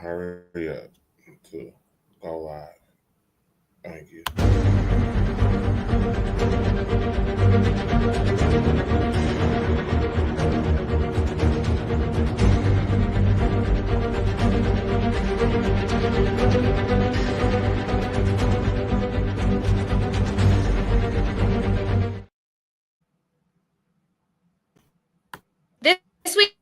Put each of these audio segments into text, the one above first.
hurry up to go live. Thank you. This week,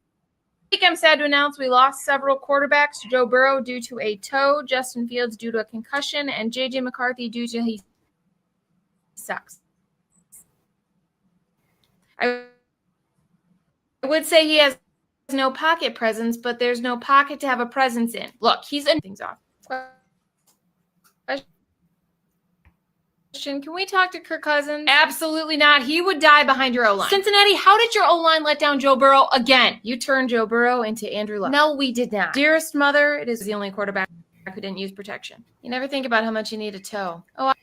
I'm sad to announce we lost several quarterbacks. Joe Burrow due to a toe, Justin Fields due to a concussion, and J.J. McCarthy due to he sucks. I would say he has no pocket presence, but there's no pocket to have a presence in. Look, he's in things off. Can we talk to Kirk Cousins? Absolutely not. He would die behind your O-line. Cincinnati, how did your O-line let down Joe Burrow again? You turned Joe Burrow into Andrew Luck. No, we did not. Dearest mother, it is the only quarterback who didn't use protection. You never think about how much you need a toe. Oh,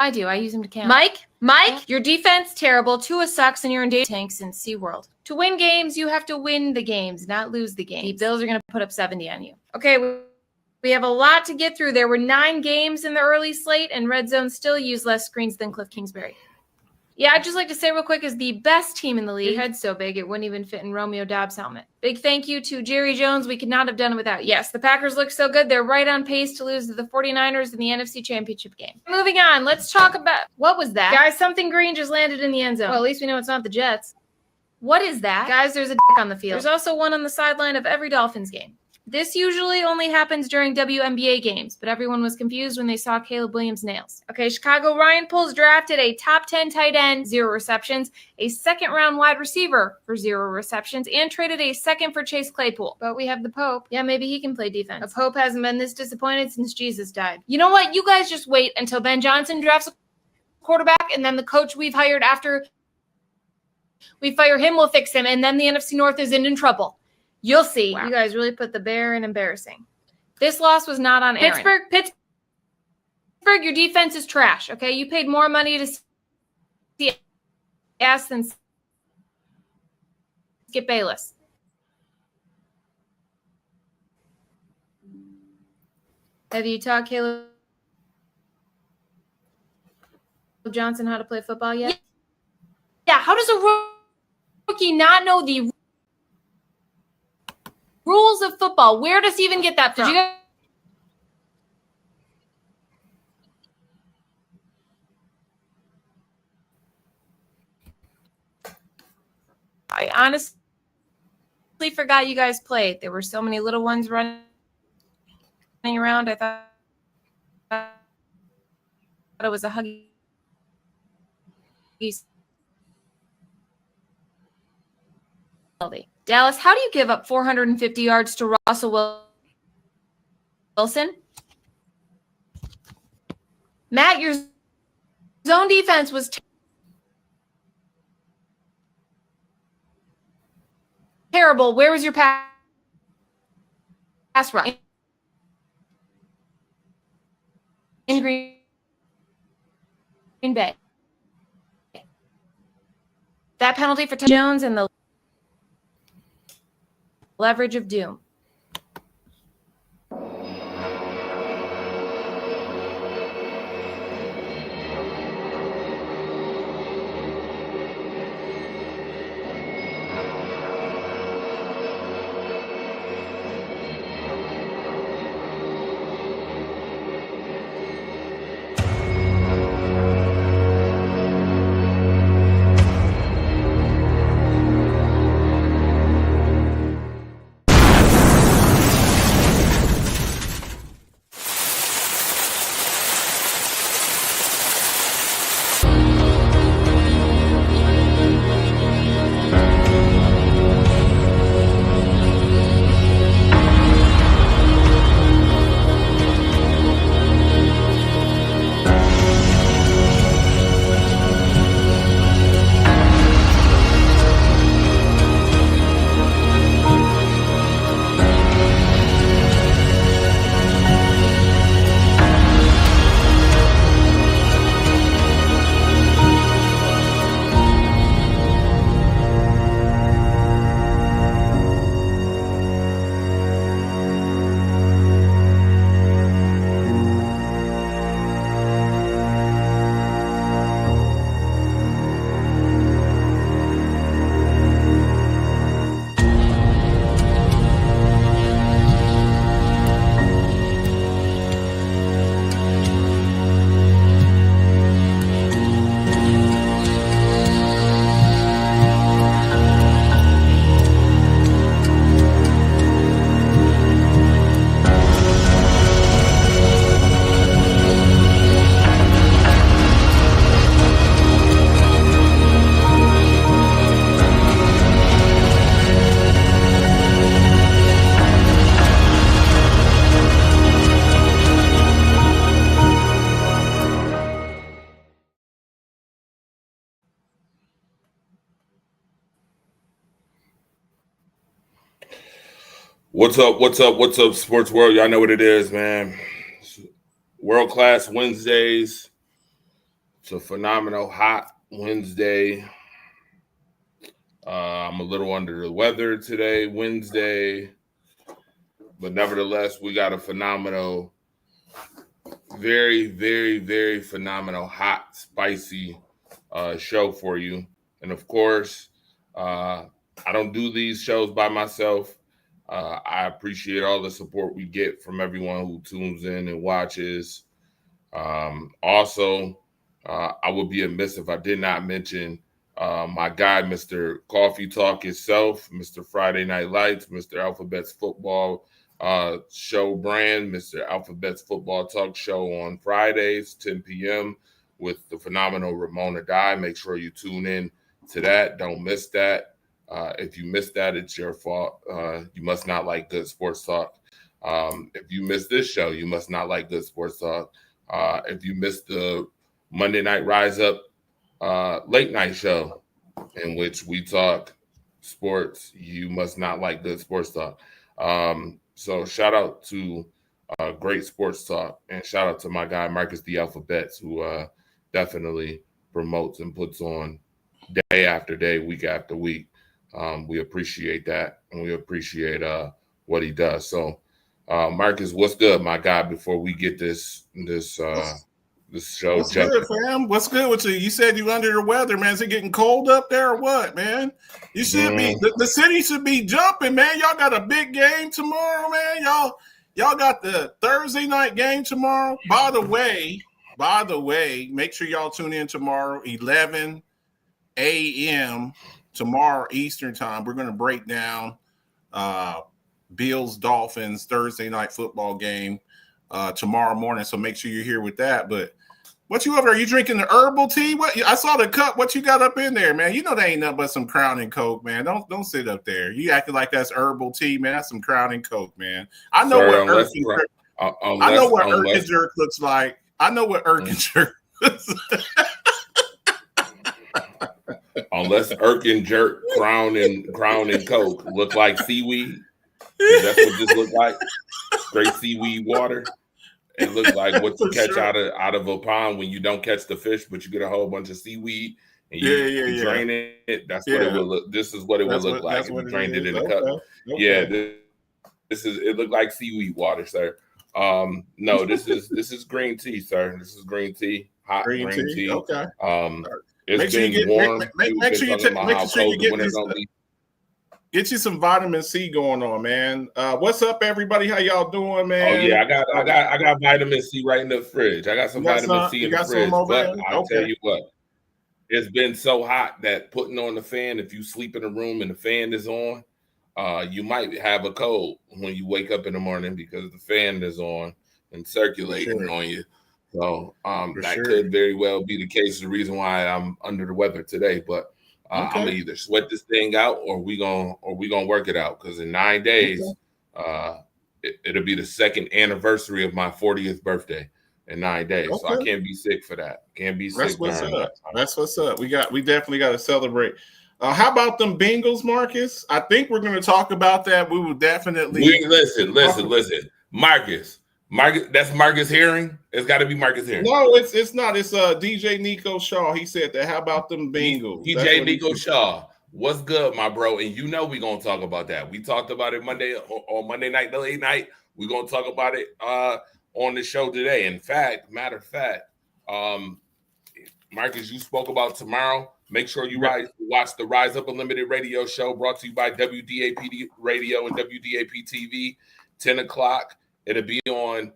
I do. I use him to count. Mike, your defense terrible. Tua sucks, and you're in tanks in SeaWorld. To win games, you have to win the games, not lose the games. The Bills are going to put up 70 on you. Okay, we have a lot to get through. There were 9 games in the early slate, and Red Zone still used less screens than Cliff Kingsbury. Yeah, I'd just like to say real quick, is the best team in the league. Your head's so big, it wouldn't even fit in Romeo Dobbs' helmet. Big thank you to Jerry Jones. We could not have done it without. Yes, the Packers look so good. They're right on pace to lose to the 49ers in the NFC Championship game. Moving on, let's talk about, what was that? Guys, something green just landed in the end zone. Well, at least we know it's not the Jets. What is that? Guys, there's a dick on the field. There's also one on the sideline of every Dolphins game. This usually only happens during WNBA games, but everyone was confused when they saw Caleb Williams' nails. Okay, Chicago, Ryan Poles drafted a top 10 tight end, 0 receptions, a second-round wide receiver for 0 receptions, and traded a second for Chase Claypool. But we have the Pope. Yeah, maybe he can play defense. The Pope hasn't been this disappointed since Jesus died. You know what? You guys just wait until Ben Johnson drafts a quarterback, and then the coach we've hired after we fire him will fix him, and then the NFC North is in trouble. You'll see. Wow. You guys really put the bear in embarrassing. This loss was not on Aaron. Pittsburgh, your defense is trash, okay? You paid more money to see ass than Skip Bayless. Have you taught Caleb Johnson how to play football yet? Yeah, how does a rookie not know the rules of football? Where does he even get that from? I honestly forgot you guys played. There were so many little ones running around. I thought it was a huggy. Dallas, how do you give up 450 yards to Russell Wilson? Matt, your zone defense was terrible. Where was your pass rush? In Green Bay. That penalty for Jones and the leverage of doom. What's up? What's up? What's up, sports world? Y'all know what it is, man. World class Wednesdays. It's a phenomenal hot Wednesday. I'm a little under the weather today, Wednesday, but nevertheless, we got a phenomenal, very, very, very phenomenal, hot, spicy show for you. And of course, I don't do these shows by myself. I appreciate all the support we get from everyone who tunes in and watches. Also, I would be amiss if I did not mention my guy, Mr. Coffee Talk himself, Mr. Friday Night Lights, Mr. Alphabet's football show brand, Mr. Alphabet's football talk show on Fridays, 10 p.m. with the phenomenal Ramona Dye. Make sure you tune in to that. Don't miss that. If you missed that, it's your fault. You must not like good sports talk. If you missed this show, you must not like good sports talk. If you missed the Monday Night Rise Up late night show in which we talk sports, you must not like good sports talk. So shout out to great sports talk, and shout out to my guy Marcus the Alphabets, who definitely promotes and puts on day after day, week after week. We appreciate that, and we appreciate what he does. So Marcus, what's good, my guy? Before we get this show, what's good, fam? What's good with you? You said you under the weather, man. Is it getting cold up there or what, man? You should be. The city should be jumping, man. Y'all got a big game tomorrow, man. Y'all got the Thursday night game tomorrow. By the way, make sure y'all tune in tomorrow, 11 a.m. tomorrow Eastern time. We're gonna break down Bills Dolphins Thursday night football game tomorrow morning. So make sure you're here with that. But what you over? Are you drinking the herbal tea? What I saw the cup. What you got up in there, man? You know that ain't nothing but some Crown and Coke, man. Don't sit up there. You acting like that's herbal tea, man. That's some Crown and Coke, man. I know what Irk and Jerk looks like. I know what Irk and Jerk looks like. Unless Irk and Jerk, Crown and Coke look like seaweed. That's what this look like. Straight seaweed water. It looks like what you catch out of a pond when you don't catch the fish, but you get a whole bunch of seaweed and you drain it. That's what it would look. This is what it would look like if you drained it in a cup. Okay. Yeah, this is. It looked like seaweed water, sir. No, this is green tea, sir. This is green tea, hot green tea. Okay. It's been warm. Make sure you get you some vitamin C going on, man. What's up, everybody? How y'all doing, man? Oh yeah, I got vitamin C right in the fridge. I got some vitamin C in the fridge. But I'll tell you what, it's been so hot that putting on the fan, if you sleep in a room and the fan is on, you might have a cold when you wake up in the morning because the fan is on and circulating on you. So that could very well be the case. The reason why I'm under the weather today, but I'm gonna either sweat this thing out or we gonna work it out, because in 9 days, it'll be the second anniversary of my 40th birthday in 9 days. So I can't be sick for that. Can't be sick. That's what's up. We definitely got to celebrate. How about them Bengals, Marcus? I think we're going to talk about that. We will definitely listen, Marcus. That's Marcus Herring. It's got to be Marcus Herring. No, it's not. It's DJ Nico Shaw. He said that. How about them Bengals? DJ Nico Shaw. What's good, my bro? And you know we're going to talk about that. We talked about it on Monday night, late night. We're going to talk about it on the show today. In fact, matter of fact, Marcus, you spoke about tomorrow. Make sure you watch the Rise Up Unlimited radio show brought to you by WDAP Radio and WDAP TV, 10 o'clock. It'll be on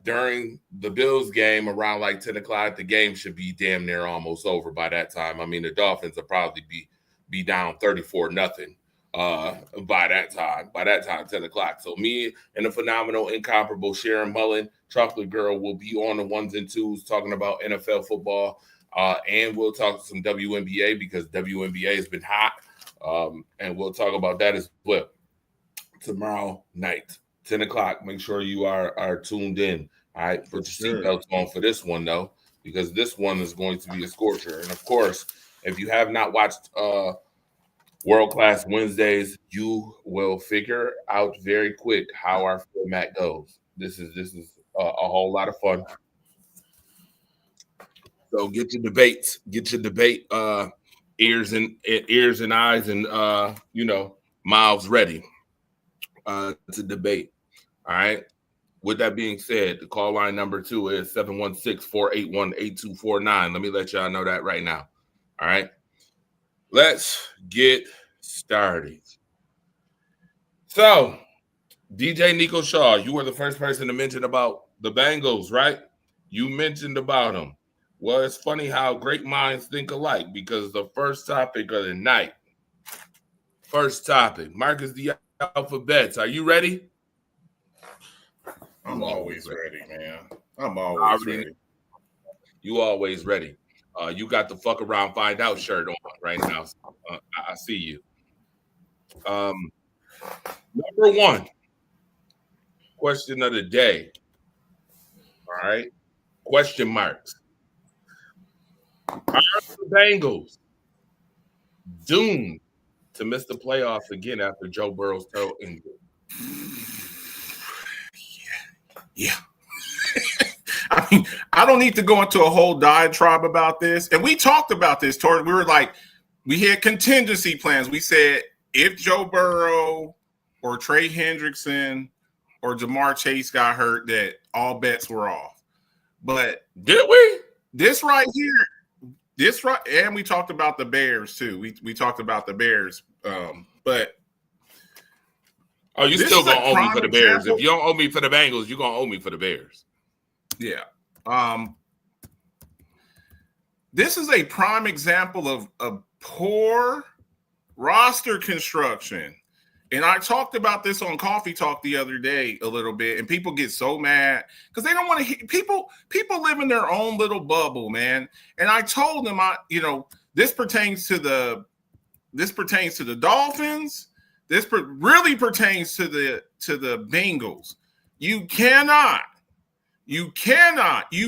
during the Bills game around like 10 o'clock. The game should be damn near almost over by that time. I mean, the Dolphins will probably be down 34-0 by that time, 10 o'clock. So me and the phenomenal, incomparable Sharon Mullen, Chocolate Girl, will be on the ones and twos talking about NFL football. And we'll talk some WNBA because WNBA has been hot. And we'll talk about that as well tomorrow night. 10 o'clock. Make sure you are tuned in. All right. Put your seatbelts on for this one, though, because this one is going to be a scorcher. And of course, if you have not watched World Class Wednesdays, you will figure out very quick how our format goes. This is a whole lot of fun. So get your debates, ears and eyes and mouths ready to debate. All right. With that being said, the call line number 2 is 716-481-8249. Let me let y'all know that right now. All right. Let's get started. So, DJ Nico Shaw, you were the first person to mention about the Bengals, right? You mentioned about them. Well, it's funny how great minds think alike because the first topic of the night. First topic, Marcus the Alphabets. Are you ready? I'm always ready, man. I'm always ready. You always ready. You got the fuck around, find out shirt on right now. I see you. Number 1, question of the day. All right. Question marks. Are the Bengals doomed to miss the playoffs again after Joe Burrow's toe injury? Yeah. I mean, I don't need to go into a whole diatribe about this. And we talked about this, Tori. We were like, we had contingency plans. We said if Joe Burrow or Trey Hendrickson or Jamar Chase got hurt, that all bets were off. But did we? This right here, and we talked about the Bears too. We talked about the Bears, but you still gonna owe me for the Bears? If you don't owe me for the Bengals, you're gonna owe me for the Bears. Yeah. This is a prime example of poor roster construction. And I talked about this on Coffee Talk the other day a little bit, and people get so mad because they don't want to hear people live in their own little bubble, man. And I told them, this pertains to the Dolphins. This really pertains to the Bengals. You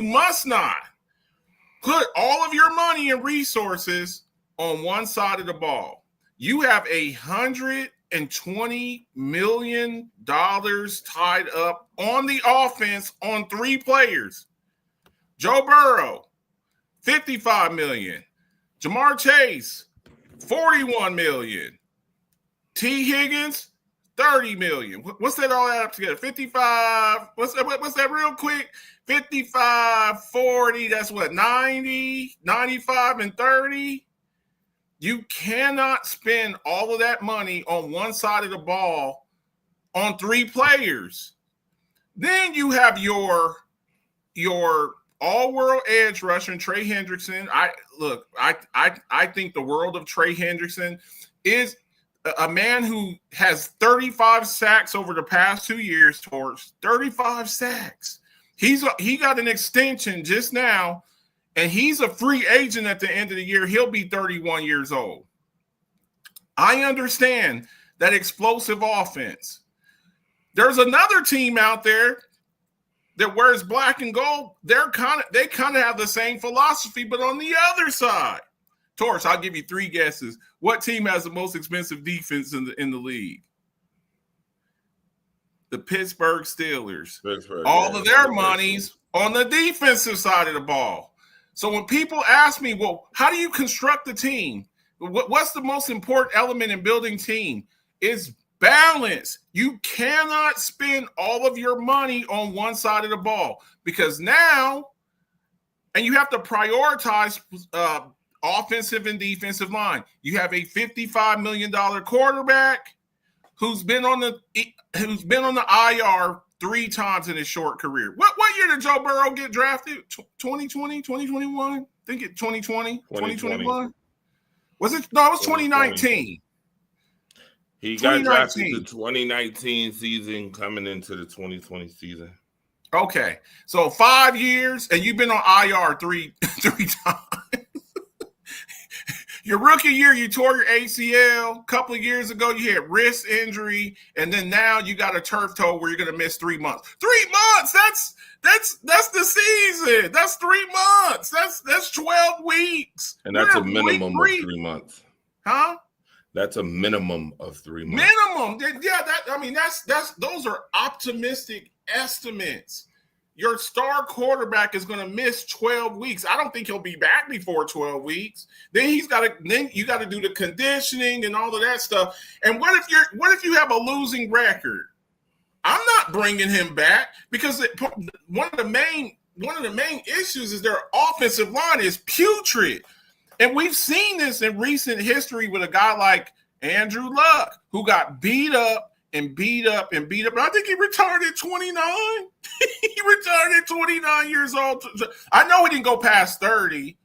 must not put all of your money and resources on one side of the ball. You have $120 million tied up on the offense on 3 players. Joe Burrow, $55 million. Jamar Chase, $41 million. T. Higgins, $30 million. What's that all add up together? 55. What's that real quick? 55, 40. That's what, 90, 95, and 30. You cannot spend all of that money on one side of the ball on 3 players. Then you have your all-world edge rusher, Trey Hendrickson. I think the world of Trey Hendrickson is a man who has 35 sacks over the past 2 years, towards 35 sacks. He got an extension just now, and he's a free agent at the end of the year. He'll be 31 years old. I understand that explosive offense. There's another team out there that wears black and gold. They kind of have the same philosophy, but on the other side. Torres, I'll give you 3 guesses. What team has the most expensive defense in the league? The Pittsburgh Steelers. All of their money's on the defensive side of the ball. So when people ask me, well, how do you construct a team? What's the most important element in building team? It's balance. You cannot spend all of your money on one side of the ball because now, and you have to prioritize offensive and defensive line. You have a $55 million quarterback who's been on the IR 3 times in his short career. What year did Joe Burrow get drafted? 2020, 2021? I think it 2020, 2021. Was it? No, it was 2019. He got drafted the 2019 season coming into the 2020 season. Okay. So 5 years and you've been on IR three times. Your rookie year, you tore your ACL. A couple of years ago, you had wrist injury, and then now you got a turf toe where you're going to miss 3 months. 3 months. That's the season. That's 3 months. That's 12 weeks. And that's a minimum of 3 months. Huh? That's a minimum of 3 months. Minimum. Yeah, those are optimistic estimates. Your star quarterback is going to miss 12 weeks. I don't think he'll be back before 12 weeks. Then you got to do the conditioning and all of that stuff. And what if you have a losing record? I'm not bringing him back because one of the main issues is their offensive line is putrid. And we've seen this in recent history with a guy like Andrew Luck, who got beat up and beat up and beat up. I think he retired at 29. He retired at 29 years old. I know he didn't go past 30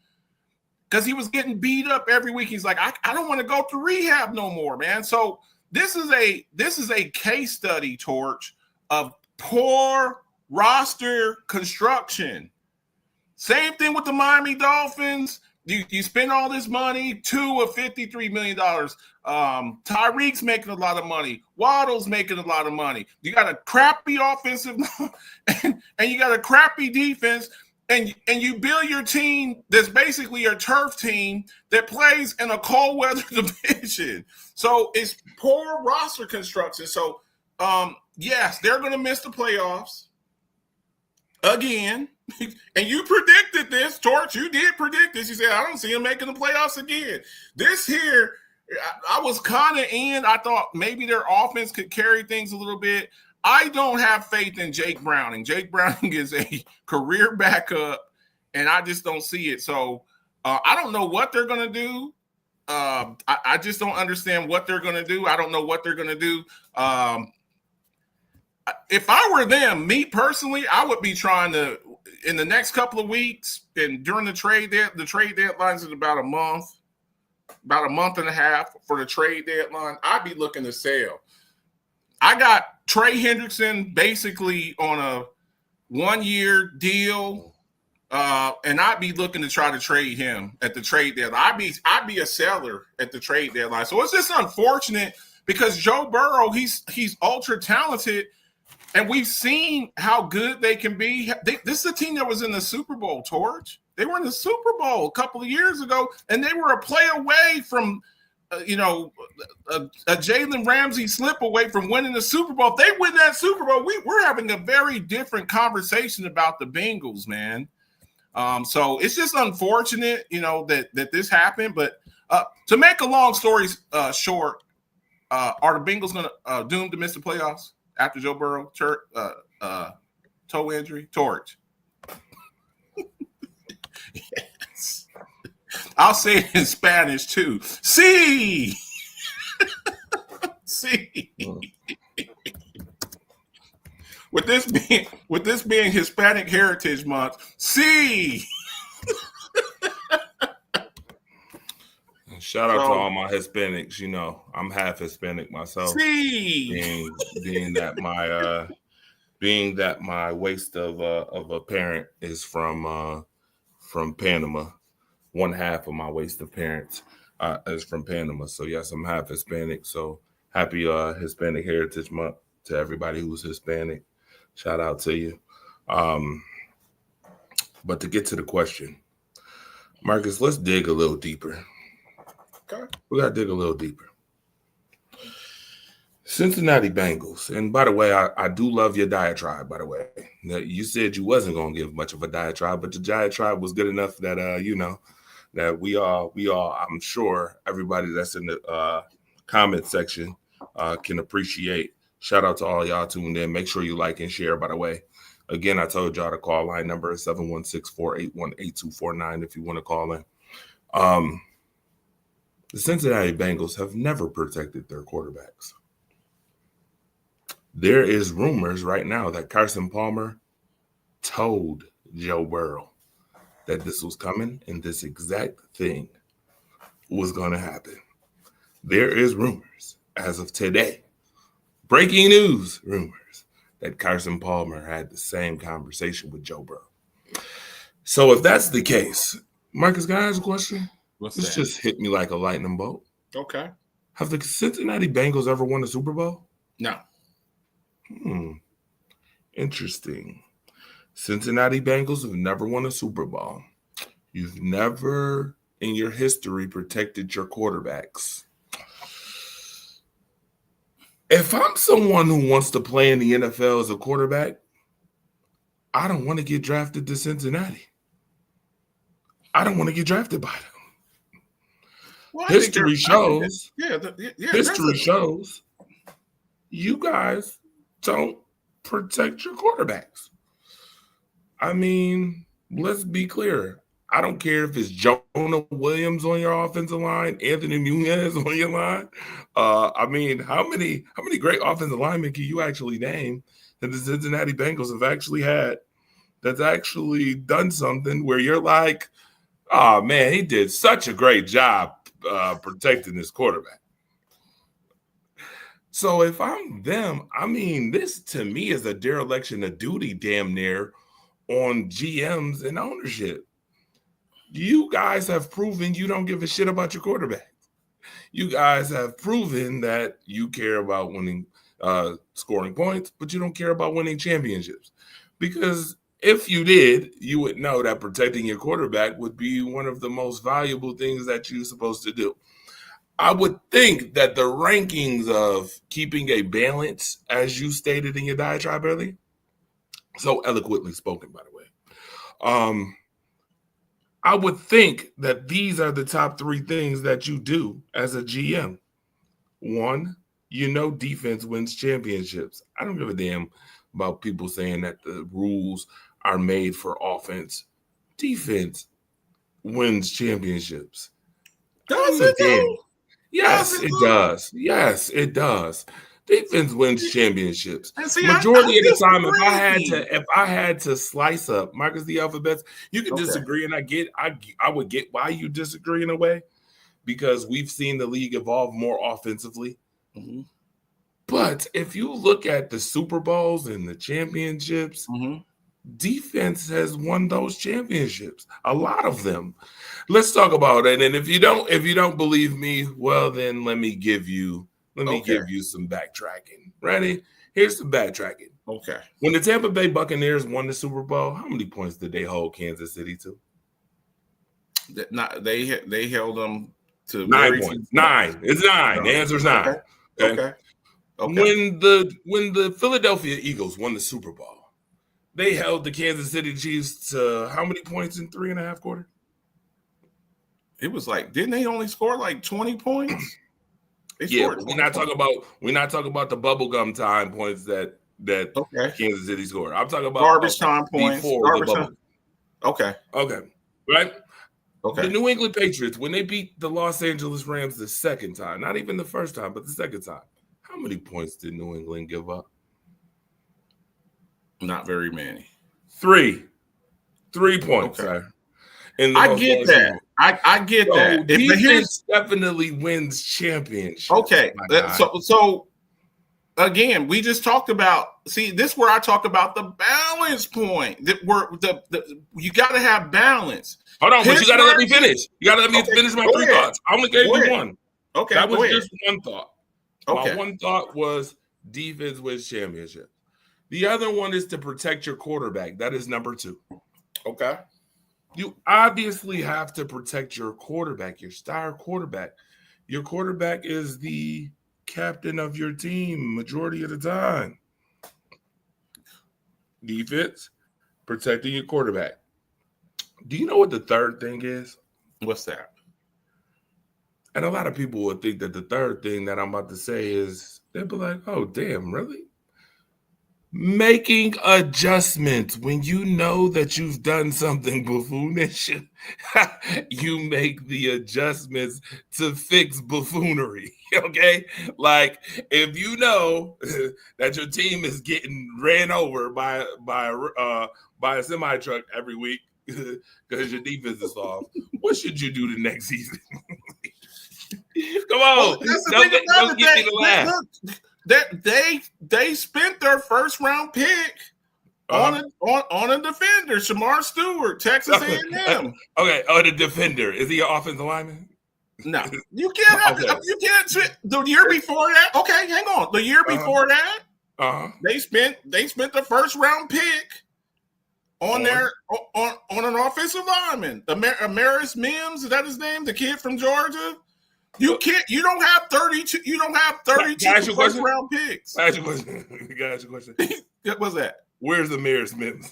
because he was getting beat up every week. He's like, I don't want to go to rehab no more, man. So this is a case study, Torch, of poor roster construction. Same thing with the Miami Dolphins. You spend all this money, Tua of $53 million. Tyreek's making a lot of money. Waddle's making a lot of money. You got a crappy offensive and you got a crappy defense, and you build your team that's basically your turf team that plays in a cold weather division. So it's poor roster construction. So yes, they're going to miss the playoffs again. And you predicted this, Torch. You did predict this. You said, I don't see him making the playoffs again. This here, I was kind of in. I thought maybe their offense could carry things a little bit. I don't have faith in Jake Browning. Jake Browning is a career backup, and I just don't see it. So I don't know what they're going to do. I just don't understand what they're going to do. I don't know what they're going to do. If I were them, me personally, I would be trying to, in the next couple of weeks and during the trade deadline is about a month and a half for the trade deadline, I'd be looking to sell. I got Trey Hendrickson basically on a 1-year deal, and I'd be looking to try to trade him at the trade deadline. I'd be a seller at the trade deadline. So it's just unfortunate because Joe Burrow, he's ultra talented. And we've seen how good they can be. This is a team that was in the Super Bowl, Torch. They were in the Super Bowl a couple of years ago, and they were a play away from, a Jalen Ramsey slip away from winning the Super Bowl. If they win that Super Bowl, we're having a very different conversation about the Bengals, man. So it's just unfortunate, that this happened. But to make a long story short, are the Bengals going to doomed to miss the playoffs after Joe Burrow toe injury? Torch. Yes. I'll say it in Spanish too. Sí. Sí. With this being Hispanic Heritage Month, sí. Shout out to all my Hispanics. I'm half Hispanic myself. Sí. Being that my waist of a parent is from Panama. One half of my waist of parents is from Panama. So yes, I'm half Hispanic. So happy Hispanic Heritage Month to everybody who's Hispanic. Shout out to you. But to get to the question, Marcus, let's dig a little deeper. Okay. We got to dig a little deeper. Cincinnati Bengals. And by the way, I do love your diatribe, by the way. Now, you said you wasn't going to give much of a diatribe, but the diatribe was good enough that, that we all, I'm sure everybody that's in the comment section can appreciate. Shout out to all y'all tuned in. Make sure you like and share, by the way. Again, I told y'all to call line number is 716-481-8249 if you want to call in. The Cincinnati Bengals have never protected their quarterbacks. There is rumors right now that Carson Palmer told Joe Burrow that this was coming and this exact thing was going to happen. There is rumors as of today, breaking news rumors, that Carson Palmer had the same conversation with Joe Burrow. So if that's the case, Marcus, can I ask a question? This just hit me like a lightning bolt. Okay. Have the Cincinnati Bengals ever won a Super Bowl? No. Interesting. Cincinnati Bengals have never won a Super Bowl. You've never in your history protected your quarterbacks. If I'm someone who wants to play in the NFL as a quarterback, I don't want to get drafted to Cincinnati. I don't want to get drafted by them. Well, history shows you guys don't protect your quarterbacks. I mean, let's be clear. I don't care if it's Jonah Williams on your offensive line, Anthony Muniz on your line. I mean, how many great offensive linemen can you actually name that the Cincinnati Bengals have actually had that's actually done something where you're like, oh, man, he did such a great job protecting this quarterback. So if I'm them, I mean, this to me is a dereliction of duty damn near on GMs and ownership. You guys have proven you don't give a shit about your quarterback. You guys have proven that you care about winning, scoring points, but you don't care about winning championships. Because if you did, you would know that protecting your quarterback would be one of the most valuable things that you're supposed to do. I would think that the rankings of keeping a balance, as you stated in your diatribe earlier, so eloquently spoken, by the way, I would think that these are the top three things that you do as a GM. One, defense wins championships. I don't give a damn about people saying that the rules are made for offense. Defense wins championships. Does it though? Yes, it does. Yes, it does. Defense wins championships. Majority of the time, if I had to slice up Marcus the Alphabets, you can disagree, and I would get why you disagree in a way, because we've seen the league evolve more offensively. Mm-hmm. But if you look at the Super Bowls and the championships, defense has won those championships. A lot of them. Let's talk about it. And if you don't believe me, well, then let me give you some backtracking. Ready? Here's some backtracking. Okay. When the Tampa Bay Buccaneers won the Super Bowl, how many points did they hold Kansas City to? They held them to 9 points. 9. It's 9. The answer is 9. Okay. When the Philadelphia Eagles won the Super Bowl, they held the Kansas City Chiefs to how many points in 3.5 quarters? It was like, didn't they only score like 20 points? We're not talking about the bubblegum time points that Kansas City scored. I'm talking about garbage time points. Okay. Right? Okay. The New England Patriots, when they beat the Los Angeles Rams the second time, not even the first time, but the second time, how many points did New England give up? Not very many. 3 points, sir. I get that. I get that. Defense definitely wins championships. Okay. So again, we just talked about. See, this is where I talk about the balance point. That you got to have balance. Hold on, but you got to let me finish. You got to let me finish my 3 thoughts. I only gave you one. Okay, that was just one thought. Okay. My one thought was defense wins championship. The other one is to protect your quarterback. That is number 2. Okay. You obviously have to protect your quarterback, your star quarterback. Your quarterback is the captain of your team majority of the time. Defense, protecting your quarterback. Do you know what the third thing is? What's that? And a lot of people would think that the third thing that I'm about to say is, they'll be like, oh, damn, really? Making adjustments when you know that you've done something buffoonish. You make the adjustments to fix buffoonery, okay? Like, if you know that your team is getting ran over by a semi-truck every week because your defense is off, what should you do the next season? Come on. Don't get me to laugh. They spent their first round pick on a defender, Shamar Stewart, Texas A&M. Okay, the defender, is he an offensive lineman? No, you can't. You can't. The year before that, okay, hang on. The year before that, they spent the first round pick on an offensive lineman. Amaris Mims, is that his name? The kid from Georgia. You can't. You don't have 32. You don't have 32 first round picks. Can I ask you a question? What was that? Where's Amir Smith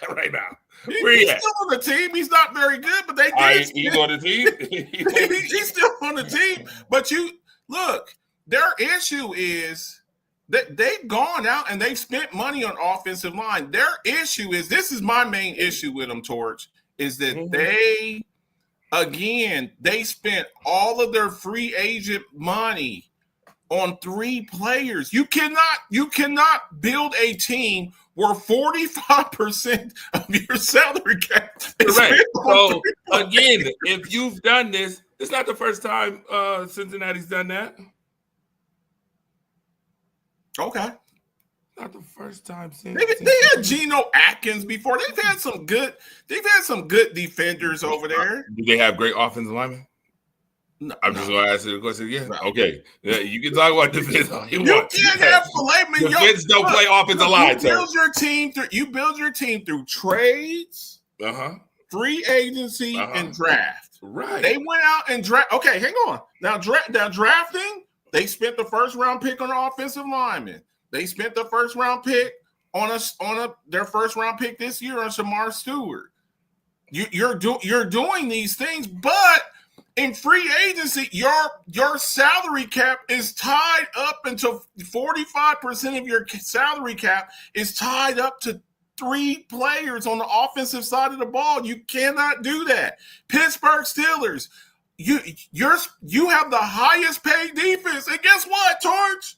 right now? Where he's still on the team. He's not very good, but they did. He's on the team. He's still on the team. But you look, their issue is that they've gone out and they've spent money on offensive line. Their issue is, this is my main issue with them, Torch, is that they spent all of their free agent money on 3 players. You cannot build a team where 45% of your salary cap is correct. So again, if you've done this, it's not the first time Cincinnati's done that. Okay. Not the first time since they had Geno Atkins before. They've had some good defenders over there. Do they have great offensive linemen? No, I'm just going to ask you the question again. No. Okay. Yeah, you can talk about defense. You can't have Philamen. Defense don't play offensive line. You build your team through trades, free agency, and draft. Right. They went out and draft. Okay, hang on. Now drafting, they spent the first round pick on an offensive lineman. They spent the first round pick on their first round pick this year on Shamar Stewart. You're doing these things, but in free agency, your salary cap is tied up until 45% of your salary cap is tied up to 3 players on the offensive side of the ball. You cannot do that. Pittsburgh Steelers, you have the highest paid defense, and guess what, Torch?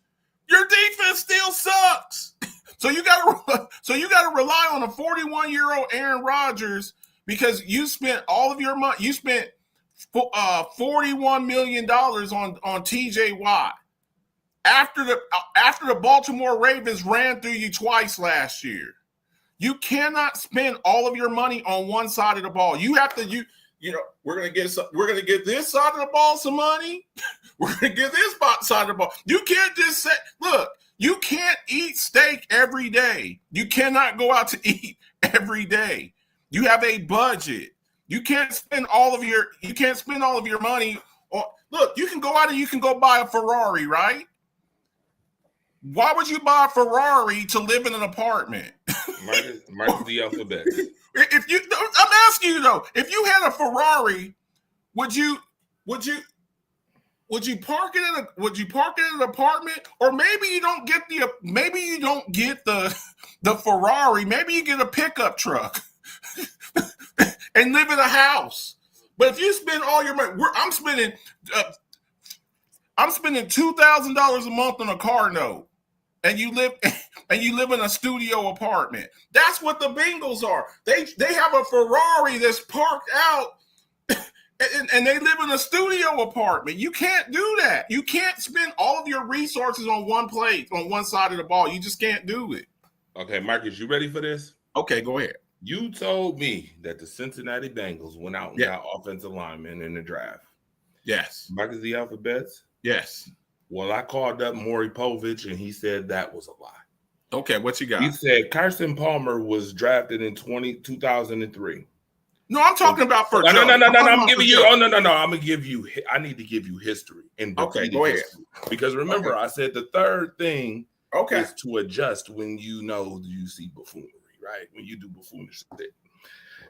Your defense still sucks. So you gotta rely on a 41-year-old Aaron Rodgers because you spent all of your money. You spent $41 million on T.J. Watt after the Baltimore Ravens ran through you twice last year. You cannot spend all of your money on one side of the ball. You have to we're gonna get this side of the ball some money. We're gonna get this side of the ball. You can't just say, look, you can't eat steak every day. You cannot go out to eat every day. You have a budget. You can't spend all of your money on, look, you can go out and you can go buy a Ferrari, right? Why would you buy a Ferrari to live in an apartment? Marcus the alphabet. I'm asking you though, if you had a Ferrari, would you park it in an apartment, or maybe you don't get the Ferrari, maybe you get a pickup truck and live in a house. But if you spend all your money, I'm spending $2,000 a month on a car note, and you live in a studio apartment. That's what the Bengals are. They have a Ferrari that's parked out, and they live in a studio apartment. You can't do that. You can't spend all of your resources on one place, on one side of the ball. You just can't do it. Okay, Marcus, you ready for this? Okay, go ahead. You told me that the Cincinnati Bengals went out and got offensive linemen in the draft. Yes. Marcus the alphabets? Yes. Well, I called up Maury Povich, and he said that was a lie. Okay, what you got? He said Carson Palmer was drafted in 2003. No, I'm talking about for no. I'm giving you. Oh no. I'm gonna give you. I need to give you history. Okay, go ahead. Because remember, I said the third thing is to adjust when you see buffoonery, right? When you do buffoonery shit.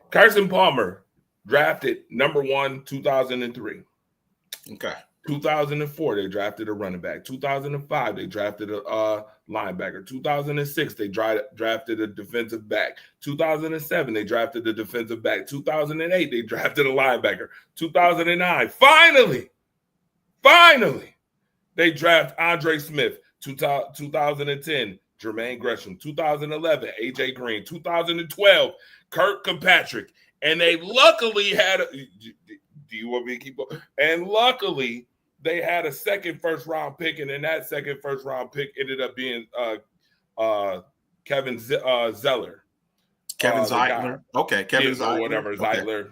Carson Palmer drafted number 1, 2003. Okay. 2004, they drafted a running back. 2005, they drafted a linebacker. 2006, they drafted a defensive back. 2007, they drafted a defensive back. 2008, they drafted a linebacker. 2009, finally, they draft Andre Smith. 2010, Jermaine Gresham. 2011, AJ Green. 2012, Kirk Kirkpatrick. And they luckily had do you want me to keep going? And luckily, they had a second first-round pick, and then that second first-round pick ended up being Kevin Zeller. Kevin Zeitler. Okay, Kevin Zeitler. Whatever, Zeitler.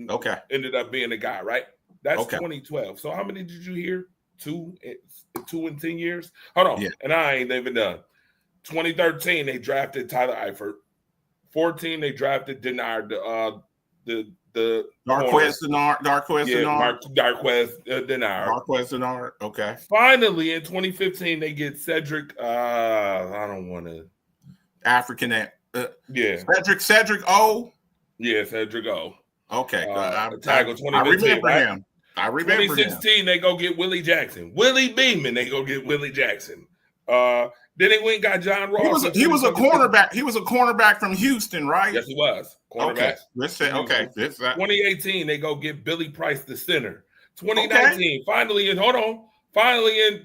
Okay. Ended up being the guy, right? That's 2012. So how many did you hear? 2 in 10 years? Hold on. Yeah. And I ain't even done. 2013, they drafted Tyler Eifert. 14, they drafted Denard the Darqueze Dennard. Darqueze Dennard. Darqueze Dennard. Okay. Finally, in 2015, they get Cedric. I don't want to. African. Yeah. Cedric O. Yeah, Cedric O. Okay. Tackle 2015. I remember him. 2016, they go get Willie Jackson. Willie Beeman, they go get Willie Jackson. Then they went and got John Ross. He was a cornerback. He was a cornerback from Houston, right? Yes, he was. Cornerback. Okay. 2018, they go get Billy Price, the center. 2019, finally, in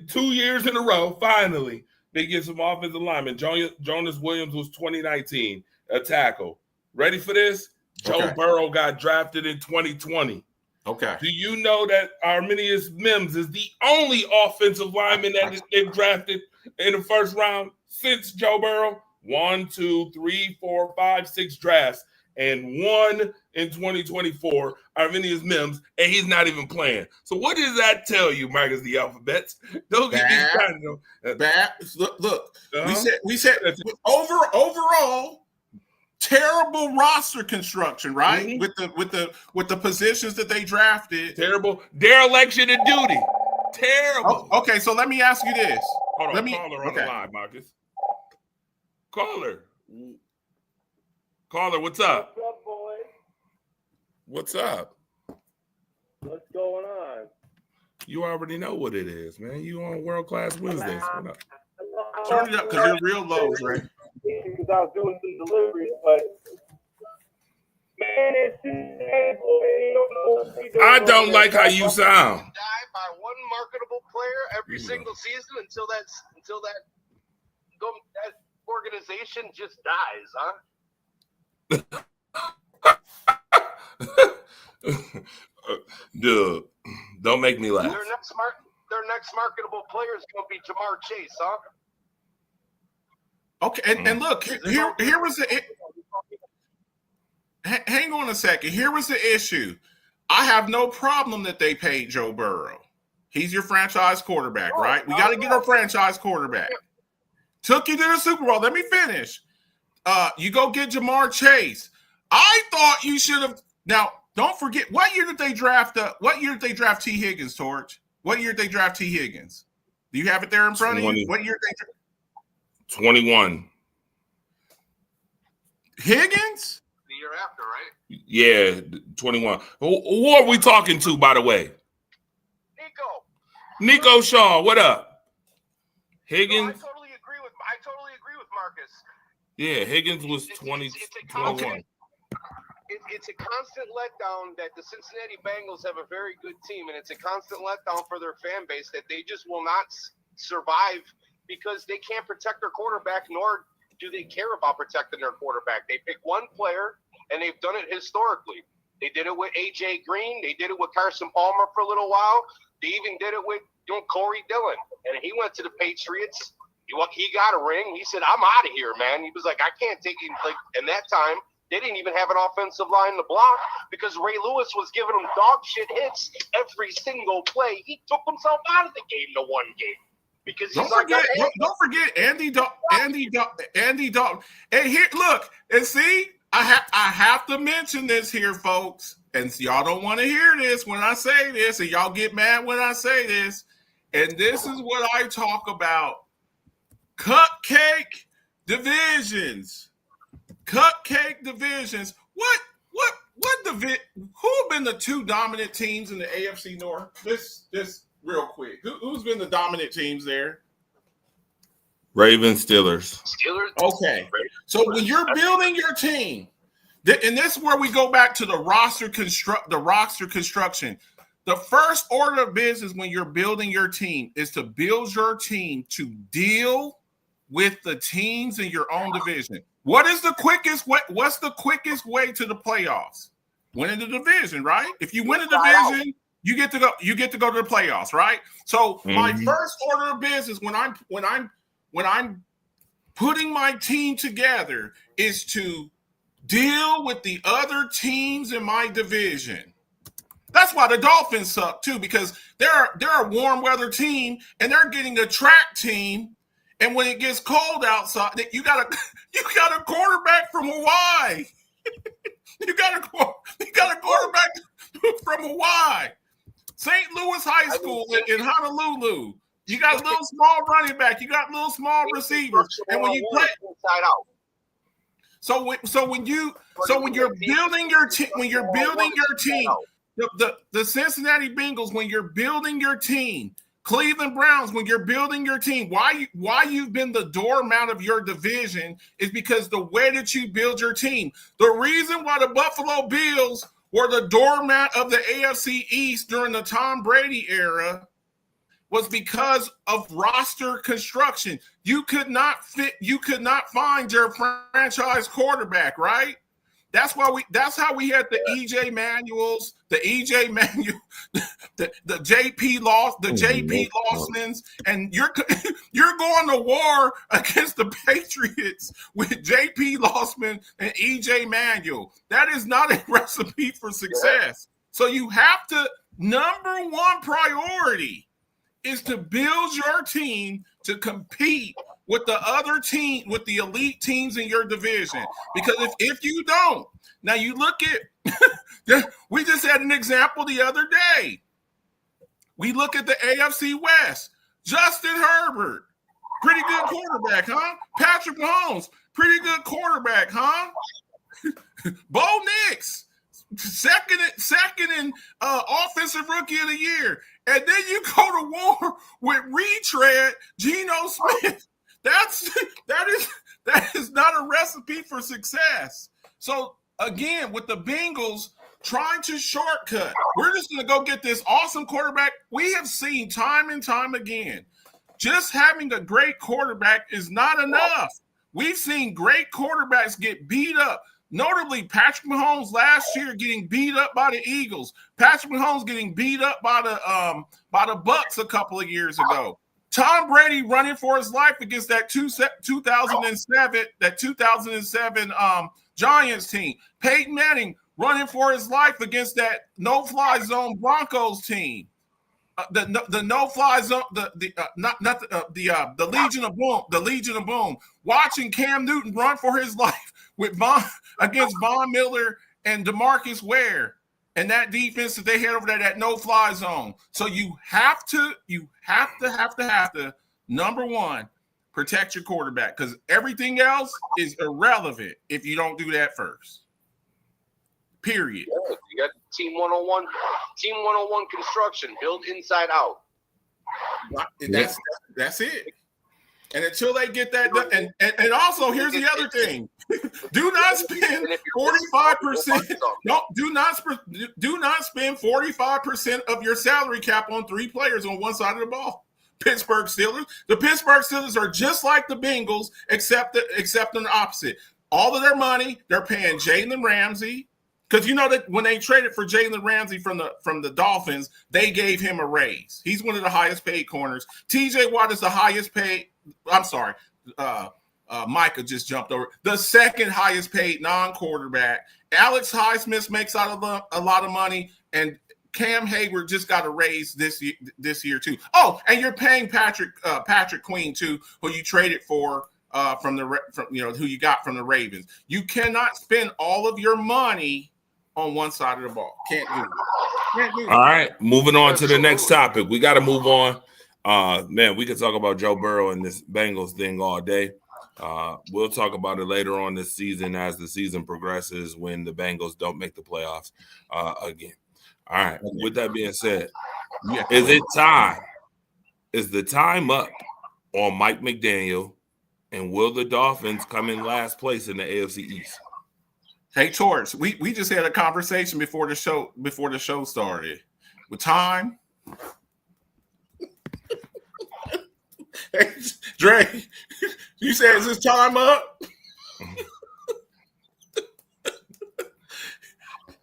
2 years in a row, finally, they get some offensive linemen. Jonas Williams was 2019, a tackle. Ready for this? Joe Burrow got drafted in 2020. Okay. Do you know that Arminius Mims is the only offensive lineman that they've drafted in the first round since Joe Burrow? 1, 2, 3, 4, 5, 6 drafts, and one in 2024, Arminius Mims, and he's not even playing. So what does that tell you, Marcus the Alphabets? Don't get these kind of bad. Look. We said overall. Terrible roster construction, right? Mm-hmm. With the positions that they drafted. Terrible dereliction of duty. Terrible. Okay, so let me ask you this. Hold on, caller on the line, Marcus. Caller, what's up? What's up, boy? What's up? What's going on? You already know what it is, man. You on World Class Wednesdays. Turn it up because you're real low, right? Because I was doing some deliveries, but man, it's I don't like how you sound. Die by one marketable player every single season until that organization just dies, huh? Dude, don't make me laugh. Their next marketable player is going to be Jamar Chase, huh? Okay, and look, here was the. Hang on a second. Here was the issue. I have no problem that they paid Joe Burrow. He's your franchise quarterback, right? We got to get our franchise quarterback. Took you to the Super Bowl. Let me finish. You go get Jamar Chase. I thought you should have. Now, don't forget, what year did they draft T. Higgins, Torch? What year did they draft T. Higgins? Do you have it there in front of you? What year did they draft? 21. Higgins? The year after, right? Yeah, 21. Who are we talking to, by the way? Nico Shaw, what up? Higgins? No, I totally agree with Marcus. Yeah, Higgins was 21. It's a constant letdown that the Cincinnati Bengals have a very good team, and it's a constant letdown for their fan base that they just will not survive because they can't protect their quarterback, nor do they care about protecting their quarterback. They pick one player, and they've done it historically. They did it with A.J. Green. They did it with Carson Palmer for a little while. They even did it with Corey Dillon. And he went to the Patriots. He got a ring. He said, I'm out of here, man. He was like, I can't take it. Like, in that time, they didn't even have an offensive line to block because Ray Lewis was giving them dog shit hits every single play. He took himself out of the game to one game. Because don't forget Andy Dalton. And here, look, and see, I have to mention this here, folks. And y'all don't want to hear this when I say this, and y'all get mad when I say this. And this is what I talk about: cupcake divisions. Cupcake divisions. What division? Who have been the two dominant teams in the AFC North? This real quick. Who's been the dominant teams there? Ravens, Steelers. Okay. So when you're building your team, and this is where we go back to the roster construction. The first order of business when you're building your team is to build your team to deal with the teams in your own division. What's the quickest way to the playoffs? Winning the division, right? If you win a division, you get to go to the playoffs, right? So my first order of business when I'm putting my team together is to deal with the other teams in my division. That's why the Dolphins suck too, because they're a warm weather team and they're getting a track team. And when it gets cold outside, you got a quarterback from Hawaii. You got a quarterback from Hawaii, St. Louis High School in Honolulu. You got a little small running back. You got little small receivers, and when you play inside out. So when you're building your team, the Cincinnati Bengals, when you're building your team, Cleveland Browns, when you're building your team, why you've been the doormat of your division is because the way that you build your team. The reason why the Buffalo Bills were the doormat of the AFC East during the Tom Brady era was because of roster construction. You could not find your franchise quarterback, right? That's how we had the EJ Manuels, the JP Losmans, and you're going to war against the Patriots with JP Losman and EJ Manuel. That is not a recipe for success. So you have to, number one priority is to build your team to compete with the other team, with the elite teams in your division. Because if you don't, now you look at, we just had an example the other day. We look at the AFC West. Justin Herbert, pretty good quarterback, huh? Patrick Mahomes, pretty good quarterback, huh? Bo Nix, second in offensive rookie of the year. And then you go to war with retread Geno Smith. That is not a recipe for success. So again, with the Bengals trying to shortcut, we're just going to go get this awesome quarterback. We have seen time and time again, just having a great quarterback is not enough. We've seen great quarterbacks get beat up. Notably, Patrick Mahomes last year getting beat up by the Eagles. Patrick Mahomes getting beat up by the Bucks a couple of years ago. Tom Brady running for his life against that 2007 Giants team. Peyton Manning running for his life against that no-fly zone Broncos team. The no-fly zone, the Legion of Boom, the Legion of Boom. Watching Cam Newton run for his life against Von Miller and DeMarcus Ware, and that defense that they had over there, that no-fly zone. So you have to number one, protect your quarterback, because everything else is irrelevant if you don't do that first. Period. Yeah, you got Team 101 construction, build inside out. That's it. And until they get that done, and also here's the other thing: do not spend 45%. No, do not spend 45% of your salary cap on three players on one side of the ball. Pittsburgh Steelers. The Pittsburgh Steelers are just like the Bengals, except on the opposite. All of their money they're paying Jalen Ramsey. Because you know that when they traded for Jalen Ramsey from the Dolphins, they gave him a raise. He's one of the highest paid corners. TJ Watt is the highest paid. I'm sorry. Micah just jumped over. The second highest paid non-quarterback. Alex Highsmith makes out a lot of money, and Cam Hayward just got a raise this year too. Oh, and you're paying Patrick Queen too, who you traded for who you got from the Ravens. You cannot spend all of your money on one side of the ball. Can't do it. All right, moving on to the next topic. We got to move on. Man, we could talk about Joe Burrow and this Bengals thing all day. We'll talk about it later on this season as the season progresses when the Bengals don't make the playoffs again. All right, with that being said, is it time? Is the time up on Mike McDaniel, and will the Dolphins come in last place in the AFC East? Hey, Torch, we just had a conversation before the show started. With time, hey, Dre, you said, is this time up?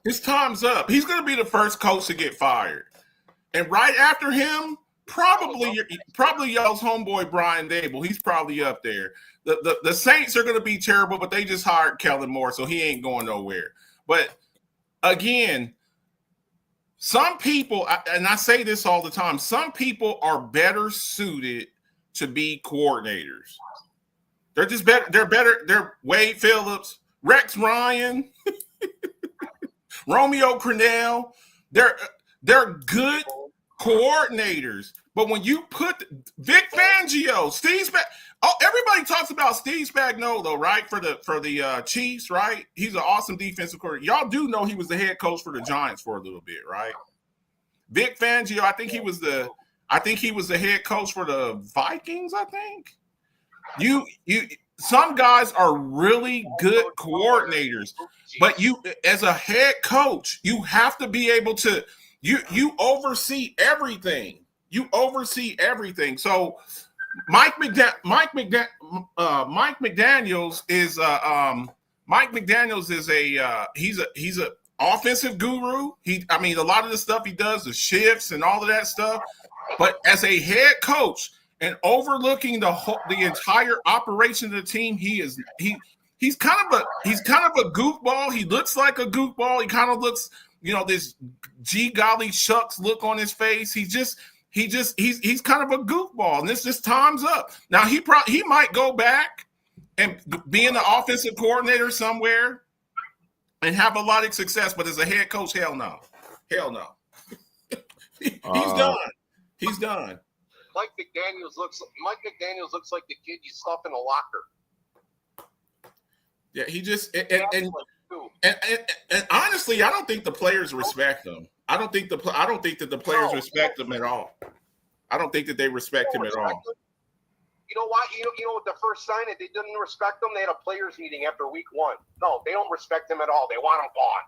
His time's up. He's going to be the first coach to get fired, and right after him, probably y'all's homeboy Brian Dable. He's probably up there. The Saints are going to be terrible, but they just hired Kellen Moore, so he ain't going nowhere. But again, some people, and I say this all the time, some people are better suited to be coordinators. They're just better. They're better. They're Wade Phillips, Rex Ryan. Romeo Crennel. They're good coordinators. But when you put Vic Fangio, Steve everybody talks about Steve Spagnuolo, right? For the Chiefs, right? He's an awesome defensive coordinator. Y'all do know he was the head coach for the Giants for a little bit, right? Vic Fangio, I think he was the head coach for the Vikings, I think. Some guys are really good coordinators, but you as a head coach, you have to be able to you oversee everything. You oversee everything. So Mike McDaniels is he's a offensive guru. A lot of the stuff he does, the shifts and all of that stuff. But as a head coach and overlooking the entire operation of the team, he's kind of a goofball. He looks like a goofball. He kind of looks, this gee golly shucks look on his face. He's kind of a goofball, and this just time's up. Now he might go back and be in the offensive coordinator somewhere and have a lot of success, but as a head coach, hell no. He's done. He's done. Mike McDaniels looks like the kid you stuff in a locker. Yeah, he just and honestly, I don't think the players respect him. I don't think that the players respect him at all. I don't think that they respect him at all. You know why? You know what the first sign that they didn't respect him? They had a players meeting after week 1. No, they don't respect him at all. They want him gone.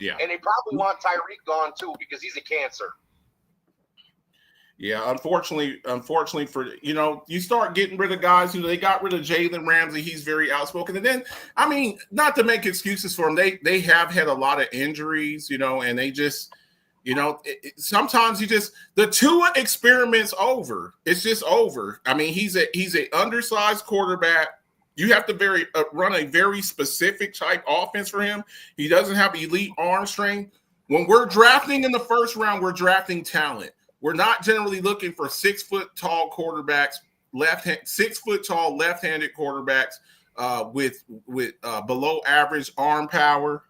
Yeah. And they probably want Tyreek gone too because he's a cancer. Yeah, unfortunately for you start getting rid of guys. They got rid of Jalen Ramsey. He's very outspoken. And then, not to make excuses for him, they have had a lot of injuries, and they just, sometimes the Tua experiment's over. It's just over. He's an undersized quarterback. You have to run a very specific type offense for him. He doesn't have elite arm strength. When we're drafting in the first round, we're drafting talent. We're not generally looking for 6 foot tall quarterbacks, 6 foot tall left-handed quarterbacks with below average arm power.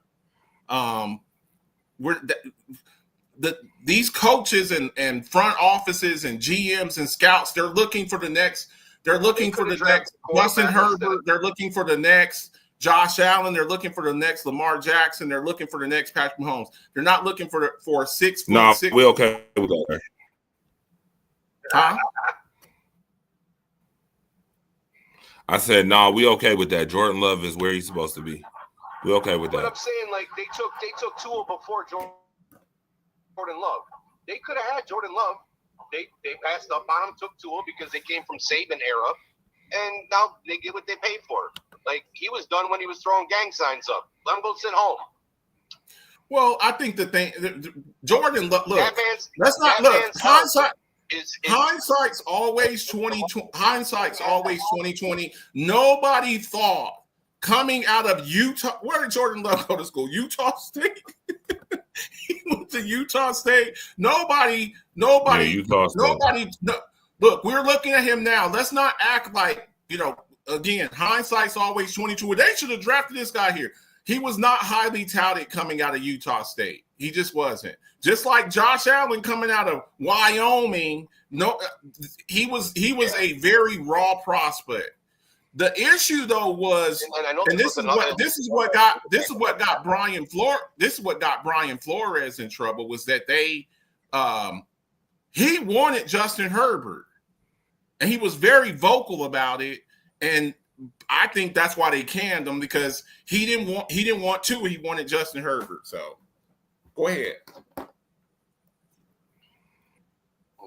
These coaches and front offices and GMs and scouts, they're looking for the next. They're looking for the next Justin Herbert. They're looking for the next Josh Allen. They're looking for the next Lamar Jackson. They're looking for the next Patrick Mahomes. They're not looking for 6 foot. No, we're okay with that. Huh? I said, no, we okay with that. Jordan Love is where he's supposed to be. We okay with that. But I'm saying, they took Tua before Jordan Love. They could have had Jordan Love. They passed up on him, took Tua because they came from Saban era, and now they get what they paid for. He was done when he was throwing gang signs up. Let him go sit home. Well, I think Jordan Love. Look, let's not look. Hindsight's always 2020. Hindsight's always 2020. Nobody thought coming out of Utah. Where did Jordan Love go to school? Utah State. He went to Utah State. Nobody. Utah State. Nobody. No, look, we're looking at him now. Let's not act like Again, hindsight's always 2020. They should have drafted this guy here. He was not highly touted coming out of Utah State. He just wasn't. Just like Josh Allen coming out of Wyoming, he was a very raw prospect. The issue though was, and this is what got Brian Flores in trouble, was that he wanted Justin Herbert, and he was very vocal about it, and I think that's why they canned him, because he didn't want Tua. He wanted Justin Herbert. So go ahead.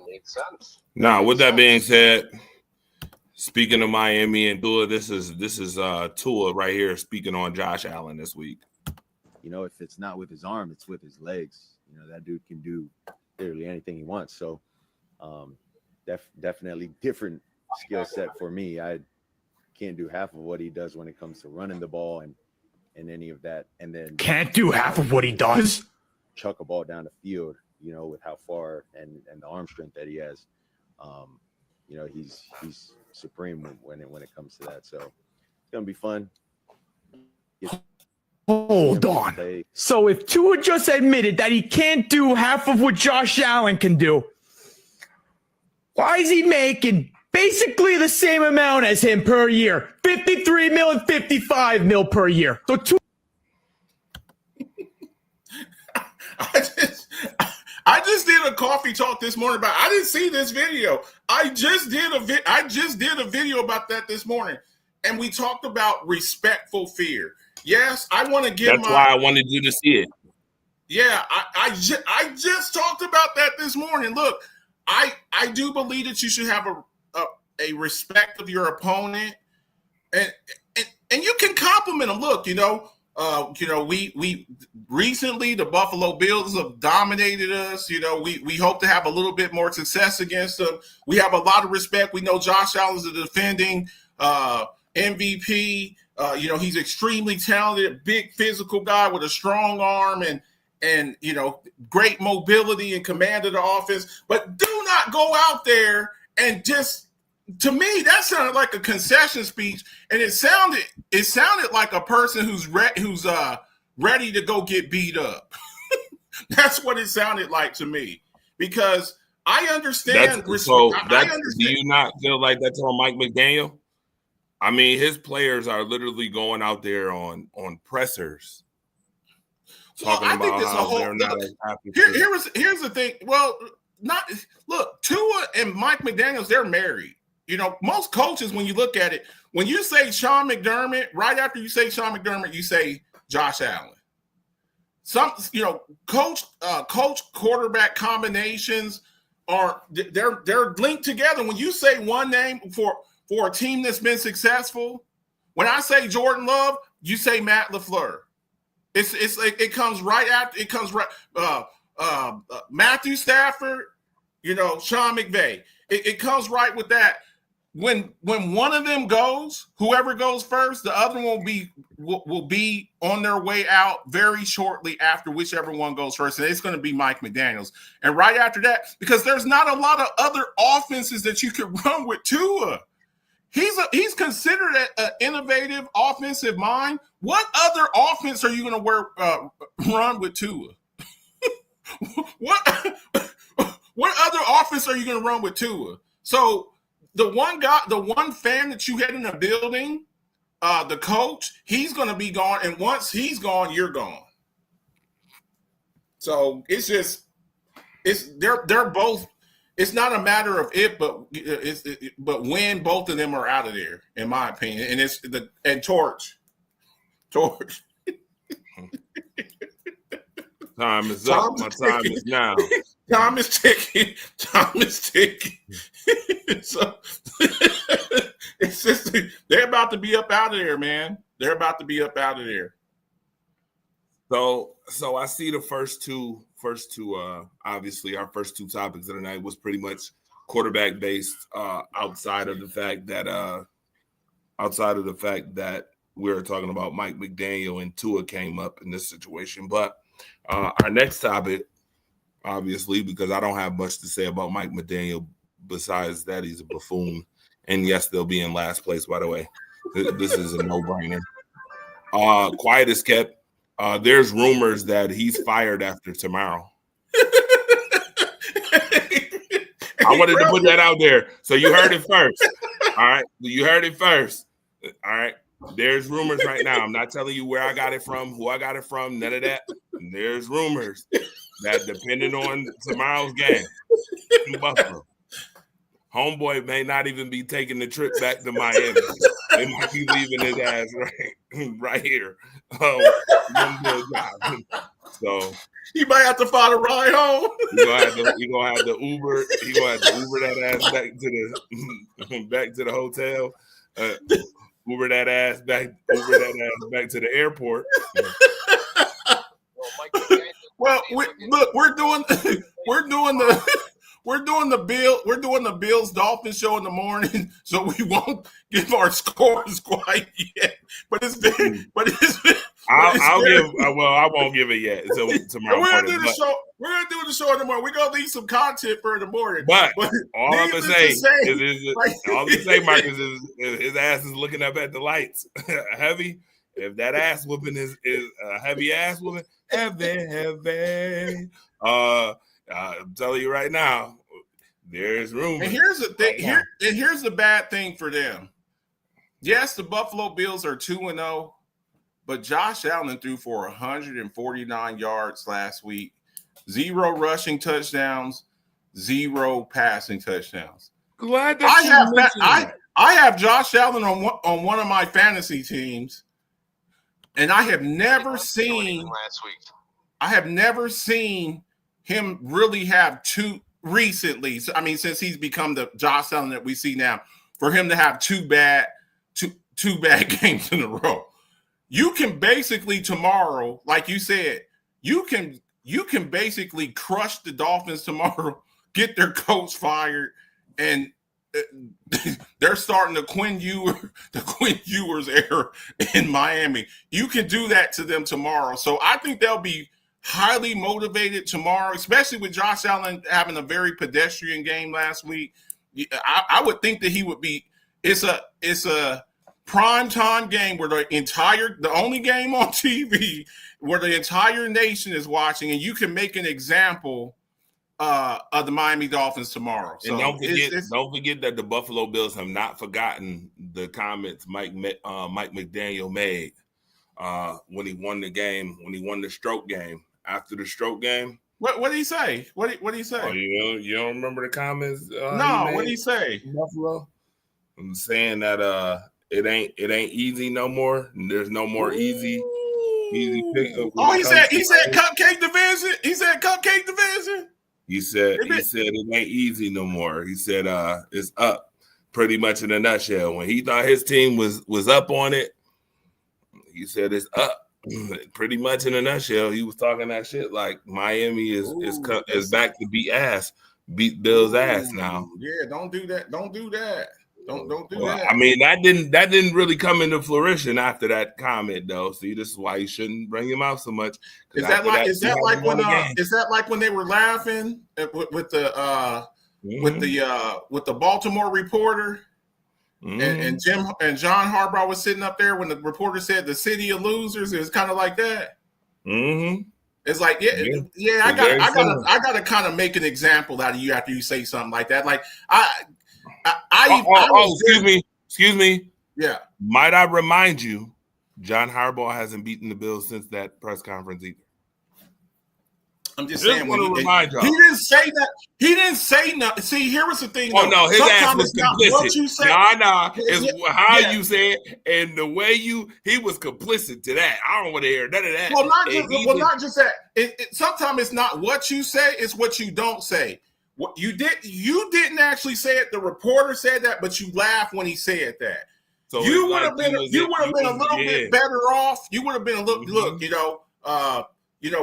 Makes sense. Now, with that being said, speaking of Miami and Tua, this is Tua right here speaking on Josh Allen this week. If it's not with his arm, it's with his legs. That dude can do literally anything he wants. So, definitely different skill set for me. I can't do half of what he does when it comes to running the ball and any of that. And then can't do half of what he does. Chuck a ball down the field, with how far and the arm strength that he has. He's supreme when it comes to that. So it's gonna be fun. Hold on. Play. So if Tua just admitted that he can't do half of what Josh Allen can do, why is he making basically the same amount as him per year? 53 mil and 55 mil per year. So I just did a coffee talk this morning about. I didn't see this video. I just did a video about that this morning, and we talked about respectful fear. Yes, I want to give. That's why I wanted you to see it. Yeah, I just talked about that this morning. Look, I do believe that you should have a respect of your opponent, and you can compliment them. Look, we recently the Buffalo Bills have dominated us. We hope to have a little bit more success against them. We have a lot of respect. We know Josh Allen's a defending MVP. He's extremely talented, big physical guy with a strong arm and great mobility and command of the offense. But do not go out there and just. To me, that sounded like a concession speech, and it sounded like a person who's ready to go get beat up. That's what it sounded like to me, because I understand. Do you not feel like that's on Mike McDaniel? I mean, his players are literally going out there on pressers, talking about how they're not as happy. Here's the thing. Well, Tua and Mike McDaniels, they're married. Most coaches, when you look at it, when you say Sean McDermott, right after you say Sean McDermott, you say Josh Allen. Coach quarterback combinations they're linked together. When you say one name for a team that's been successful, when I say Jordan Love, you say Matt LaFleur. It comes right after. It comes right. Matthew Stafford, Sean McVay. It comes right with that. When one of them goes, whoever goes first, the other one will be on their way out very shortly after whichever one goes first, and it's going to be Mike McDaniels. And right after that, because there's not a lot of other offenses that you could run with Tua. He's considered an innovative offensive mind. What other offense are you going to run with Tua? What other offense are you going to run with Tua? So the one fan that you had in the building, the coach, he's going to be gone. And once he's gone, you're gone. So they're both. It's not a matter of if, but when both of them are out of there, in my opinion. And Torch. Time is up. My time is now. Time is ticking. So it's just they're about to be up out of there, man. They're about to be up out of there. So I see the first two. Obviously, our first two topics of the night was pretty much quarterback based. Outside of the fact that we were talking about Mike McDaniel and Tua came up in this situation, but our next topic, obviously, because I don't have much to say about Mike McDaniel besides that he's a buffoon, and yes, they'll be in last place. By the way, this is a no-brainer. Quiet is kept. There's rumors that he's fired after tomorrow. I wanted to put that out there. So you heard it first. All right. You heard it first. All right. There's rumors right now. I'm not telling you where I got it from, who I got it from, none of that. There's rumors that depending on tomorrow's game in Buffalo, homeboy may not even be taking the trip back to Miami. They might be leaving his ass right here. So he might have to find a ride home. You're gonna have to Uber. You're gonna have to Uber that ass back to the hotel. Uber that ass back to the airport. Well, we're doing the Bills Dolphins show in the morning, so we won't give our scores quite yet. But I won't give it yet until tomorrow. We're gonna do the show. We're gonna do the show in the morning. We're gonna leave some content for in the morning. But all I'm gonna say, Marcus, is his ass is looking up at the lights heavy, If that ass whooping is a heavy ass whooping, heavy. I'm telling you right now, there's room. And here's the thing. Here's the bad thing for them. Yes, the Buffalo Bills are 2-0, but Josh Allen threw for 149 yards last week, 0 rushing touchdowns, 0 passing touchdowns. Glad that I have Josh Allen on one of my fantasy teams, and I have never seen last week. I have never seen him really have two recently. So, I mean, since he's become the Josh Allen that we see now, for him to have two bad games in a row. You can basically tomorrow, like you said, you can basically crush the Dolphins tomorrow, get their coach fired, and they're starting the Quinn Ewers era in Miami. You can do that to them tomorrow. So I think they'll be highly motivated tomorrow, especially with Josh Allen having a very pedestrian game last week. I would think that he would be. It's a prime time game where the only game on TV where the entire nation is watching, and you can make an example of the Miami Dolphins tomorrow. So and don't forget that the Buffalo Bills have not forgotten the comments Mike McDaniel made when he won the game, when he won the stroke game. After the stroke game, what did he say? What did he say? Oh, you don't remember the comments? No, what did he say? Buffalo. I'm saying that it ain't easy no more. There's no more easy pick. Oh, he said cupcake division. He said cupcake division. He said it ain't easy no more. He said it's up, pretty much in a nutshell. When he thought his team was up on it, he said it's up. Pretty much in a nutshell, he was talking that shit like Miami is back to beat Bill's ass now. Yeah, don't do that. Don't do that. Don't do that. I mean, that didn't really come into fruition after that comment, though. See, this is why you shouldn't bring him out so much. Is that like when they were laughing with the Baltimore reporter? Mm-hmm. And John Harbaugh was sitting up there when the reporter said the city of losers. It's kind of like that. Mm-hmm. It's like, I gotta kind of make an example out of you after you say something like that. Like excuse me. Yeah. Might I remind you, John Harbaugh hasn't beaten the Bills since that press conference either. I'm just saying. Want to remind y'all. He didn't say that. He didn't say nothing. See, here was the thing. Oh no, his ass was complicit. What you say. Nah, it's how you say it and the way he was complicit to that. I don't want to hear none of that. Not just that. Sometimes it's not what you say; it's what you don't say. What you didn't actually say it. The reporter said that, but you laughed when he said that. So you would have been a little bit better off. You would have been a little. Look,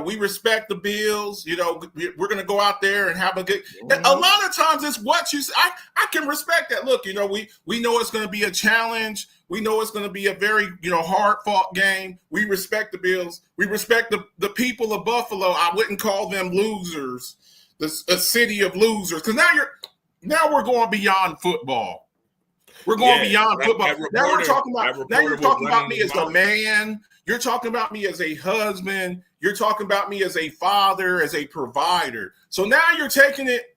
we respect the Bills. We're going to go out there and have a good. A lot of times it's what you say. I can respect that. Look, we know it's going to be a challenge. We know it's going to be a very, hard fought game. We respect the Bills. We respect the people of Buffalo. I wouldn't call them losers. A city of losers. Because now we're going beyond football. We're going beyond football. Now you're talking about me as a man. You're talking about me as a husband. You're talking about me as a father, as a provider. So now you're taking it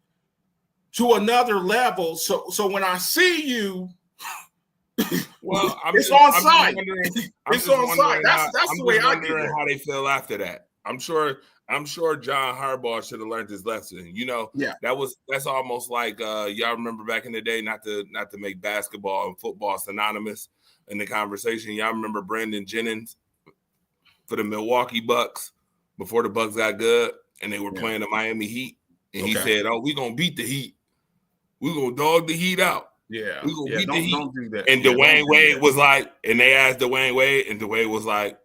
to another level. So when I see you, well, it's on site. It's on site. That's the way I get it. How they feel after that. I'm sure John Harbaugh should have learned his lesson. That's almost like y'all remember back in the day, not to make basketball and football synonymous in the conversation. Y'all remember Brandon Jennings for the Milwaukee Bucks before the Bucks got good and they were playing the Miami Heat. And he said, "Oh, we're gonna beat the Heat. We're gonna dog the Heat out. Yeah, we're gonna beat the Heat." Don't do that. And Dwayne Wade was like, and they asked Dwayne Wade, and Dwayne was like,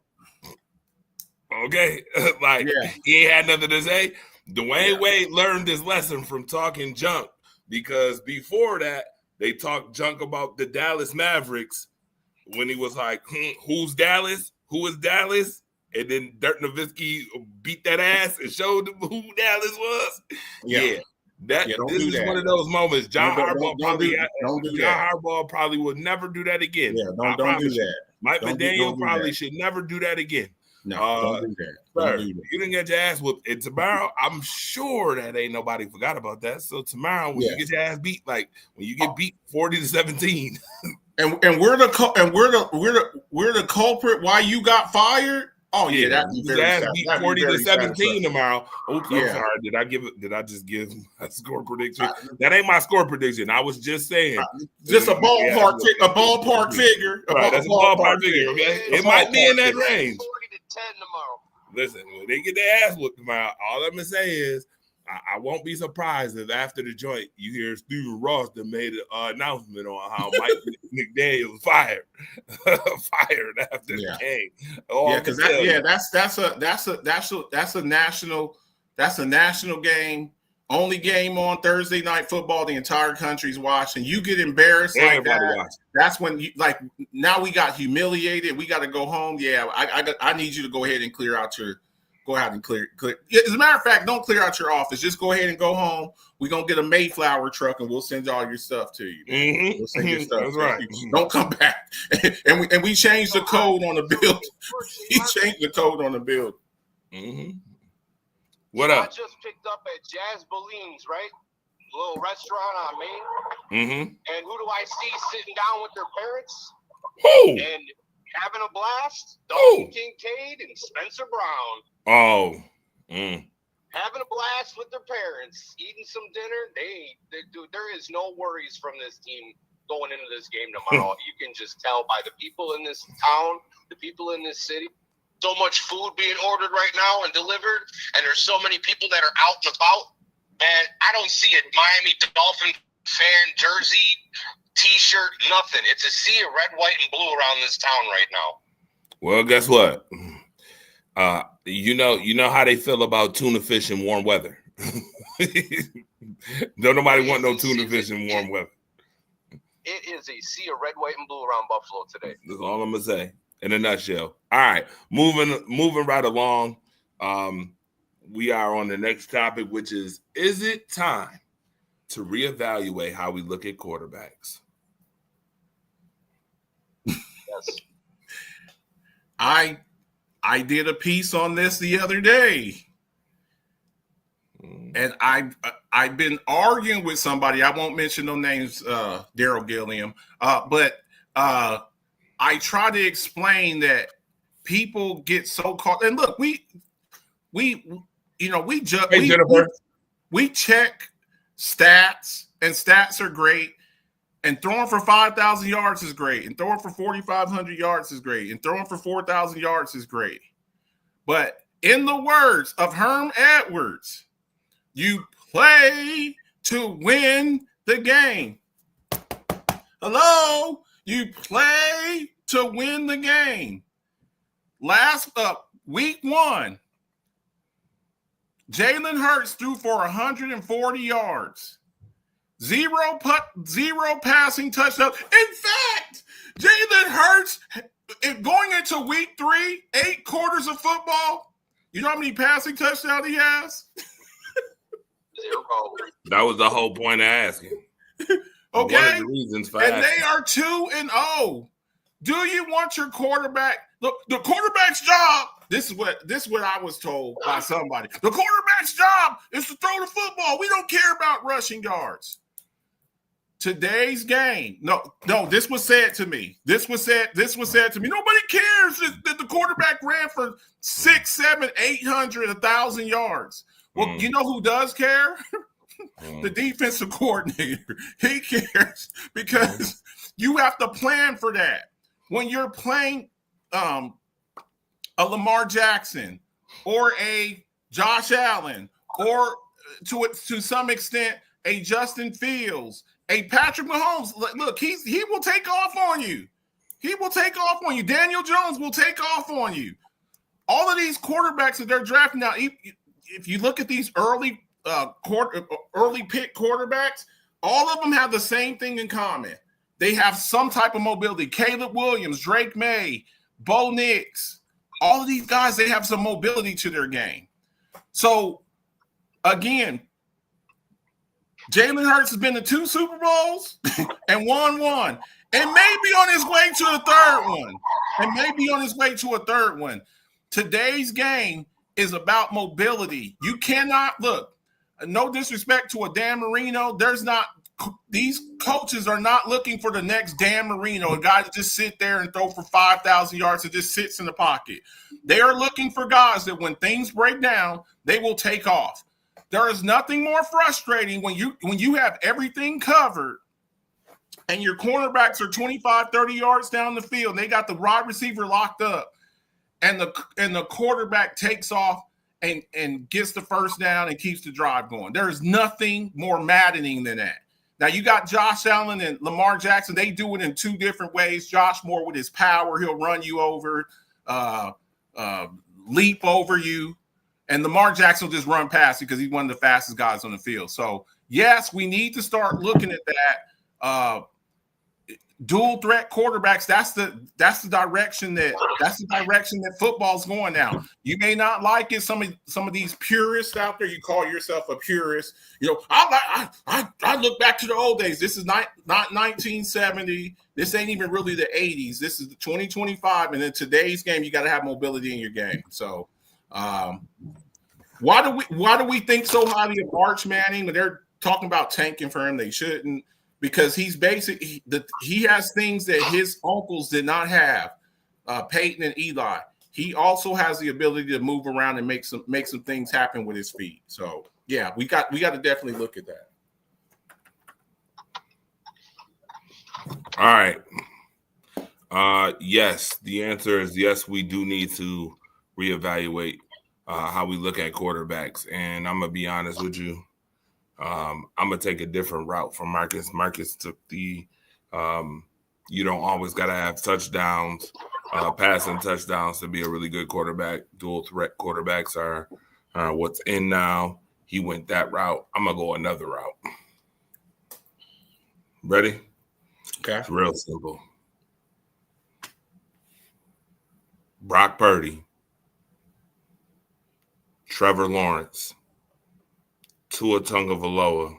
okay, he ain't had nothing to say. Dwayne Wade learned his lesson from talking junk because before that, they talked junk about the Dallas Mavericks when he was like, who's Dallas? Who is Dallas? And then Dirk Nowitzki beat that ass and showed them who Dallas was. This is one of those moments. John Harbaugh probably would never do that again. Yeah, don't do that. Mike Don't McDaniel do probably that. should never do that again. No, Uh, don't do that. Sir, Don't do that. you didn't get your ass whooped. And tomorrow, I'm sure that ain't nobody forgot about that. So tomorrow, when you get your ass beat, like when you get beat 40-17, and we're the culprit why you got fired. Oh yeah, that'd be very sad. beat That'd be very 40-17 tomorrow. Oops, I'm sorry. Did I just give my score prediction? That ain't my score prediction. I was just saying. Just a ballpark figure. Right, that's a ballpark figure. Okay, it might be in that range. 40-10 tomorrow. Listen, when they get their ass whooped tomorrow, all I'm gonna say is I won't be surprised if after the joint you hear Steven Ross that made an announcement on how Mike McDaniel was fired after the game. Because that's a national game. Only game on Thursday Night Football the entire country's watching. You get embarrassed like that. That's when you now we got humiliated. We got to go home. Yeah, I need you to go ahead and clear out your. Go ahead and clear. As a matter of fact, don't clear out your office. Just go ahead and go home. We're gonna get a Mayflower truck and we'll send all your stuff to you. Mm-hmm. We'll send your stuff. That's right. Don't come back. and we changed the code on the build. He changed the code on the build. Mm-hmm. What up? I just picked up at Jazz Bellini's, right? A little restaurant on Main. Mm-hmm. And who do I see sitting down with their parents? Who? And having a blast? Dalton Kincaid and Spencer Brown. Oh. Having a blast with their parents, eating some dinner. Dude, there is no worries from this team going into this game tomorrow. You can just tell by the people in this town, the people in this city. So much food being ordered right now and delivered, and there's so many people that are out and about. And I don't see a Miami Dolphin fan jersey, T-shirt, nothing. It's a sea of red, white, and blue around this town right now. Well, guess what? You know how they feel about tuna fish in warm weather. Don't nobody want no tuna fish in warm weather. It is a sea of red, white, and blue around Buffalo today. That's all I'm gonna say in a nutshell. All right, moving right along. We are on the next topic, which is it time to reevaluate how we look at quarterbacks? Yes. I did a piece on this the other day. And I've been arguing with somebody. I won't mention no names, Daryl Gilliam. But I try to explain that people get so caught. And look, we check stats, and stats are great. And throwing for 5,000 yards is great. And throwing for 4,500 yards is great. And throwing for 4,000 yards is great. But in the words of Herm Edwards, you play to win the game. Hello? You play to win the game. Week 1, Jalen Hurts threw for 140 yards. Zero passing touchdown. In fact, Jalen Hurts, going into week 3, 8 quarters of football, you know how many passing touchdowns he has? 0. That was the whole point of asking. Okay. One of the reasons for and asking. they are 2-0. Do you want your quarterback? Look, the quarterback's job. This is what I was told by somebody. The quarterback's job is to throw the football. We don't care about rushing yards. Today's game. No, this was said to me. This was said to me. Nobody cares that the quarterback ran for 600, 700, 800, 1,000 yards. Well, you know who does care? The defensive coordinator. He cares because you have to plan for that. When you're playing a Lamar Jackson or a Josh Allen or to some extent a Justin Fields, a Patrick Mahomes, look, he will take off on you. He will take off on you. Daniel Jones will take off on you. All of these quarterbacks that they're drafting now, if you look at these early pick quarterbacks, all of them have the same thing in common. They have some type of mobility. Caleb Williams, Drake May, Bo Nix, all of these guys, they have some mobility to their game. So, again, Jalen Hurts has been to 2 Super Bowls and won one, and maybe on his way to the 3rd one. and may be on his way to a third one. Today's game is about mobility. You cannot look. No disrespect to a Dan Marino. These coaches are not looking for the next Dan Marino, a guy to just sit there and throw for 5,000 yards and just sits in the pocket. They are looking for guys that when things break down, they will take off. There is nothing more frustrating when you have everything covered and your cornerbacks are 25, 30 yards down the field, and they got the wide receiver locked up, and the quarterback takes off and gets the first down and keeps the drive going. There is nothing more maddening than that. Now, you got Josh Allen and Lamar Jackson. They do it in two different ways. Josh more with his power. He'll run you over, leap over you. And Lamar Jackson will just run past you because he's one of the fastest guys on the field. So, yes, we need to start looking at that. Dual threat quarterbacks, that's the direction that football's going now. You may not like it. Some of these purists out there, you call yourself a purist. You know, I look back to the old days. This is not 1970. This ain't even really the 80s. This is the 2025. And in today's game, you got to have mobility in your game. So why do we think so highly of Arch Manning when they're talking about tanking for him? They shouldn't. Because he has things that his uncles did not have, Peyton and Eli. He also has the ability to move around and make some things happen with his feet. So yeah, we got to definitely look at that. All right. Yes, the answer is yes. We do need to reevaluate how we look at quarterbacks, and I'm gonna be honest with you. I'm gonna take a different route from Marcus. Marcus took the you don't always gotta have touchdowns, passing touchdowns to be a really good quarterback. Dual threat quarterbacks are what's in now. He went that route. I'm gonna go another route. Ready? Okay. It's real simple. Brock Purdy, Trevor Lawrence, Tua Tagovailoa.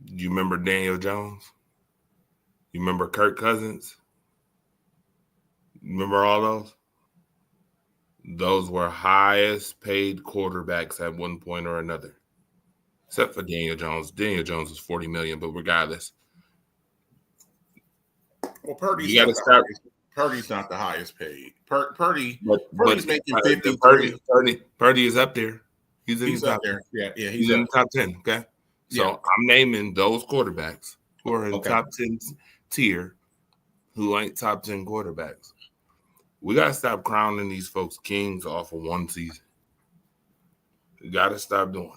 You remember Daniel Jones? You remember Kirk Cousins? You remember all those? Those were highest paid quarterbacks at one point or another. Except for Daniel Jones. Daniel Jones was $40 million, but regardless. Well, Purdy's not the highest paid. Purdy's making 53. Purdy is up there. He's in the top there. Yeah, he's in the top 10. Okay. So yeah. I'm naming those quarterbacks who are in the top 10 tier who ain't top 10 quarterbacks. We got to stop crowning these folks kings off of one season. We got to stop doing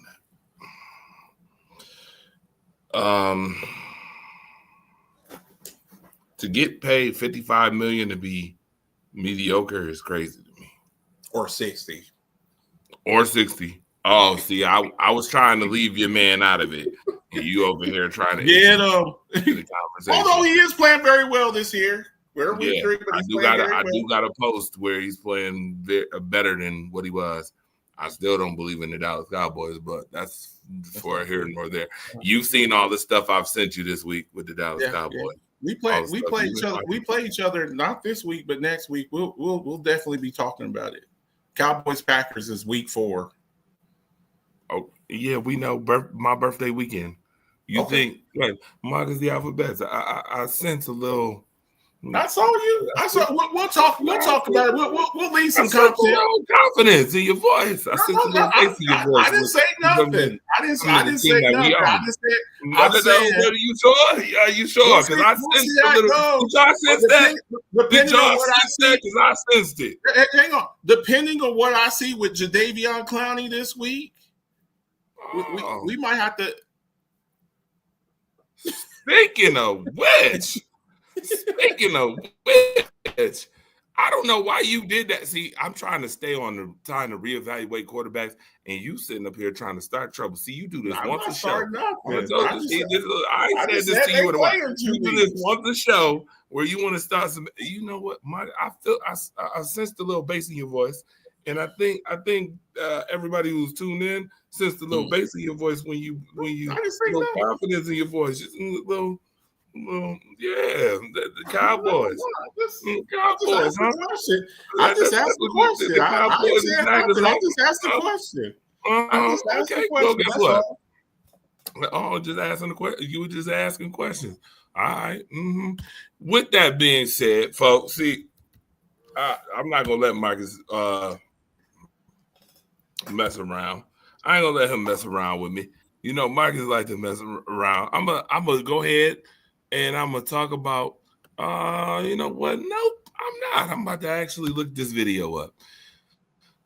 that. To get paid $55 million to be mediocre is crazy to me. Or 60. Or 60. Oh, see, I was trying to leave your man out of it, and you over here trying to get him. Although he is playing very well this year. I do got a post where he's playing better than what he was. I still don't believe in the Dallas Cowboys, but that's for here nor there. You've seen all the stuff I've sent you this week with the Dallas Cowboys. We play each other. We play each other not this week, but next week. We'll definitely be talking about it. Cowboys Packers is week 4. Oh yeah, we know my birthday weekend. You think Marcus the Alphabets? I sense a little. I saw you. We'll talk about it. We'll leave some confidence in your voice. I sense a little bass in your voice. I didn't say nothing. I didn't say nothing. I said, are you sure? Are you sure? Because I sensed a little. Did y'all sense that? Did y'all sense that? Because I sensed it. Hang on. Depending on what I see with Jadeveon Clowney this week, we might have to. Speaking of which, I don't know why you did that. See, I'm trying to stay on the time to reevaluate quarterbacks, and you sitting up here trying to start trouble. See, you do this once a show. I said this to you in a while. You do this once a show where you want to start some. You know what? I sensed a little bass in your voice, and I think everybody who's tuned in sensed a little bass in your voice when you little confidence in your voice, just a little Yeah, the Cowboys. Cowboys, huh? I just asked the question. The Cowboys is not I just asked the question. I just asked the question. Well, guess what? Oh, just asking the question. You were just asking questions. All right. With that being said, folks, see, I'm not gonna let Marcus mess around. I ain't gonna let him mess around with me. You know, Marcus like to mess around. I'm gonna go ahead and I'm gonna talk about. You know what? Nope, I'm not. I'm about to actually look this video up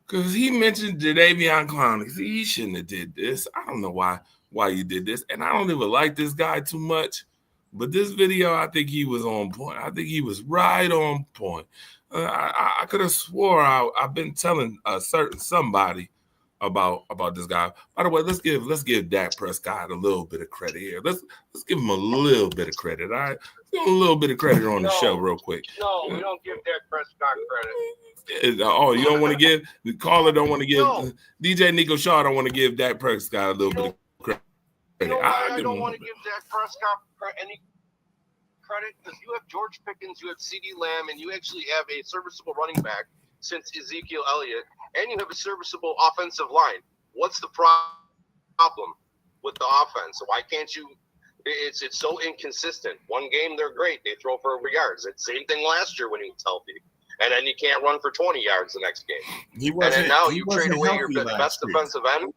because he mentioned Jadeveon Clowney. See, he shouldn't have did this. I don't know why you did this, and I don't even like this guy too much. But this video, I think he was on point. I think he was right on point. I could have swore I've been telling a certain somebody about this guy. By the way, let's give Dak Prescott a little bit of credit here. Let's give him a little bit of credit. All right, let's give him a little bit of credit on the show real quick. No, we don't give Dak Prescott credit. Oh, you don't want to give the caller don't want to give DJ Nico Shaw don't want to give Dak Prescott a little bit of credit. You know why I don't want to give Dak Prescott any credit? Because you have George Pickens, you have CeeDee Lamb, and you actually have a serviceable running back since Ezekiel Elliott, and you have a serviceable offensive line. What's the problem with the offense? Why can't you? It's so inconsistent. One game they're great, they throw for over yards. It's the same thing last year when he was healthy, and then you can't run for 20 yards the next game. And then now you trade away your best defensive end.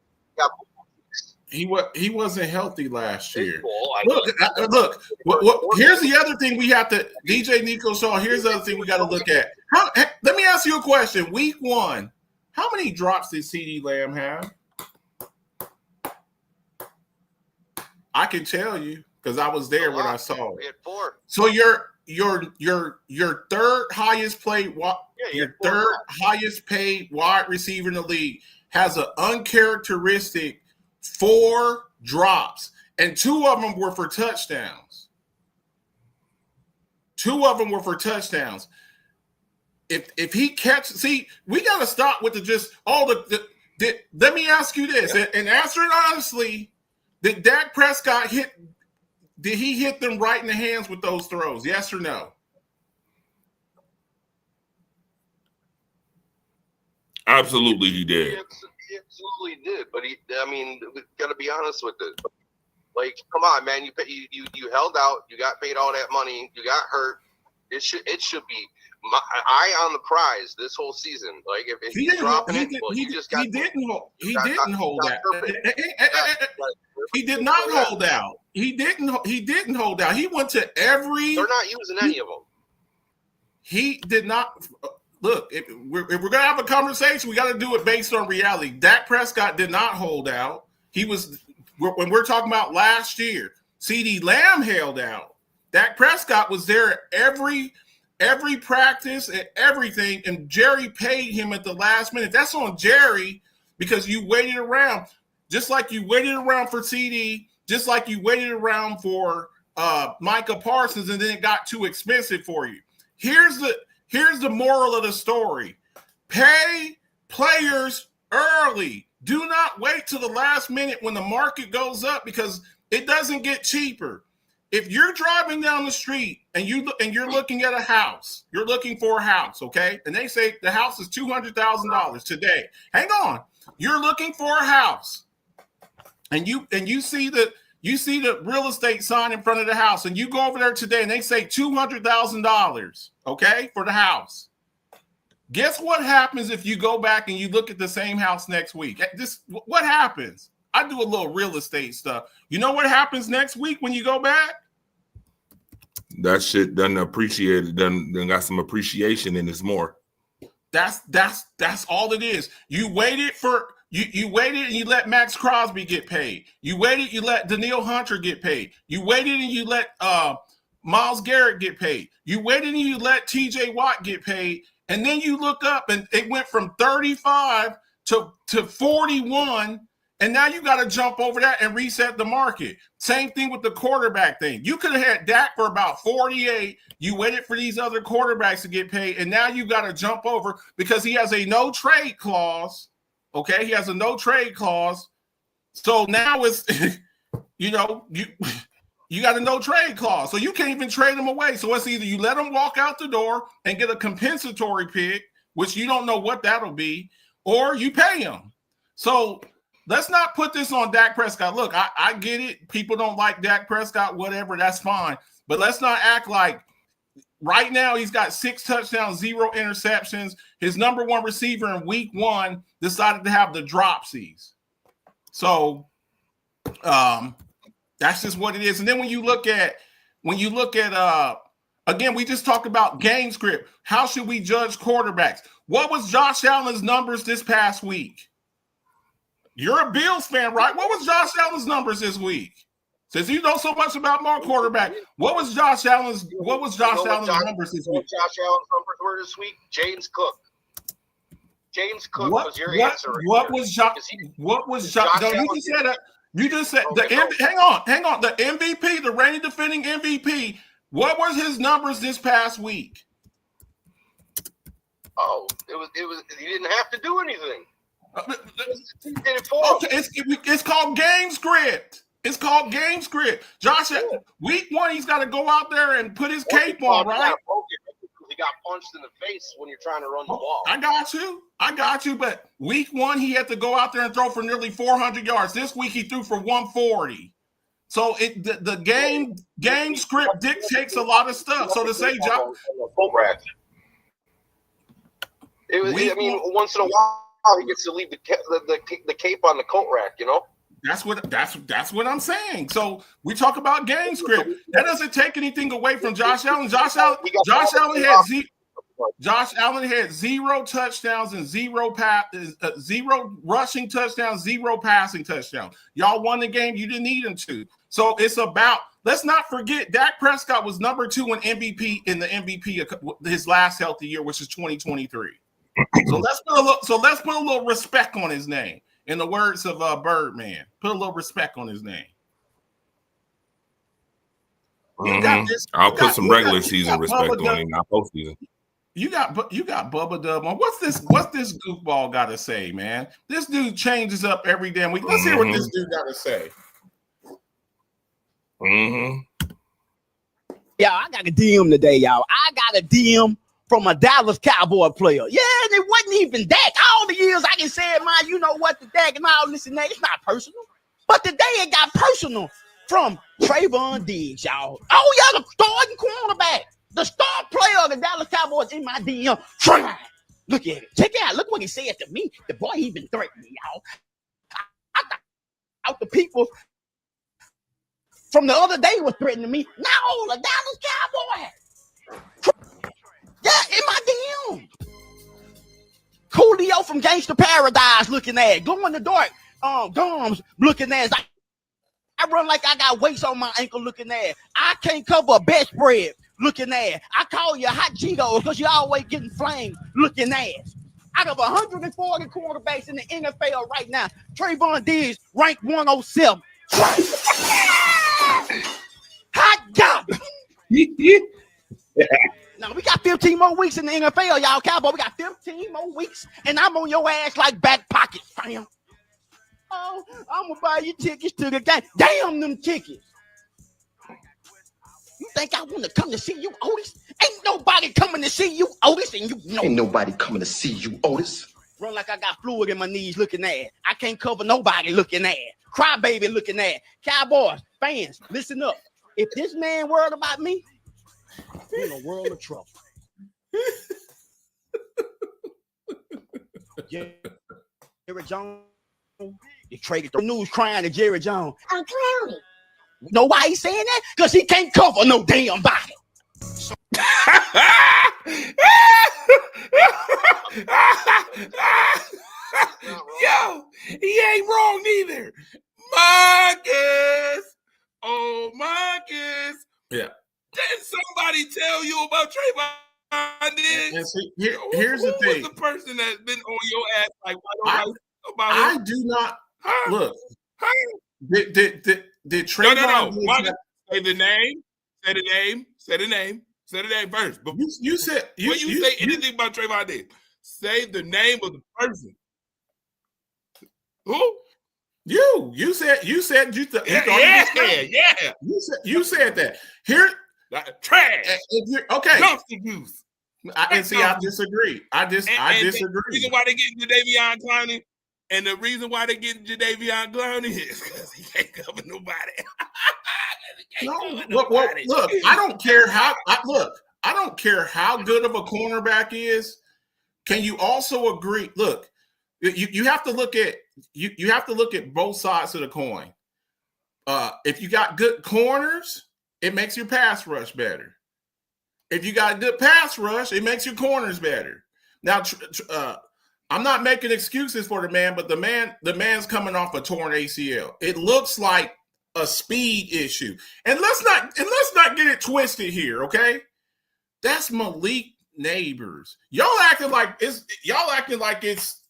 He wasn't healthy last year. Look. Here's the other thing we have to. DJ Nico Shaw. Here's the other thing we got to look at. Let me ask you a question. Week 1, how many drops did CeeDee Lamb have? I can tell you because I was there when I saw it. 4. So your third highest paid highest paid wide receiver in the league has an uncharacteristic 4 drops, and 2 of them were for touchdowns. 2 of them were for touchdowns. If he we got to stop with let me ask you this and answer it honestly. Did Dak Prescott did he hit them right in the hands with those throws? Yes or no? Absolutely, he did. He absolutely did, but we got to be honest with it. Like, come on, man! You held out. You got paid all that money. You got hurt. It should be eye on the prize this whole season. Like, if he's dropping it, he didn't hold out. He did not hold out. He didn't hold out. He went to every. They're not using any of them. He did not. Look, if we're going to have a conversation, we got to do it based on reality. Dak Prescott did not hold out. When we're talking about last year, CeeDee Lamb held out. Dak Prescott was there every practice and everything, and Jerry paid him at the last minute. That's on Jerry because you waited around. Just like you waited around for CeeDee, just like you waited around for Micah Parsons, and then it got too expensive for you. Here's the moral of the story. Pay players early. Do not wait till the last minute when the market goes up because it doesn't get cheaper. If you're driving down the street and you're looking at a house, you're looking for a house, okay? And they say the house is $200,000 today. Hang on. You're looking for a house. And you see the real estate sign in front of the house, and you go over there today and they say $200,000, okay, for the house. Guess what happens if you go back and you look at the same house next week? What happens? I do a little real estate stuff. You know what happens next week when you go back? That shit done appreciated, done got some appreciation in this more. That's all it is. You waited and you let Max Crosby get paid. You waited, you let Danielle Hunter get paid. You waited and you let Myles Garrett get paid. You waited and you let TJ Watt get paid. And then you look up and it went from 35 to 41. And now you got to jump over that and reset the market. Same thing with the quarterback thing. You could have had Dak for about 48. You waited for these other quarterbacks to get paid. And now you got to jump over because he has a no trade clause. Okay. He has a no trade clause. So now it's, you you got a no trade clause, so you can't even trade him away. So it's either you let him walk out the door and get a compensatory pick, which you don't know what that'll be, or you pay him. So let's not put this on Dak Prescott. Look, I get it. People don't like Dak Prescott, whatever, that's fine. But let's not act like right now he's got 6 touchdowns, 0 interceptions. His number one receiver in week 1 decided to have the dropsies. So that's just what it is. And then when you look at again, we just talked about game script. How should we judge quarterbacks? What was Josh Allen's numbers this past week? You're a Bills fan, right? What was Josh Allen's numbers this week? Since you know so much about more quarterback, what was Josh Allen's numbers this week? Josh Allen's numbers were this week? James Cook. James Cook was your answer. What was Josh? No, you just said hang on. The MVP, the reigning defending MVP. What was his numbers this past week? Oh, it was. He didn't have to do anything. He did it for him. Okay, it's called game script. It's called game script. Josh, week 1, he's got to go out there and put his cape on, right? He got punched in the face when you're trying to run the ball. I got you. But week 1, he had to go out there and throw for nearly 400 yards. This week, he threw for 140. So the game script dictates a lot of stuff. So to say, Josh, once in a while he gets to leave the cape on the coat rack, you know. That's what I'm saying. So we talk about game script. That doesn't take anything away from Josh Allen. Josh Allen had 0 touchdowns and 0 rushing touchdowns, 0 passing touchdowns. Y'all won the game. You didn't need him to. So it's about. Let's not forget Dak Prescott was number 2 in MVP his last healthy year, which is 2023. So let's put a little respect on his name. In the words of Birdman, put a little respect on his name. I'll put some regular season respect on him, not postseason. You got Bubba Dub on. What's this goofball got to say, man? This dude changes up every damn week. Let's hear what this dude got to say. Yeah, I got a DM today, y'all. I got a DM from a Dallas Cowboy player. Yeah, and it wasn't even Dak. All the years I can say, man, you know what, the Dak and all this and that, it's not personal. But today it got personal from Trayvon Diggs, y'all. Oh, yeah, the starting quarterback, the star player of the Dallas Cowboys in my DM. Try. Look at it. Check it out. Look what he said to me. The boy, he been threatening me, y'all. I thought the people from the other day was threatening me. Now the Dallas Cowboys. Yeah, in my DM. Coolio from Gangsta Paradise looking at. Glow in the dark gums looking at. I run like I got weights on my ankle looking at. I can't cover a bedspread looking at. I call you hot Cheetos because you always getting flamed looking at. Out of 140 quarterbacks in the NFL right now, Trayvon Diggs ranked 107. Hot job. Now, we got 15 more weeks in the NFL, y'all. Cowboy, we got 15 more weeks, and I'm on your ass like back pocket, fam. Oh, I'm going to buy you tickets to the game. Damn them tickets. You think I want to come to see you, Otis? Ain't nobody coming to see you, Otis, and you know. Ain't nobody coming to see you, Otis. Run like I got fluid in my knees looking at. I can't cover nobody looking at. Crybaby looking at. Cowboys, fans, listen up. If this man worried about me, we're in a world of trouble. Jerry Jones, they traded the news crying to Jerry Jones. I'm clowning. You know why he's saying that? Because he can't cover no damn body. Yo, he ain't wrong neither. Marcus. Oh, Marcus. Yeah. Didn't somebody tell you about Trayvon Diggs? Here's the thing. Who's the person that's been on your ass like I do not look. Did Trayvon? No. Say the name. Say the name. Say the name. Say the name first. You said when you say anything about Trayvon Diggs, say the name of the person. Who? You said you said you thought Yeah. you said that. Here, Trash. okay. Dumpster juice. I disagree. I disagree. The reason why they getting Jadeveon Clowney, and the reason why they getting Jadeveon Clowney is because he can't cover nobody. Look, I don't care how. I don't care how good of a cornerback is. Can you also agree? Look, you have to look at you have to look at both sides of the coin. If you got good corners, it makes your pass rush better. If you got a good pass rush, it makes your corners better. Now, I'm not making excuses for the man, but the man's coming off a torn ACL. It looks like a speed issue, and let's not get it twisted here, okay? That's Malik Neighbors. Y'all acting like it's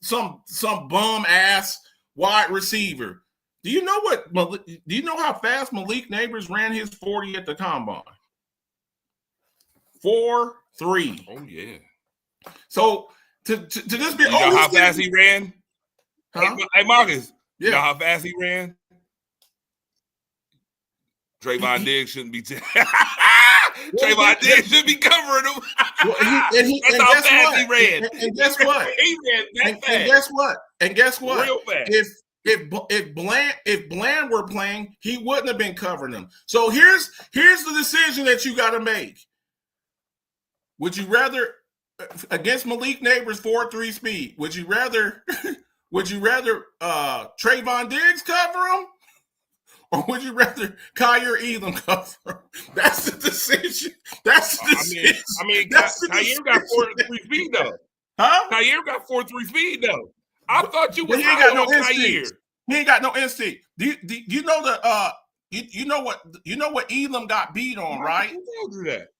some bum ass wide receiver. Do you know how fast Malik Neighbors ran his 40 at the combine? 4.3. Oh yeah. So to this be, you know how fast he ran? Huh? Hey Marcus, yeah. You know how fast he ran? Trayvon Diggs shouldn't be. Trayvon Diggs should be covering him. That's how fast he ran. And guess what? He ran that fast. And guess what? Real fast. If Bland were playing, he wouldn't have been covering them. So here's the decision that you got to make. Would you rather, against Malik Neighbors' 4.3 speed, would you rather Trayvon Diggs cover him? Or would you rather Kaiir Elam cover him? That's the decision. That's the decision. I mean, Kaiir got 4.3 speed though. Huh? Kaiir got 4.3 speed though. I thought you was he ain't got no Kaiir. instinct. He ain't got no instinct. Do you know the you know what Elam got beat on, right? Who told you that?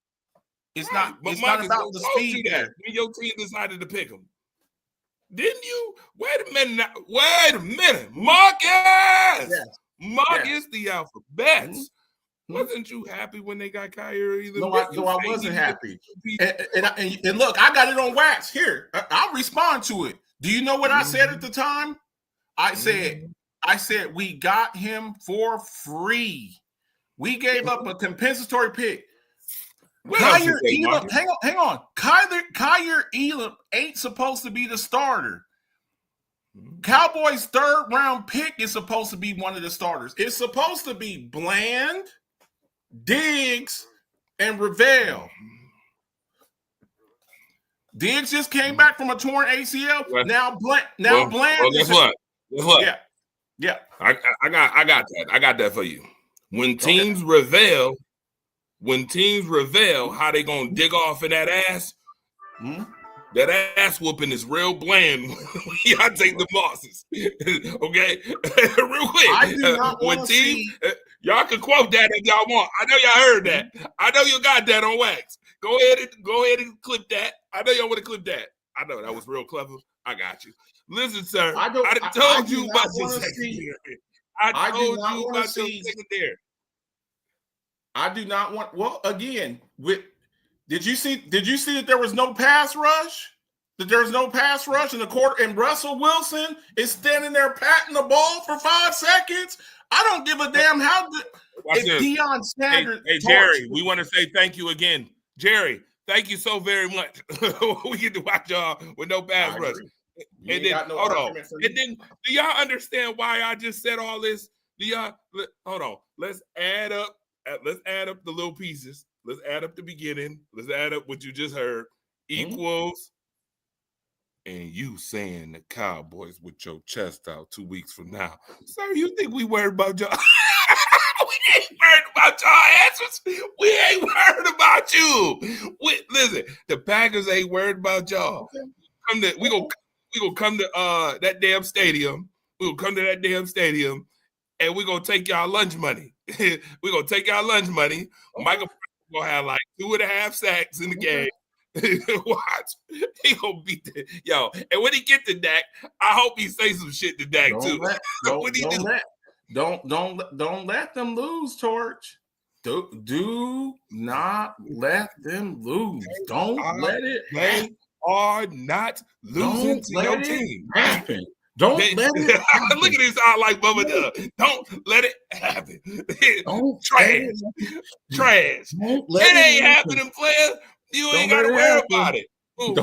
It's right. not. It's not about the speed. That when your team decided to pick him, didn't you? Wait a minute, Marcus. Yes. Marcus, the alphabets. Wasn't you happy when they got Kaiir Elam? No, I wasn't happy. And look, I got it on wax here. I'll respond to it. Do you know what I said at the time? I said we got him for free. We gave up a compensatory pick. Kaiir Elam, hang on. Kaiir Elam ain't supposed to be the starter. Cowboys' 3rd round pick is supposed to be one of the starters. It's supposed to be Bland, Diggs, and Ravel. Diggs just came back from a torn ACL. Well, Bland. Well, guess what? Yeah. I got that. I got that for you. When teams reveal how they gonna dig off in that ass, that ass whooping is real bland. Y'all take the losses, okay? Real quick. I do not when teams, y'all can quote that if y'all want. I know y'all heard that. I know you got that on wax. Go ahead and clip that. I know y'all want to clip that. I know that was real clever. I got you. Listen, sir. I told you about your secondary. I told you about your secondary. I do not want. Well, again, did you see that there was no pass rush? That there's no pass rush in the quarter, and Russell Wilson is standing there patting the ball for 5 seconds. I don't give a damn how good. It's Deion Sanders. Hey, Jerry, we want to say thank you again, Jerry. Thank you so very much. We get to watch y'all with no pass rush. And then hold on. And then do y'all understand why I just said all this? Hold on. Let's add up the little pieces. Let's add up the beginning. Let's add up what you just heard. Equals. And you saying the Cowboys with your chest out 2 weeks from now. Sir, you think we worried about y'all? We ain't worried about y'all answers. We ain't worried about you. Listen, the Packers ain't worried about y'all. We gonna come to that damn stadium. We gonna come to that damn stadium, and we gonna take y'all lunch money. We gonna take y'all lunch money. Michael gonna have like 2.5 sacks in the game. Watch, he gonna beat the and when he get to Dak, I hope he say some shit to Dak too. Don't let them lose, Torch. Do not let them lose. Don't let it happen. Are not losing to your team. Happen. Don't let it happen. Look at this out like Bubba Dub. Don't let it happen. Trash. Don't let It ain't happen. happening, player. You ain't Don't let gotta it worry happen. about it. We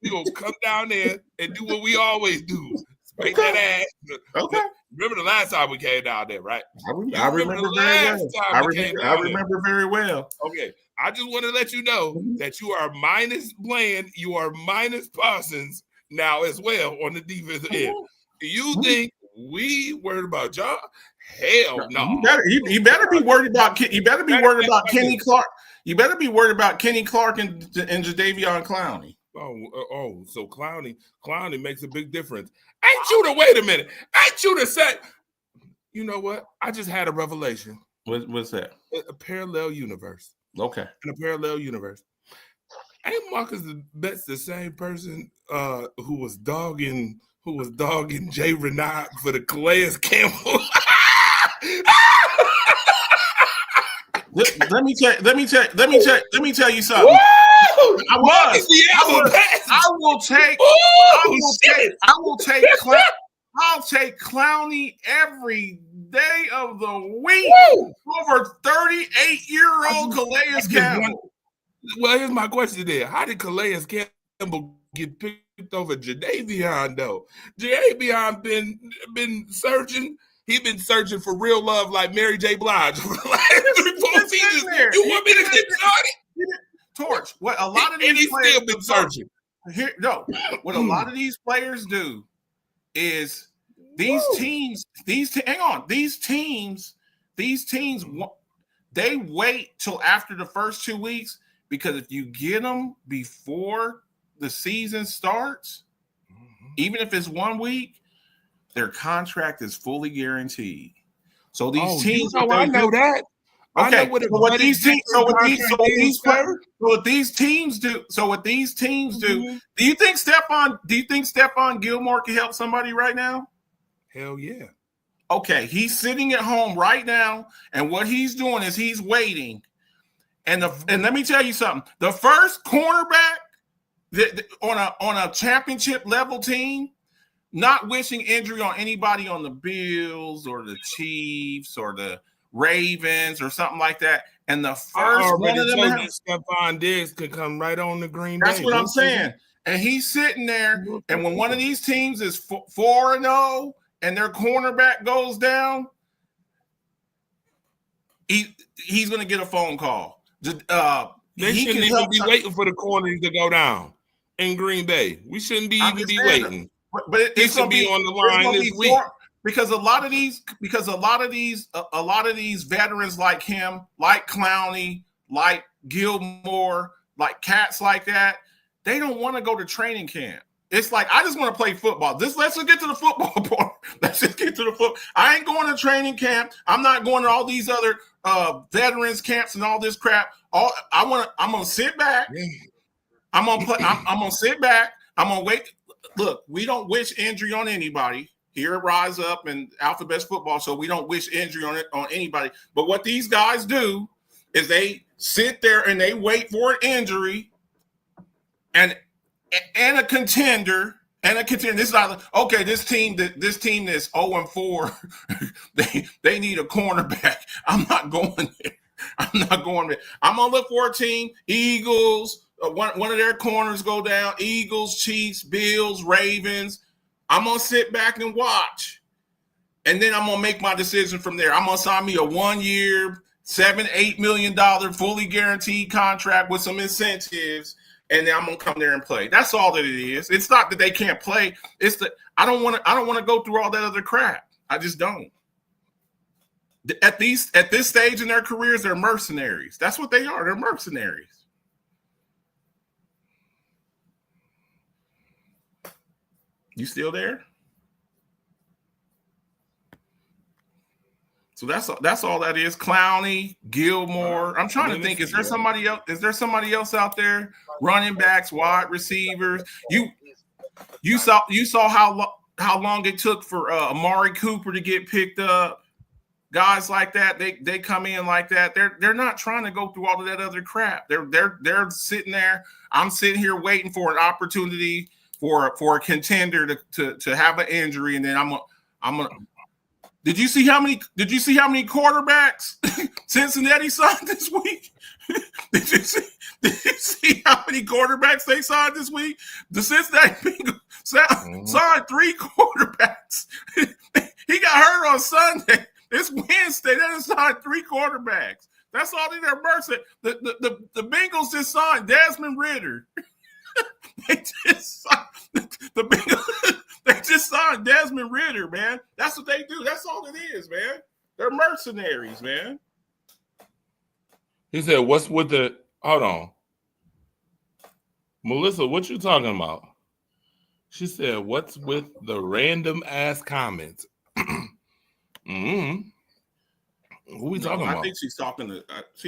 gonna come down there and do what we always do. Spank that ass. Okay. Remember the last time we came down there, right? I remember very well. I remember very well. Okay. I just want to let you know that you are minus Bland, you are minus Parsons now as well on the defensive end. Do you think we worried about y'all? Hell no. You better be worried about Kenny Clark. You better be worried about Kenny Clark and Jadeveon Clowney. So Clowney makes a big difference. Ain't you to wait a minute? Ain't you to say? You know what? I just had a revelation. What's that? A parallel universe. Okay. In a parallel universe. Ain't Marcus Betts the same person who was dogging Jay Renard for the Calais Campbell? Let me tell you something. Woo! I'll take Clowney every day of the week over 38-year-old Calais Campbell. Well, here's my question there. How did Calais Campbell get picked over Jadeveon, though? Jadeveon been searching. He's been searching for real love like Mary J. Blige for the last 3-4 seasons. You want me to get started? Torch. What a lot of these and he's players still been searching. What a lot of these players do is these teams, they wait till after the first 2 weeks, because if you get them before the season starts, even if it's 1 week, their contract is fully guaranteed. So these teams, I know that. Okay, so what these teams do, do you think Stephon Gilmore can help somebody right now? Hell yeah. Okay, he's sitting at home right now, and what he's doing is he's waiting. And let me tell you something: the first cornerback on a championship level team, not wishing injury on anybody on the Bills or the Chiefs or the Ravens or something like that. And the first one of them, Stephon Diggs could come right on the Green Bay. That's what I'm saying. And he's sitting there, and when one of these teams is 4-0 and their cornerback goes down, he's going to get a phone call. They shouldn't even be waiting for the corners to go down in Green Bay. We shouldn't be waiting. But it's going to be on the line this week. Because a lot of these veterans like him, like Clowney, like Gilmore, like cats like that, they don't want to go to training camp. It's like, I just want to play football. Let's just get to the football part. Let's just get to the football. I ain't going to training camp. I'm not going to all these other veterans camps and all this crap. I'm gonna sit back. I'm gonna sit back. I'm gonna wait. Look, we don't wish injury on anybody here at Rise Up and Alphabets Football, so we don't wish injury on anybody. But what these guys do is they sit there and they wait for an injury and a contender. This is not okay. This team that's 0-4, they need a cornerback. I'm not going there. I'm gonna look for a team. Eagles, one of their corners go down. Eagles, Chiefs, Bills, Ravens. I'm gonna sit back and watch, and then I'm gonna make my decision from there. I'm gonna sign me a 1-year, $7-8 million fully guaranteed contract with some incentives, and then I'm gonna come there and play. That's all that it is. It's not that they can't play. It's that I don't want to go through all that other crap. I just don't. At this stage in their careers, they're mercenaries. That's what they are. They're mercenaries. You still there? So that's all that is. Clowney, Gilmore. I'm trying to think. Is there somebody else? Is there somebody else out there? Running backs, wide receivers. You saw how long it took for Amari Cooper to get picked up. Guys like that, they come in like that. They're not trying to go through all of that other crap. They're sitting there. I'm sitting here waiting for an opportunity for a contender to have an injury, and then I'm gonna. Did you see how many quarterbacks Cincinnati signed this week? Did you see how many quarterbacks they signed this week? The Cincinnati Bengals signed 3 quarterbacks. He got hurt on Sunday. It's Wednesday. They just signed 3 quarterbacks. That's all in their mercy. The Bengals just signed Desmond Ridder. They just signed Desmond Ridder, man. That's what they do. That's all it is, man. They're mercenaries, man. He said, "What's with the?" Hold on, Melissa. What you talking about? She said, "What's with the random ass comments?" Who we talking about? I think she's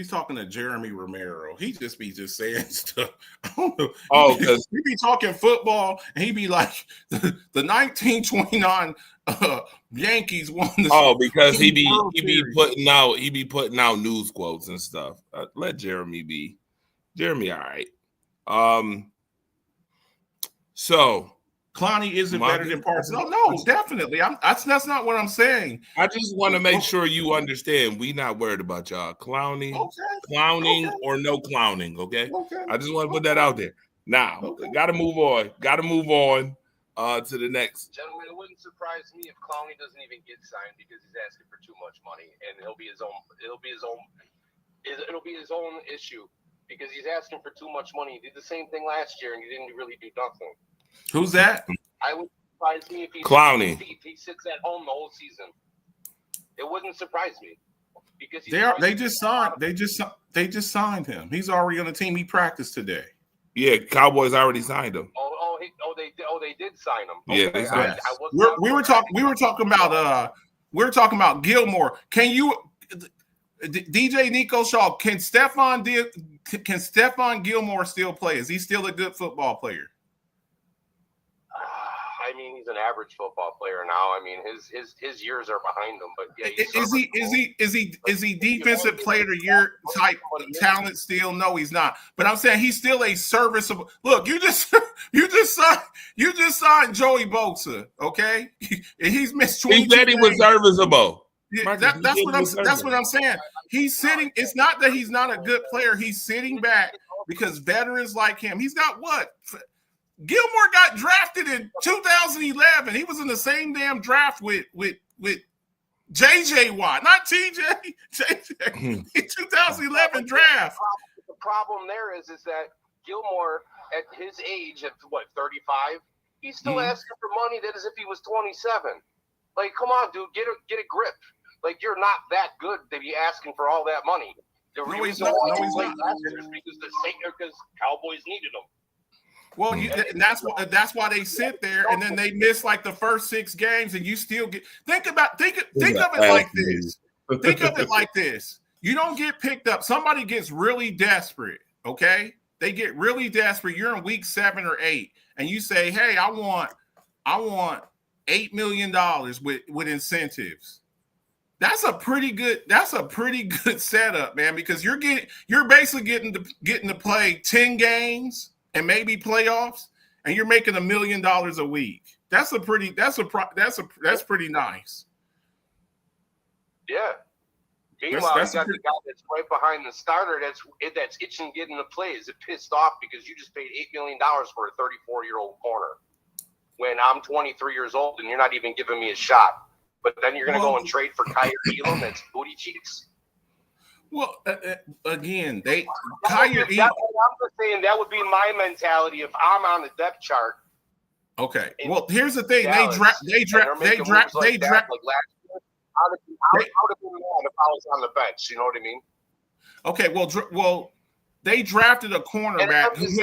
talking to Jeremy Romero. He just be saying stuff. I don't know. Oh, because he be talking football and he be like the 1929 Yankees won the. Oh, because he be putting out news quotes and stuff. Let Jeremy be. Jeremy, all right. So Clowney isn't better than Parsons. No, definitely. That's not what I'm saying. I just want to make sure you understand. We not worried about y'all clowning or no clowning. Okay. I just want to put that out there. Now, gotta move on. To the next. Gentlemen, it wouldn't surprise me if Clowney doesn't even get signed because he's asking for too much money, and it'll be his own issue because he's asking for too much money. He did the same thing last year, and he didn't really do nothing. Who's that? I would surprise me if Clowney. He sits at home the whole season. It wouldn't surprise me because they just signed him. He's already on the team. He practiced today. Yeah, Cowboys already signed him. They did sign him. Yeah, they signed him. We were talking about Gilmore. Can you, DJ Nico Shaw? Can Stephon Gilmore still play? Is he still a good football player? I mean, he's an average football player now. I mean, his years are behind him. But yeah, is he defensive player of the year type talent still? No, he's not. But I'm saying he's still a serviceable. Look, you just signed Joey Bosa, okay? He's missed 20. He said he was serviceable. Yeah, that's what I'm saying. He's sitting. It's not that he's not a good player. He's sitting back because veterans like him. He's got what? Gilmore got drafted in 2011. He was in the same damn draft with JJ Watt, not TJ. JJ. 2011 draft. The problem there is that Gilmore, at his age, at what, 35, he's still asking for money that as if he was 27. Like, come on, dude, get a grip. Like, you're not that good to be asking for all that money. The reason why he played last year is because Cowboys needed him. Well, and that's why they sit there and then they miss like the first 6 games, and you still get think of it like this. Think of it like this. You don't get picked up. Somebody gets really desperate. Okay, they get really desperate. You're in week 7 or 8, and you say, "Hey, I want $8 million with incentives." That's a pretty good setup, man, because you're basically getting to play 10 games and maybe playoffs, and you're making $1 million a week. That's pretty nice. Yeah. Meanwhile, you got the guy that's right behind the starter that's itching getting the play. Is it pissed off because you just paid $8 million for a 34-year-old corner when I'm 23 years old and you're not even giving me a shot? But then you're going to go and trade for Kyer Elam. That's booty cheeks. Well, again, I'm just saying that would be my mentality if I'm on the depth chart. Okay. Well, here's the thing: Dallas, they draft. Like last year, I would have been mad if I was on the bench. You know what I mean? Okay. Well, they drafted a cornerback. It's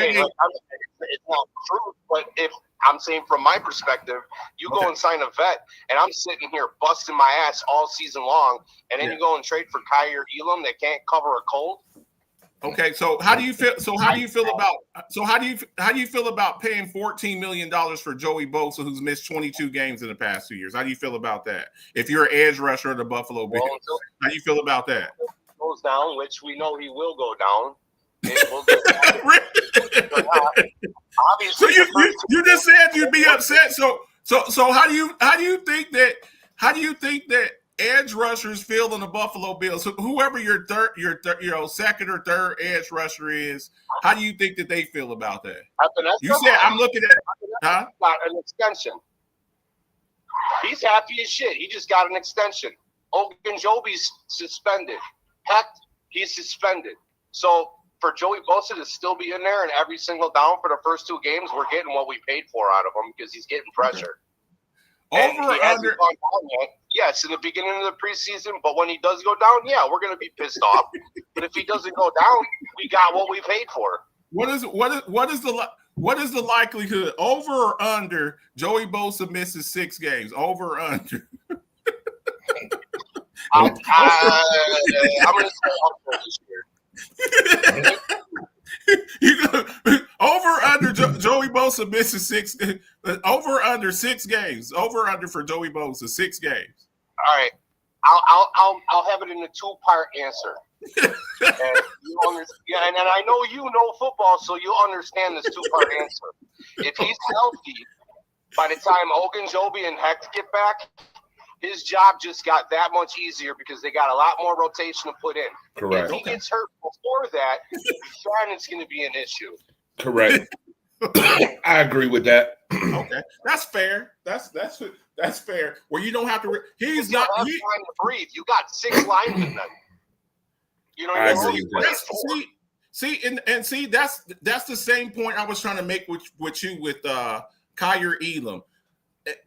not true, but if I'm saying from my perspective, you go and sign a vet, and I'm sitting here busting my ass all season long, and then you go and trade for Kyer Elam that can't cover a cold. Okay, so how do you feel? How do you feel about paying $14 million for Joey Bosa, who's missed 22 games in the past 2 years? How do you feel about that? If you're an edge rusher of the Buffalo Bills, how do you feel about that? Goes down, which we know he will go down. It will go down. Obviously, So you just said you'd be upset. So how do you think that edge rushers feel in the Buffalo Bills? So whoever your second or third edge rusher is, how do you think that they feel about that? You said I'm looking at got an extension. He's happy as shit. He just got an extension. Ogunjobi's suspended. Hecht, he's suspended. So for Joey Bosa to still be in there and every single down for the first 2 games, we're getting what we paid for out of him because he's getting pressure. Okay. Over he hasn't gone down yet. Yes, in the beginning of the preseason, but when he does go down, yeah, we're going to be pissed off. But if he doesn't go down, we got what we paid for. What is the likelihood, over or under, Joey Bosa misses 6 games? Over or under? I'm going to say under this year. Over or under Joey Bosa misses 6. Over or under 6 games. Over or under for Joey Bosa 6 games. All right, I'll have it in a 2-part answer. And I know you know football, so you understand this 2-part answer. If he's healthy, by the time Ogunjobi and Hecht get back, his job just got that much easier because they got a lot more rotation to put in. Correct. If he gets hurt before that, then it's going to be an issue. Correct. I agree with that. Okay, that's fair. That's fair. Where you don't have to. He's you not. Have time to breathe. You got 6 linemen then. You know, I agree with that. See, that's the same point I was trying to make with you with Kaiir Elam.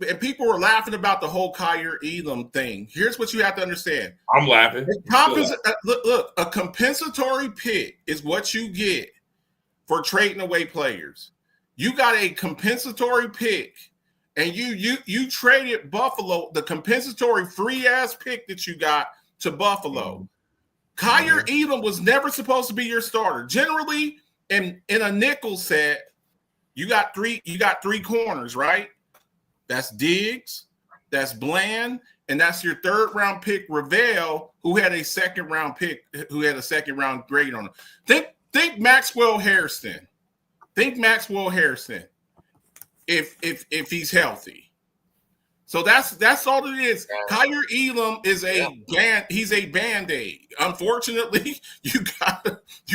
And people were laughing about the whole Kaiir Elam thing. Here's what you have to understand. I'm laughing. Look, a compensatory pick is what you get for trading away players. You got a compensatory pick, and you traded Buffalo, the compensatory free-ass pick that you got to Buffalo. Kaiir Elam was never supposed to be your starter. Generally, in a nickel set, you got three corners, right? That's Diggs, that's Bland, and that's your 3rd round pick, Ravel, who had a 2nd round pick, who had a 2nd round grade on him. Think Maxwell Hairston. If he's healthy. So that's all it is. Kaiir Elam is he's a Band-Aid. Unfortunately, you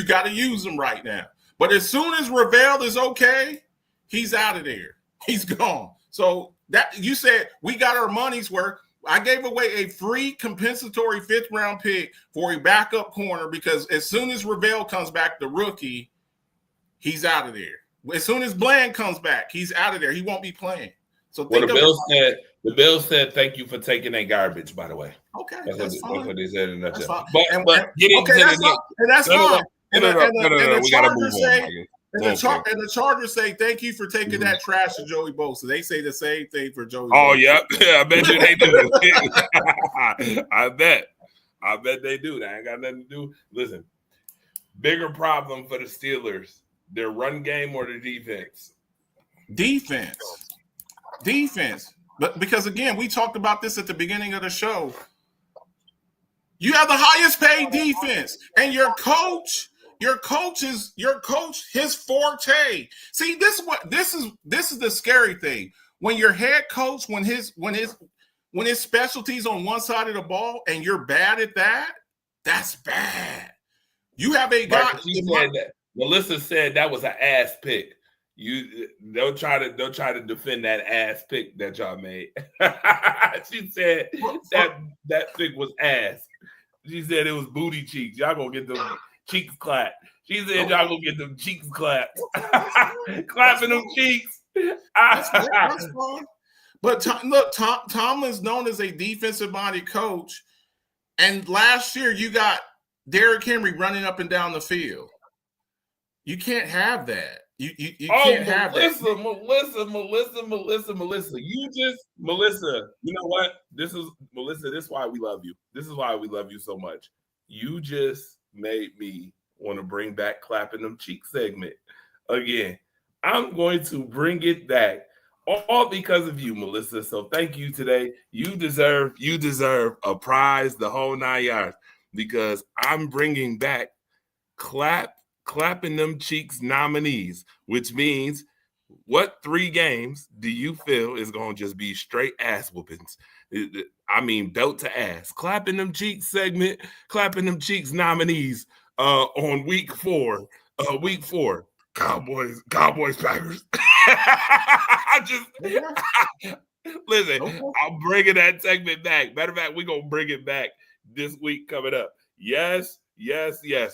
gotta use him right now. But as soon as Ravel is okay, he's out of there. He's gone. So that you said we got our money's worth. I gave away a free compensatory 5th round pick for a backup corner because as soon as Ravel comes back, the rookie, he's out of there. As soon as Bland comes back, he's out of there. He won't be playing. So the Bills said thank you for taking that garbage, by the way. Okay, that's what they said in that. That's fine. But get into that's fine. We gotta move on. And the Chargers say thank you for taking that trash to Joey Bosa. They say the same thing for Joey Bosa. Oh, yeah. I bet you they do. I bet they do. That ain't got nothing to do. Listen, bigger problem for the Steelers, their run game or their defense? Defense. But because, again, we talked about this at the beginning of the show. You have the highest paid defense, and your coach, his forte. See, this is the scary thing. When your head coach, when his specialty's on one side of the ball and you're bad at that, that's bad. You have a guy. Melissa said that was an ass pick. They'll try to defend that ass pick that y'all made. She said that pick was ass. She said it was booty cheeks. Y'all gonna get them cheeks clapped. She said y'all gonna get them cheeks clapped. Clapping them cheeks. That's fine. But look, Tomlin's known as a defensive-minded coach, and last year you got Derrick Henry running up and down the field. You can't have that. You can't have that. Melissa. You know what? This is Melissa. This is why we love you. This is why we love you so much. You just made me want to bring back clapping them cheek segment again. I'm going to bring it back, all because of you, Melissa. So thank you today. You deserve a prize, the whole 9 yards, because I'm bringing back clapping them cheeks nominees, which means What 3 games do you feel is going to just be straight ass whoopings? I mean, belt to ass. Clapping them cheeks segment, clapping them cheeks nominees on week 4. Week 4. Cowboys, Packers. Listen, I'm bringing that segment back. Matter of fact, we're going to bring it back this week coming up. Yes.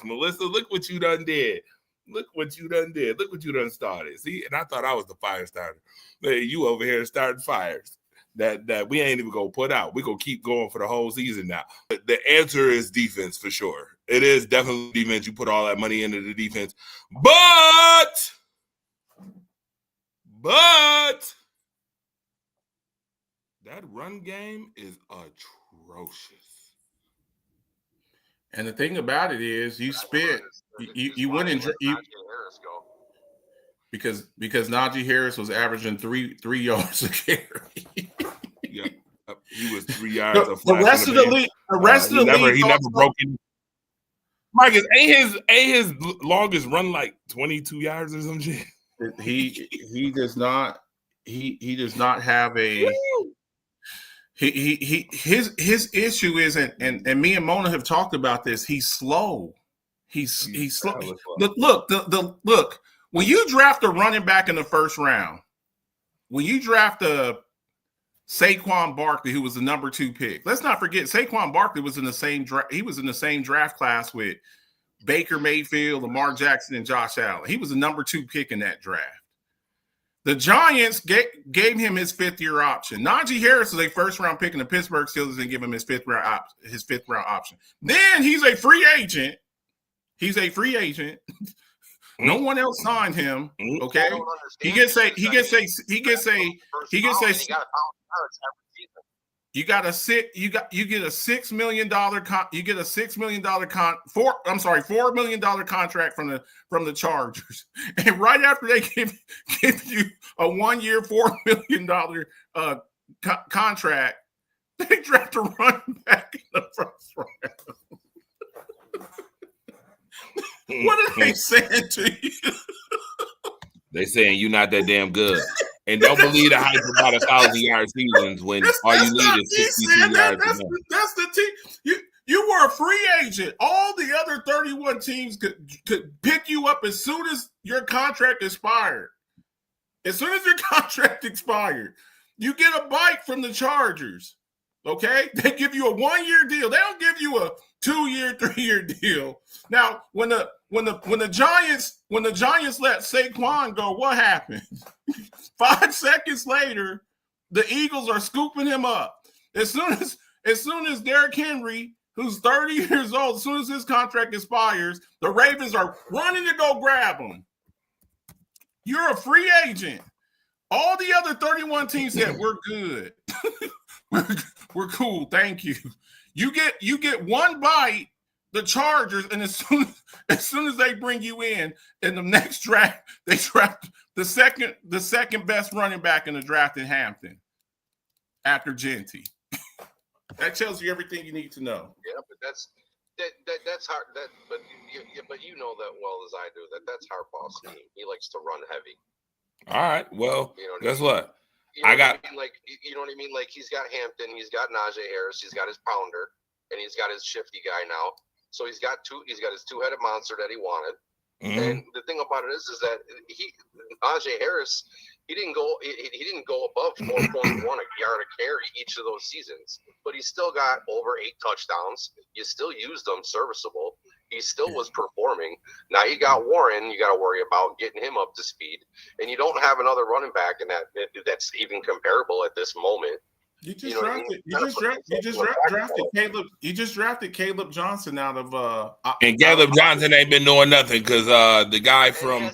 Melissa, look what you done did. Look what you done started. See, and I thought I was the fire starter. Hey, you over here starting fires that we ain't even going to put out. We're going to keep going for the whole season now. The answer is defense for sure. It is definitely defense. You put all that money into the defense. But that run game is atrocious. And the thing about it is, you went and because Najee Harris was averaging three yards a carry. Yeah, he was 3 yards. The rest of the league, he never broke it. Marcus, ain't his longest run like 22 yards or some shit? He does not. He does not have a. His issue is, and me and Mona have talked about this. He's slow. He's slow. Look. When you draft a running back in the first round, when you draft a Saquon Barkley, who was the number 2 pick, let's not forget Saquon Barkley was in the same draft. He was in the same draft class with Baker Mayfield, Lamar Jackson, and Josh Allen. He was the number 2 pick in that draft. The Giants gave him his 5th-year option. Najee Harris is a first-round pick, and the Pittsburgh Steelers didn't give him his fifth round option. Then he's a free agent. No one else signed him. Okay, you get a $6 million $4 million contract from the Chargers, and right after they give you a 1-year $4 million contract, they draft a running back in the first round. What are they saying to you? They saying you're not that damn good. And don't believe the hype about 1,000-yard seasons when all you need is 62 yards. That's the team. You were a free agent. All the other 31 teams could pick you up as soon as your contract expired. As soon as your contract expired, you get a bite from the Chargers. Okay, they give you a 1-year deal. They don't give you a 2-year, 3-year deal. Now, when the Giants let Saquon go, what happened? 5 seconds later, the Eagles are scooping him up. As soon as Derrick Henry, who's 30 years old, as soon as his contract expires, the Ravens are running to go grab him. You're a free agent. All the other 31 teams said, we're good. We're cool. Thank you. You get one bite, the Chargers, and as soon as they bring you in the next draft, they draft the second best running back in the draft in Hampton after Genty. That tells you everything you need to know. Yeah, but that's hard. But you know that well as I do that's Harbaugh's scheme. He likes to run heavy. All right. Well, guess what? You know what I mean? Like he's got Hampton, he's got Najee Harris, he's got his pounder, and he's got his shifty guy now. So he's got his 2-headed monster that he wanted. Mm-hmm. And the thing about it is that Najee Harris, he didn't go above 4.1 a yard a carry each of those seasons, but he still got over 8 touchdowns. You still used them serviceable. He still was performing. Now you got Warren, you got to worry about getting him up to speed, and you don't have another running back in that's even comparable at this moment. You just drafted Caleb Johnson out of and Caleb Johnson ain't been doing nothing because the guy from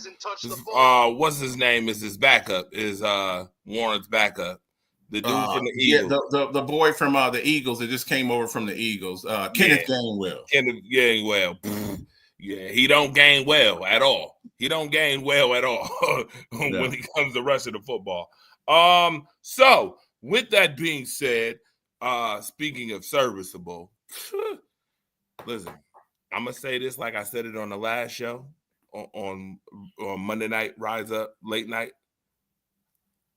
what's his name is his backup is Warren's backup. The dude from the Eagles. Yeah, the boy from the Eagles that just came over from the Eagles. Kenneth Gainwell. Kenneth Gainwell. Yeah, he don't gain well at all. When it comes to rushing the football. So with that being said, speaking of serviceable, listen, I'm gonna say this like I said it on the last show on Monday night, Rise Up, late night.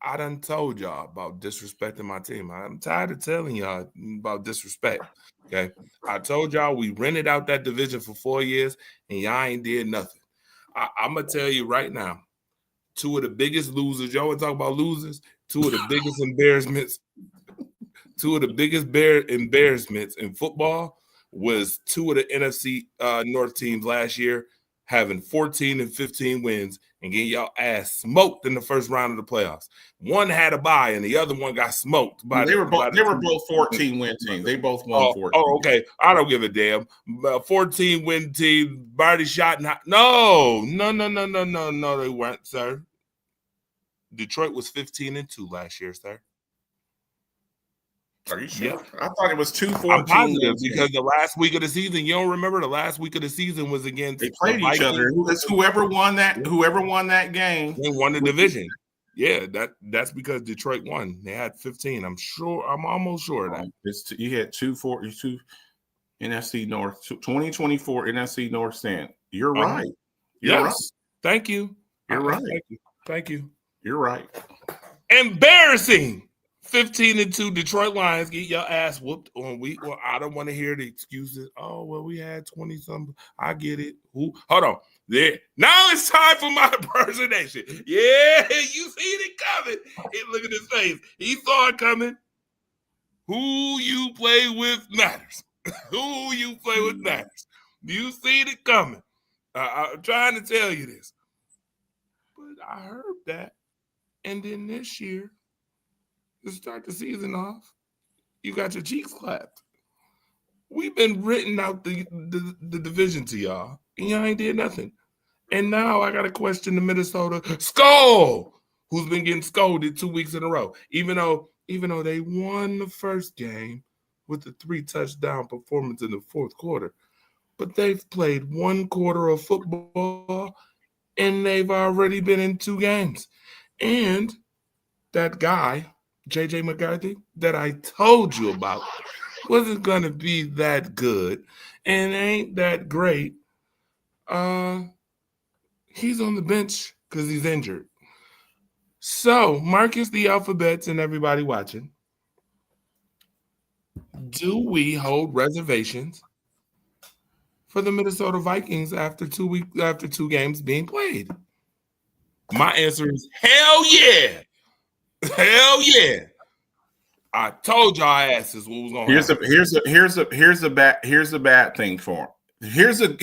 I done told y'all about disrespecting my team. I'm tired of telling y'all about disrespect. Okay. I told y'all we rented out that division for 4 years and y'all ain't did nothing. I'm going to tell you right now, two of the biggest losers, y'all want to talk about losers? Two of the biggest embarrassments in football was two of the NFC North teams last year having 14 and 15 wins and getting y'all ass smoked in the first round of the playoffs. One had a bye and the other one got smoked. They were both 14-win teams. They both won 14. Oh, okay. I don't give a damn. 14-win team, Barty shot. No, they weren't, sir. Detroit was 15-2 last year, sir. Are you sure? Yep. I thought it was 2-14. I'm positive because the last week of the season, you don't remember the last week of the season was against they played each other. It's whoever won that game. They won the division. Yeah, that's because Detroit won. They had 15. I'm almost sure of that. You had 2 NFC North, 2024 NFC North stand. You're right. Yes. Right. Thank you. You're right. Thank you. You're right. Embarrassing. 15-2 Detroit Lions get your ass whooped on week one. I don't want to hear the excuses. Oh, well, we had 20-something. I get it. Hold on. There. Now it's time for my impersonation. Yeah, you seen it coming. Hey, look at his face. He saw it coming. Who you play with matters. Who you play with matters. You seen it coming. I'm trying to tell you this. But I heard that. And then this year, to start the season off, you got your cheeks clapped. We've been written out the division to y'all, and y'all ain't did nothing. And now I got to question the Minnesota Skull, who's been getting scolded 2 weeks in a row, even though they won the first game with a 3-touchdown performance in the fourth quarter. But they've played one quarter of football, and they've already been in 2 games. And that guy, J.J. McCarthy, that I told you about, wasn't going to be that good and ain't that great. He's on the bench because he's injured. So, Marcus the Alphabets and everybody watching, do we hold reservations for the Minnesota Vikings after 2 games being played? My answer is hell yeah. Hell yeah! I told y'all asses what was going on. Here's a bad thing for him.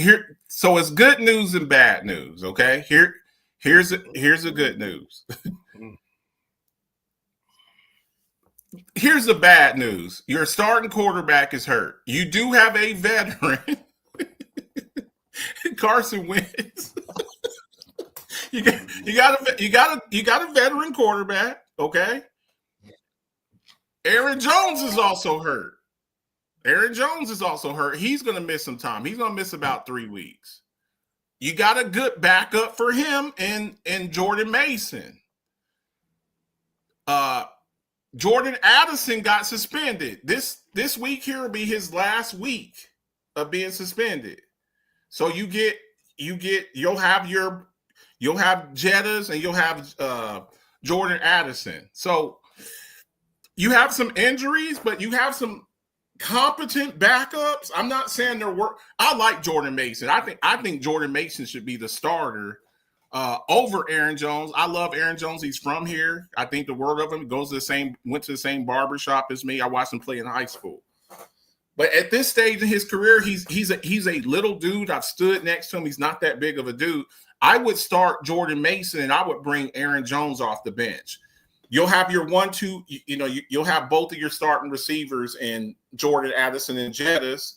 So it's good news and bad news. Okay, here's a good news. Here's the bad news. Your starting quarterback is hurt. You do have a veteran, Carson Wentz. You got a veteran quarterback. Okay. Aaron Jones is also hurt. He's going to miss some time. He's going to miss about 3 weeks. You got a good backup for him in Jordan Mason. Jordan Addison got suspended. This week here will be his last week of being suspended. So you'll have Jettas and you'll have Jordan Addison. So you have some injuries, but you have some competent backups. I'm not saying they're work. I like Jordan Mason. I think Jordan Mason should be the starter over Aaron Jones. I love Aaron Jones. He's from here. I think the word of him went to the same barbershop as me. I watched him play in high school. But at this stage in his career, he's a little dude. I've stood next to him. He's not that big of a dude. I would start Jordan Mason and I would bring Aaron Jones off the bench. You'll have your 1-2, you'll have both of your starting receivers in Jordan Addison and Jettas.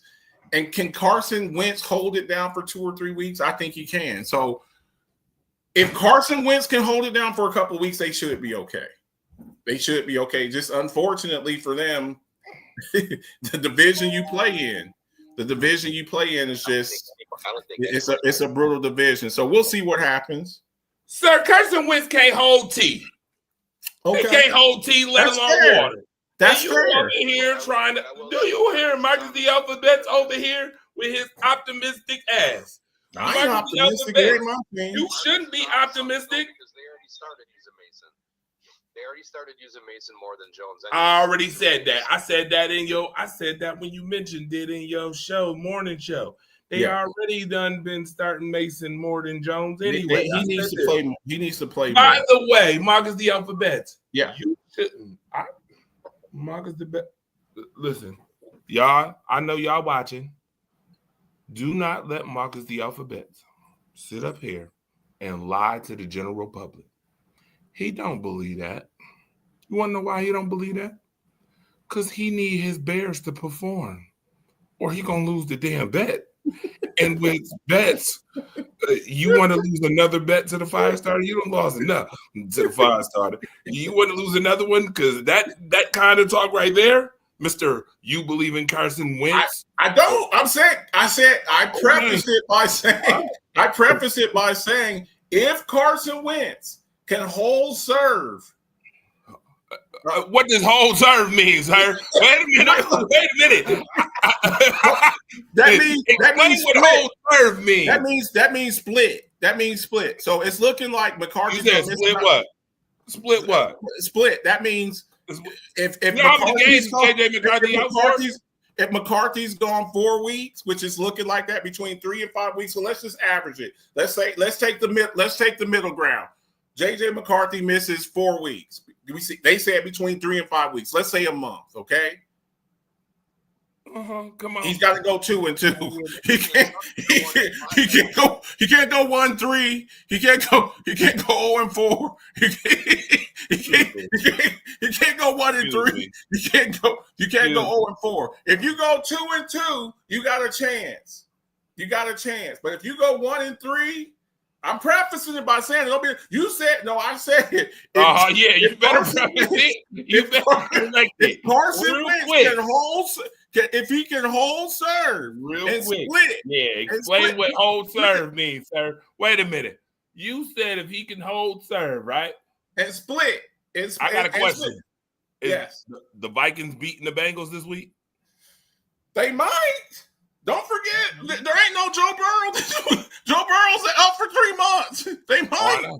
And can Carson Wentz hold it down for 2 or 3 weeks? I think he can. So if Carson Wentz can hold it down for a couple of weeks, they should be okay. Just unfortunately for them, the division you play in is just it's a brutal division. So we'll see what happens. Sir, Carson Wentz can't hold tea. Okay. He can't hold tea, let alone water. That's you over here trying to. Do you hear Marcus the Alphabets over here with his optimistic ass? I ain't optimistic. You shouldn't be optimistic. Because they already started using Mason. They already started using Mason more than Jones. I already said that. I said that when you mentioned it in your morning show. They already been starting Mason more than Jones anyway. He needs to play. He needs to play. By the way, Marcus the Alphabet. Yeah, you shouldn't. Marcus the listen, y'all. I know y'all watching. Do not let Marcus the Alphabet sit up here and lie to the general public. He don't believe that. You want to know why he don't believe that? Because he need his Bears to perform, or he gonna lose the damn bet. And with bets, you want to lose another bet to the 5-starter? You don't lost enough to the 5-starter. You want to lose another one? Because that kind of talk right there, Mr. You believe in Carson Wentz? I don't. I preface it by saying if Carson Wentz can hold serve. What does hold serve mean, sir? Wait a minute. That means what hold serve means. That means split. That means split. So it's looking like McCarthy. You said split what? Split what? Split. That means if McCarthy's gone 4 weeks, which is looking like that between 3 and 5 weeks. So let's just average it. Let's take the middle ground. JJ McCarthy misses 4 weeks. They said between 3 and 5 weeks. Let's say a month, okay? Come on. He's got to go 2 and 2. He can't go 1-3. He can't go 0 and 4. He can't go 1 and 3. You can't go 0 and 4. If you go 2 and 2, you got a chance. But if you go 1 and 3, I'm prefacing it by saying it'll be. You said no. I said it. Yeah, you better preface it. You better like it. Carson Wentz if he can hold serve and quick. split. Yeah, explain what hold serve means, sir. Wait a minute. You said if he can hold serve, right? And split. I got a question. Yes. The Vikings beating the Bengals this week? They might. Don't forget, there ain't no Joe Burrow. Joe Burrow's out for 3 months. They might.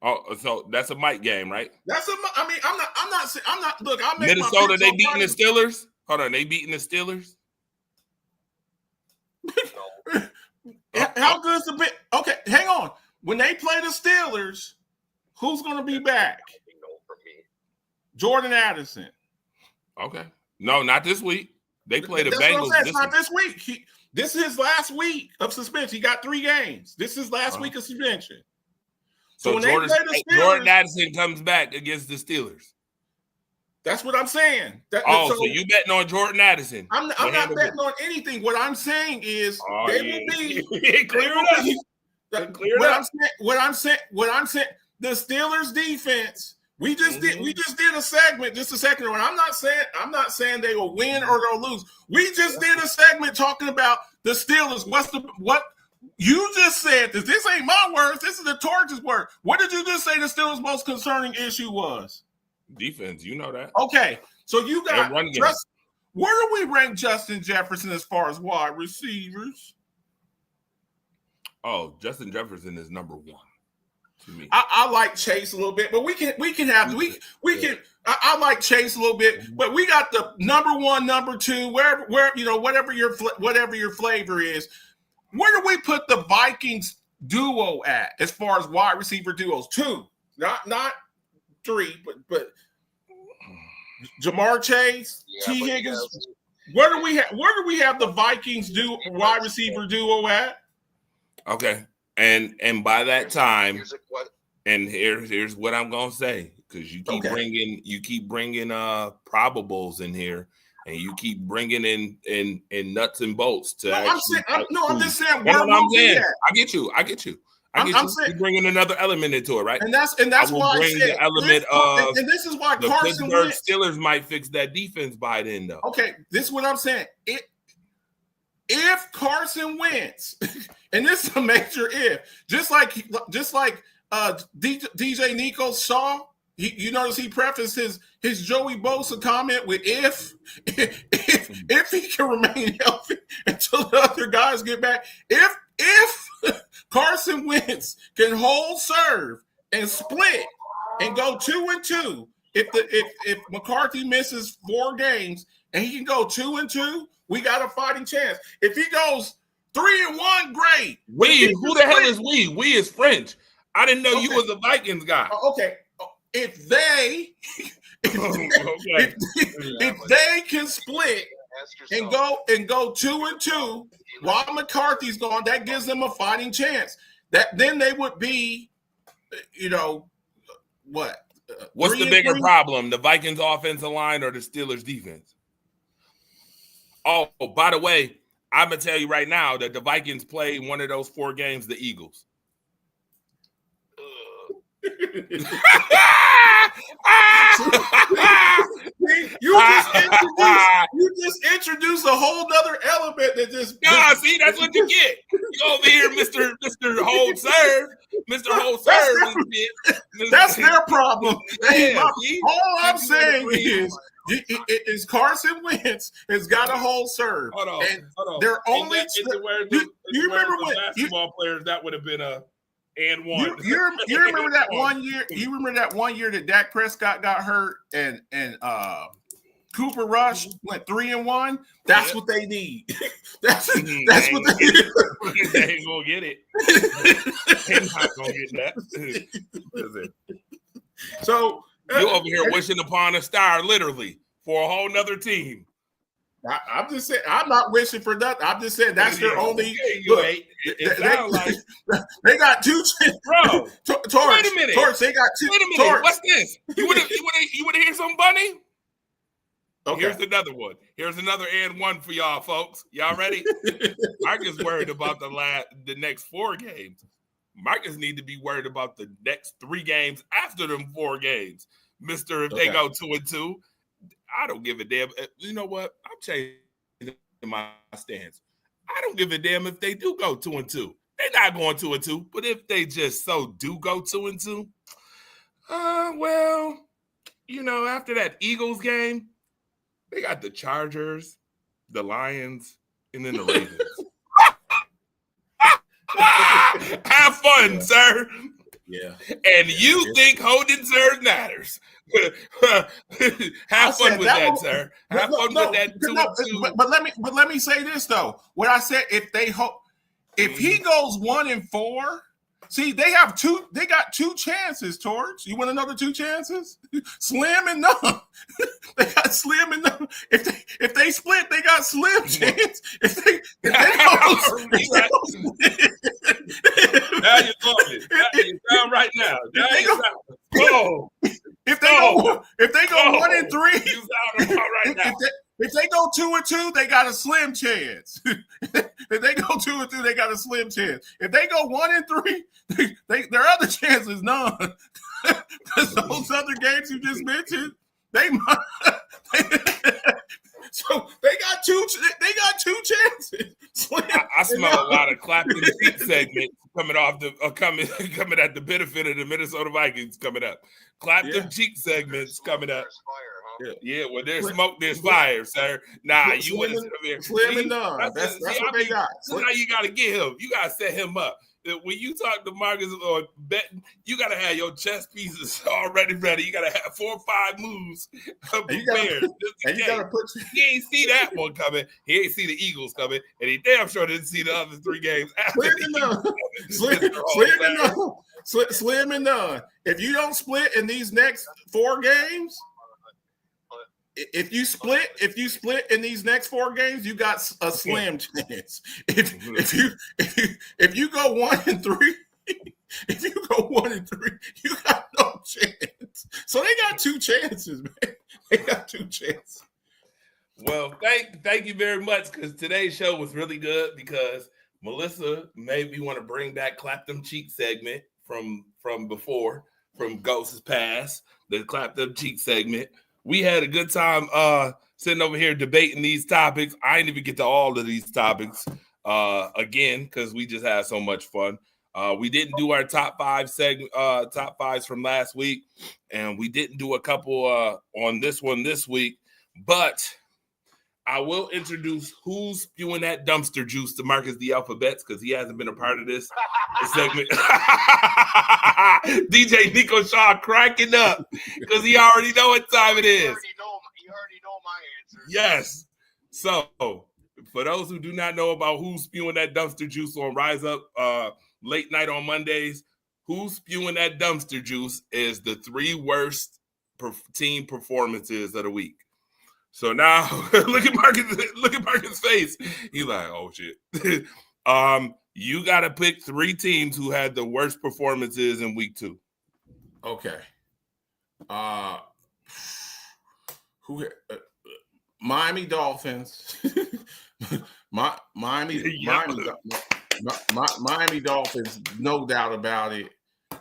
Oh, so that's a Mike game, right? I'm not. Look, I make Minnesota. They beating the Steelers. Hold on, they beating the Steelers. How good is the bit? Okay, hang on. When they play the Steelers, who's going to be back? Jordan Addison. Okay, no, not this week. They play the Bengals. It's not this week. This is his last week of suspension. He got 3 games. This is last week of suspension. So when Jordan, they play the Steelers, Jordan Addison comes back against the Steelers. That's what I'm saying. So you betting on Jordan Addison? I'm not betting on anything. What I'm saying is will be clear it up. What I'm saying. The Steelers defense. We just did a segment just a second ago. I'm not saying they will win or they'll lose. We just did a segment talking about the Steelers. What you just said? This ain't my words. This is the Torch's word. What did you just say? The Steelers' most concerning issue was defense. You know that. Okay, so you got run game. Where do we rank Justin Jefferson as far as wide receivers? Oh, Justin Jefferson is number 1. I like Chase a little bit, but we can I like Chase a little bit, but we got the number 1, number 2, whatever your flavor is. Where do we put the Vikings duo at as far as wide receiver duos? 2, not 3, but Jamar Chase, T. Higgins. Where do we have the Vikings wide receiver duo at? Okay. And by that time, and here's what I'm gonna say, because you keep bringing probables in here, and you keep bringing in nuts and bolts to. I'm just saying. I get you. You're bringing another element into it, right? And that's why I said the element of. And this is why the Carson Pittsburgh Wentz. Steelers might fix that defense by then, though. Okay, this is what I'm saying. If Carson Wentz, and this is a major if, just like DJ Nico Shaw, you notice he prefaced his Joey Bosa comment with if he can remain healthy until the other guys get back. If Carson Wentz can hold serve and split and go 2-2. If McCarthy misses 4 games and he can go 2-2, we got a fighting chance. If he goes 3-1, great. We? Who the hell is we? We is French. I didn't know you was a Vikings guy. Okay. If they if they can split and go 2-2 while McCarthy's gone, that gives them a fighting chance. That then they would be, what? What's the bigger problem, the Vikings offensive line or the Steelers defense? Oh, by the way, I'm gonna tell you right now that the Vikings play one of those 4 games, the Eagles. You just introduced a whole other element that just. See, that's what you get. You over here, Mr. Hold Serve. Mr. Hold Serve. That's their problem. All I'm saying is Carson Wentz has got a whole serve. Hold on. They're only. You remember when basketball players that would have been a and one. You remember that 1 year? You remember that 1 year that Dak Prescott got hurt and Cooper Rush went 3-1. That's what they need. That's what they need. They ain't gonna get it. They're not gonna get that. So you over here wishing upon a star, literally, for a whole nother team. I'm just saying. I'm not wishing for nothing. I'm just saying that's their only. They got 2. Bro, Torch, wait a minute. Torch, they got 2. Wait a minute. Torch. What's this? You want to hear some bunny? Okay. Here's another one. Here's another and one for y'all, folks. Y'all ready? Marcus worried about the next 4 games. Marcus need to be worried about the next 3 games after them 4 games. If they go 2-2. I don't give a damn. You know what? I'm changing my stance. I don't give a damn if they do go 2-2. They're not going 2-2, but if they just do go 2-2, well, after that Eagles game, they got the Chargers, the Lions, and then the Ravens. Have fun, sir. Yeah. And you think holding serve matters. Have fun with that, sir. Have fun with that too. But let me say this though. What I said, if he goes 1-4, see, they got 2 chances, Torch. You want another 2 chances? Slim and none. They got slim and none. If they split, they got slim chance. If they now you're talking. You sound right now. If they go 1-3, you sound right now. If they go 2-2, they got a slim chance. If they go 2-2, they got a slim chance. If they go 1-3, their other chance is none. Because those other games you just mentioned, they might. So they got two chances. I smell a lot of clapping cheek segments coming off coming at the benefit of the Minnesota Vikings coming up. Clap them cheek segments coming up. Yeah, well, there's smoke, there's fire, sir. Nah, you wouldn't sit here. Slim and none. That's what they got. This is how you got to get him. You got to set him up. When you talk to Marcus or betting, you got to have your chess pieces already ready. You got to have 4 or 5 moves prepared. He ain't see that one coming. He ain't see the Eagles coming, and he damn sure didn't see the other 3 games after. Slim and none. If you don't split in these next 4 games, if you split in these next 4 games, you got a slim chance. If you go 1-3, if you go 1-3, you got no chance. So they got 2 chances, man. They got 2 chances. Well, thank you very much, because today's show was really good, because Melissa made me want to bring back Clap Them Cheek segment from before, from Ghost's Past, the Clap Them Cheek segment. We had a good time sitting over here debating these topics. I didn't even get to all of these topics again, because we just had so much fun. We didn't do our top 5s from last week, and we didn't do a couple on this one this week. But I will introduce who's spewing that dumpster juice to Marcus the Alphabets because he hasn't been a part of this segment. DJ Nico Shaw cracking up because he already know what time it is. You already know my answer. Yes. So, for those who do not know about who's spewing that dumpster juice on Rise Up late night on Mondays, who's spewing that dumpster juice is the 3 worst team performances of the week. So now look at Marcus' face. He's like, oh shit. You gotta pick 3 teams who had the worst performances in week 2. Okay. Miami Dolphins. Miami Dolphins, no doubt about it.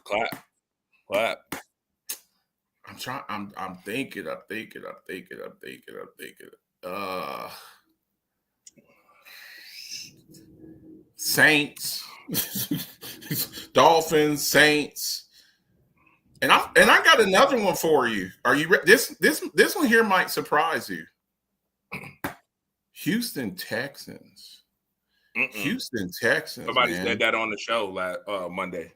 Clap. I'm thinking. Saints, Dolphins, Saints, and I got another one for you. Are you ready? This one here might surprise you. Houston Texans. Houston Texans. Somebody man. said that on the show last Monday.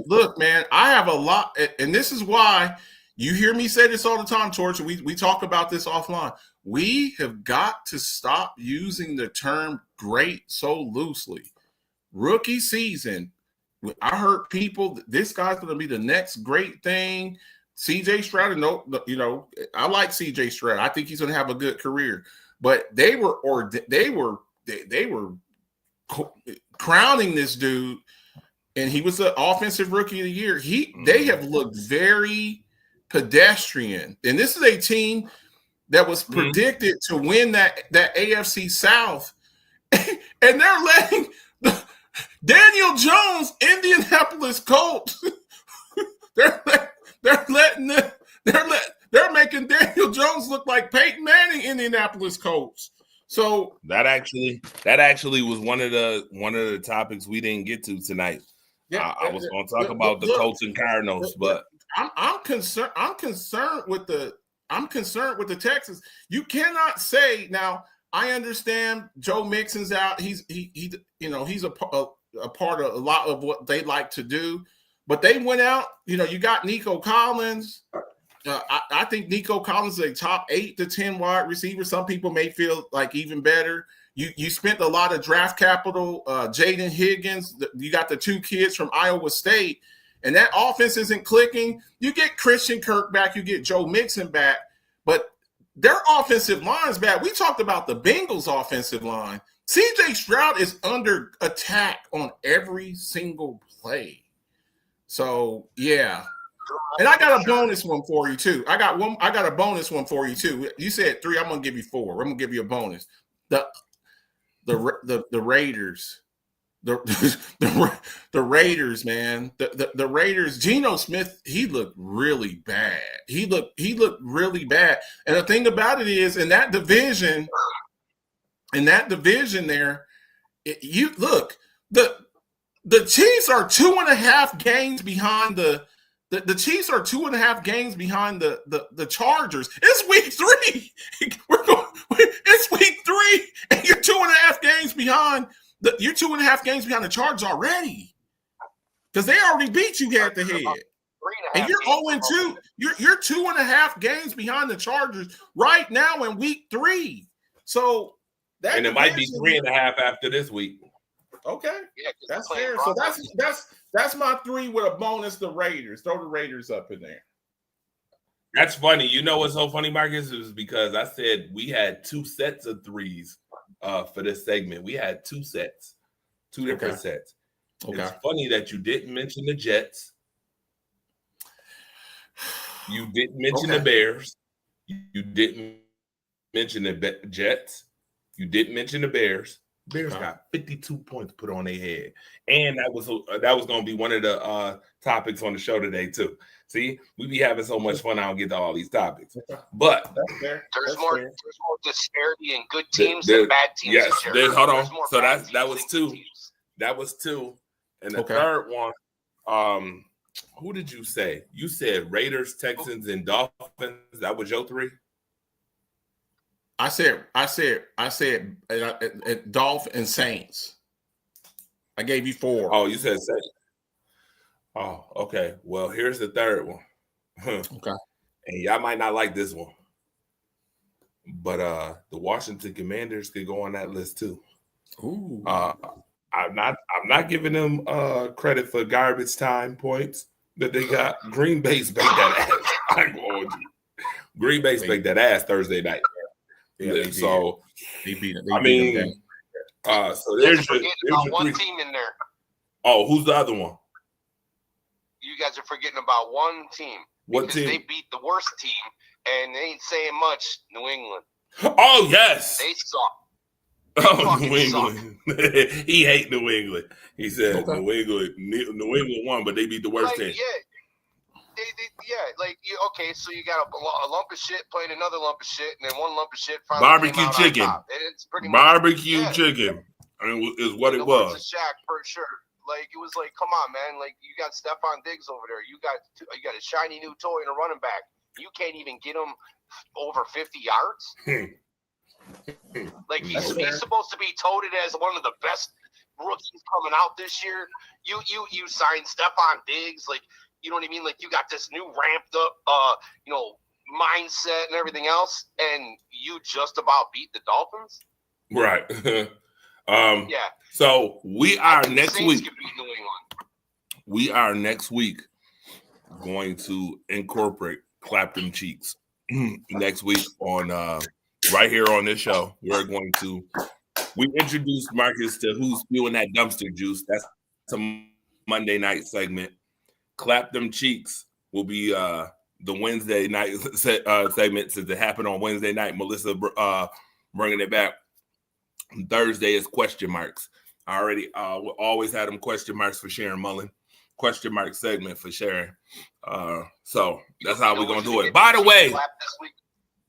Look, man, I have a lot, and this is why you hear me say this all the time, Torch. We talk about this offline. We have got to stop using the term great so loosely. Rookie season, I heard people, this guy's going to be the next great thing. CJ Stroud, I like CJ Stroud. I think he's going to have a good career. But they were crowning this dude, and he was the offensive rookie of the year. They have looked very pedestrian, and this is a team that was predicted to win that AFC South, and they're letting Daniel Jones, Indianapolis Colts. they're making Daniel Jones look like Peyton Manning, Indianapolis Colts. So that actually was one of the topics we didn't get to tonight. Yeah, I was going to talk about the Colts and Cardinals, but I'm concerned. I'm concerned with the Texans. You cannot say now. I understand Joe Mixon's out. He's a part of a lot of what they like to do, but they went out. You got Nico Collins. I think Nico Collins is a top 8 to 10 wide receiver. Some people may feel like even better. You spent a lot of draft capital. Jaden Higgins. You got the 2 kids from Iowa State, and that offense isn't clicking. You get Christian Kirk back. You get Joe Mixon back, but their offensive line's bad. We talked about the Bengals' offensive line. CJ Stroud is under attack on every single play. So, yeah. And I got a bonus one for you, too. I got a bonus one for you, too. You said 3. I'm going to give you 4. I'm going to give you a bonus. The Raiders. The Raiders, man. The Raiders. Geno Smith, he looked really bad. He looked really bad. And the thing about it is, in that division there, you look, the Chiefs are 2.5 games behind the Chiefs are 2.5 games behind the Chargers. It's week 3. It's week 3, and you're 2.5 games behind. You're 2.5 games behind the Chargers already, because they already beat you head to head. And you're 0-2. You're 2.5 games behind the Chargers right now in week 3. So and it might be 3.5 after this week. Okay, yeah, that's fair. So that's my 3 with a bonus. The Raiders. Throw the Raiders up in there. That's funny. You know what's so funny, Marcus? It was because I said we had 2 sets of 3s for this segment. We had 2 sets, 2 different sets. Okay. It's funny that you didn't mention the Jets. You didn't mention the Bears. You didn't mention the Jets. You didn't mention the Bears. Bears got 52 points put on their head, and that was going to be one of the topics on the show today too. See, we be having so much fun. I don't get to all these topics, but there's more disparity in good teams than bad teams. Yes, hold on. So that was 2. That was 2, and the third one. Who did you say? You said Raiders, Texans, and Dolphins. That was your 3. I said Dolph and Saints. I gave you 4. Oh, you said Saints. Oh, okay. Well, here's the third one. Okay. And y'all might not like this one. But the Washington Commanders could go on that list too. Ooh. I'm not giving them credit for garbage time points that they got. Green Bay spanked that ass. I'm going to. Green Bay spanked that ass Thursday night. Yeah, so they beat it. So there's forgetting your about one 3. team in there. Oh, who's the other one? You guys are forgetting about one team. What because team? They beat the worst team, and they ain't saying much. New England. Oh yes. They suck. Oh, New England. He hate New England. He said New England won, but they beat the worst team. Okay, so you got a lump of shit playing another lump of shit, and then one lump of shit finally Barbecue chicken. It's pretty Barbecue much, chicken. I mean, is what it was. was. Shaq for sure. Like it was like, come on, man. Like you got Stephon Diggs over there. You got a shiny new toy and a running back. You can't even get him over 50 yards. Like he's supposed to be touted as one of the best rookies coming out this year. You signed Stephon Diggs, like you know what I mean? Like you got this new ramped up mindset and everything else, and you just about beat the Dolphins. Right. Yeah. So we are next Saints week. could beat New England. We are next week going to incorporate Clap Them Cheeks. Next week on right here on this show, we introduced Marcus to Who's Spewing That Dumpster Juice. That's a Monday night segment. Clap Them Cheeks will be the Wednesday night segment since it happened on Wednesday night. Melissa bringing it back. Thursday is question marks. I already always had them question marks for Sharon Mullen. Question mark segment for Sharon. So that's how we're gonna do it. By the way,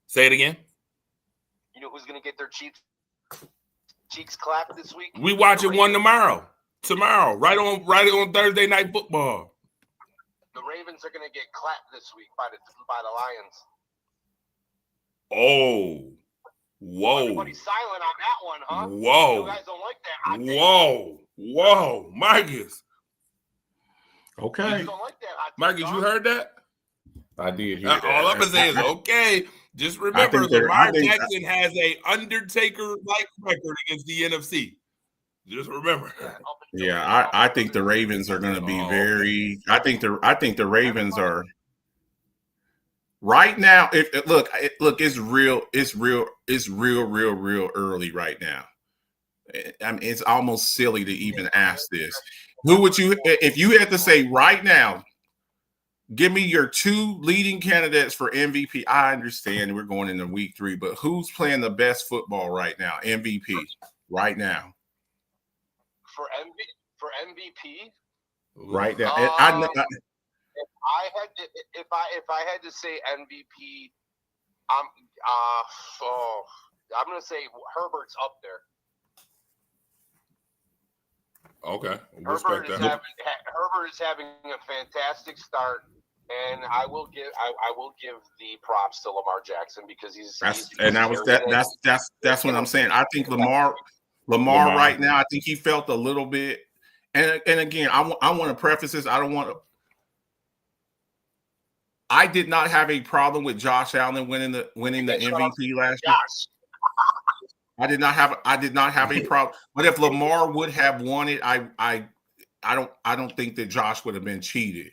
say it again. You know who's gonna get their cheeks clapped this week? We watching one tomorrow. Tomorrow, right on Thursday Night Football. The Ravens are gonna get clapped this week by the Lions. Oh. Whoa. Everybody's silent on that one, huh? Whoa. You guys don't like that. Whoa, Marcus. Okay. You don't like that. Marcus, you heard that? I did hear that. All I'm gonna say is okay. Just remember, Lamar Jackson has a Undertaker-like record against the NFC. Just remember. Yeah, I think the Ravens are going to be very. I think the Ravens are right now. Look, it's real early right now. I mean, it's almost silly to even ask this. Who would you, if you had to say right now? Give me your 2 leading candidates for MVP. I understand we're going into week 3, but who's playing the best football right now? MVP right now. For MVP, right now. If I had to say MVP, I'm gonna say Herbert's up there. Okay, Herbert is having a fantastic start, and I will give the props to Lamar Jackson because that's what I'm saying. I think Lamar right now, I think he felt a little bit, and again, I want to preface this. I did not have a problem with Josh Allen winning the MVP last year. I did not have a problem. But if Lamar would have won it, I don't think that Josh would have been cheated.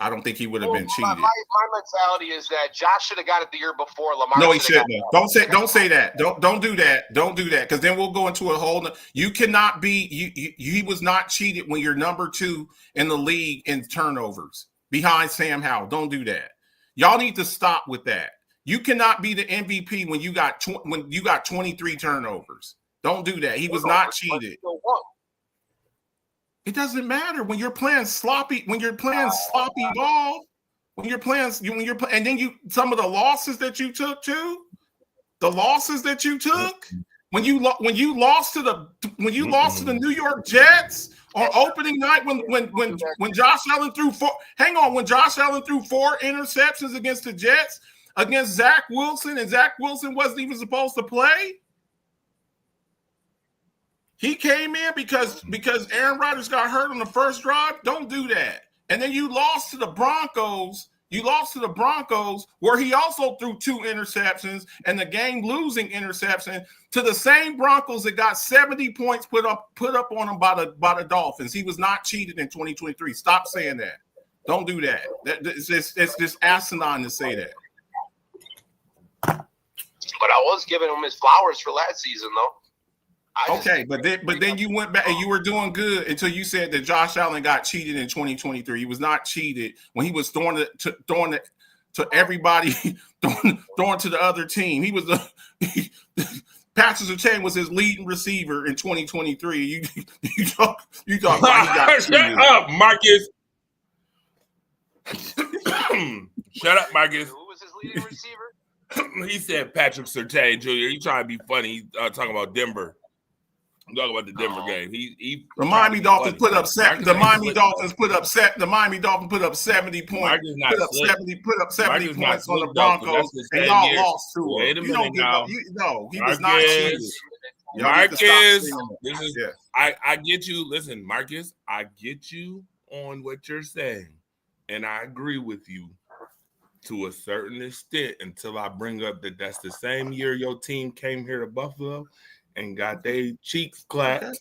I don't think he would have been cheated. My mentality is that Josh should have got it the year before. Lamar. No, he shouldn't have. Don't say that. Don't do that. Don't do that, because then we'll go into a whole. You cannot be. He was not cheated when you're number 2 in the league in turnovers behind Sam Howell. Don't do that. Y'all need to stop with that. You cannot be the MVP when you got 23 turnovers. Don't do that. He was not cheated. It doesn't matter when you're playing sloppy. When you're playing sloppy ball. And then some of the losses that you took too. The losses that you took when you lost to the New York Jets on opening night when Josh Allen threw 4. Hang on, when Josh Allen threw 4 interceptions against the Jets. against Zach Wilson, and Zach Wilson wasn't even supposed to play? He came in because Aaron Rodgers got hurt on the first drive. Don't do that. And then you lost to the Broncos. You lost to the Broncos, where he also threw 2 interceptions and the game-losing interception to the same Broncos that got 70 points put up on him by the Dolphins. He was not cheated in 2023. Stop saying that. Don't do that. It's just asinine to say that. But I was giving him his flowers for last season, though. But then you went back and you were doing good until you said that Josh Allen got cheated in 2023. He was not cheated when he was throwing it to everybody, throwing to the other team. He was Patrick Surtain was his leading receiver in 2023. You talk about he got cheated. Shut up, Marcus. Shut up, Marcus. Who was his leading receiver? He said Patrick Surtain Jr. He trying to be funny. Talking about Denver. I'm talking about the Denver game. The Miami Dolphins put up 70 points. Put up 70 points on the Broncos, and y'all lost to him. Wait a minute now. He was not cheated. Marcus, I get you. Listen, Marcus, I get you on what you're saying, and I agree with you to a certain extent until I bring up that that's the same year your team came here to Buffalo and got their cheeks clapped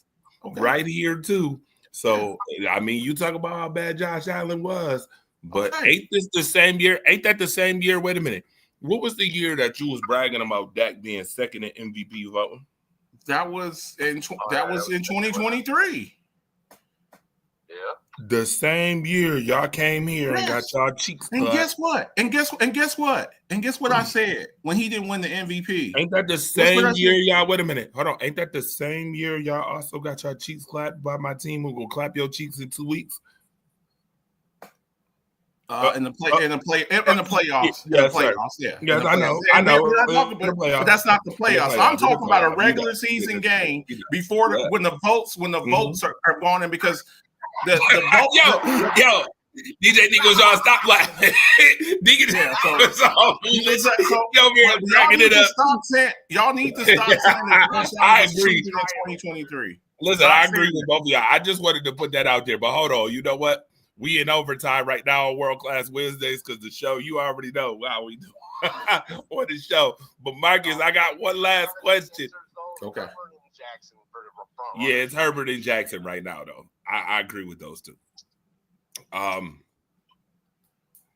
right here too. So, I mean, you talk about how bad Josh Allen was, but ain't this the same year? Ain't that the same year? Wait a minute. What was the year that you was bragging about Dak being second in MVP voting? That was in 2023. Yeah. The same year y'all came here and got y'all cheeks clapped. And guess what? And guess what I said when he didn't win the MVP? Ain't that the same year y'all? Wait a minute. Hold on. Ain't that the same year y'all also got y'all cheeks clapped by my team who gonna clap your cheeks in 2 weeks? In the playoffs. Yes, I know. But that's not the playoffs. I'm talking about a regular season game before when the votes are going in, because the vote. Yo, DJ Nico, y'all stop laughing. Y'all need to stop saying that. I agree. In 2023. Listen, I agree with both of y'all. I just wanted to put that out there. But hold on, you know what? We in overtime right now on World Class Wednesdays because the show, you already know how we do on the show. But Marcus, I got one last question. Okay. Yeah, it's Herbert and Jackson right now, though. I agree with those two.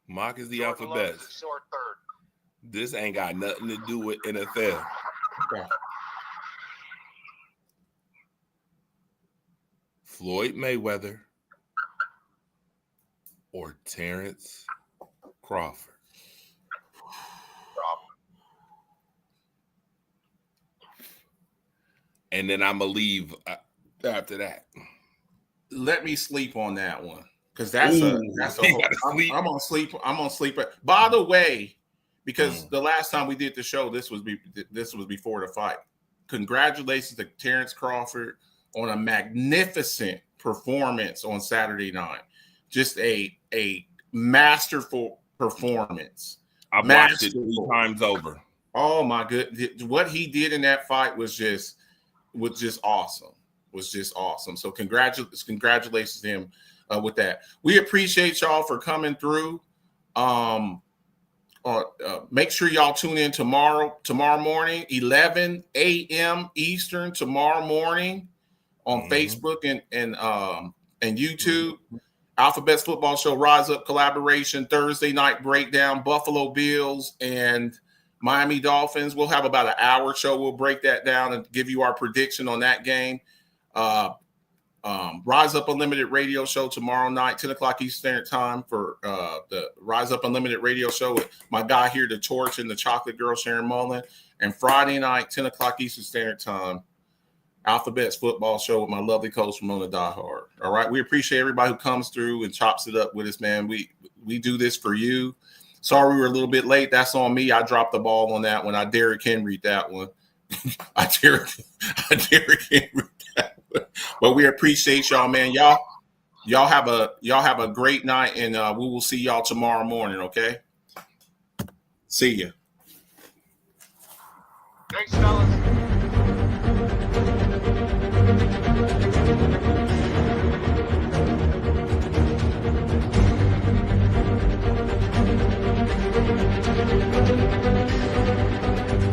Mock is the alphabet. This ain't got nothing to do with NFL. Okay. Floyd Mayweather or Terrence Crawford? And then I'm going to leave after that. Let me sleep on that one, because that's a whole, I'm on sleep. By the way, because the last time we did the show, this was before the fight. Congratulations to Terrence Crawford on a magnificent performance on Saturday night. Just a masterful performance. I've watched it 3 times over. Oh my goodness. What he did in that fight was just awesome. So congratulations to him with that. We appreciate y'all for coming through. Make sure y'all tune in tomorrow morning, 11 a.m. Eastern tomorrow morning on Facebook and YouTube. Alphabet's Football Show Rise Up collaboration, Thursday night breakdown, Buffalo Bills and Miami Dolphins. We'll have about an hour show. We'll break that down and give you our prediction on that game. Rise Up Unlimited radio show tomorrow night, 10 o'clock Eastern Standard Time for the Rise Up Unlimited radio show with my guy here, The Torch and the Chocolate Girl, Sharon Mullen. And Friday night, 10 o'clock Eastern Standard Time, Alphabet's Football Show with my lovely coach, Ramona Diehard. All right. We appreciate everybody who comes through and chops it up with us, man. We do this for you. Sorry we were a little bit late. That's on me. I dropped the ball on that one. I Derrick Henry that one. I Derrick Henry that one. But we appreciate y'all, man. Y'all have a great night, and we will see y'all tomorrow morning, okay? See ya. Thanks, fellas.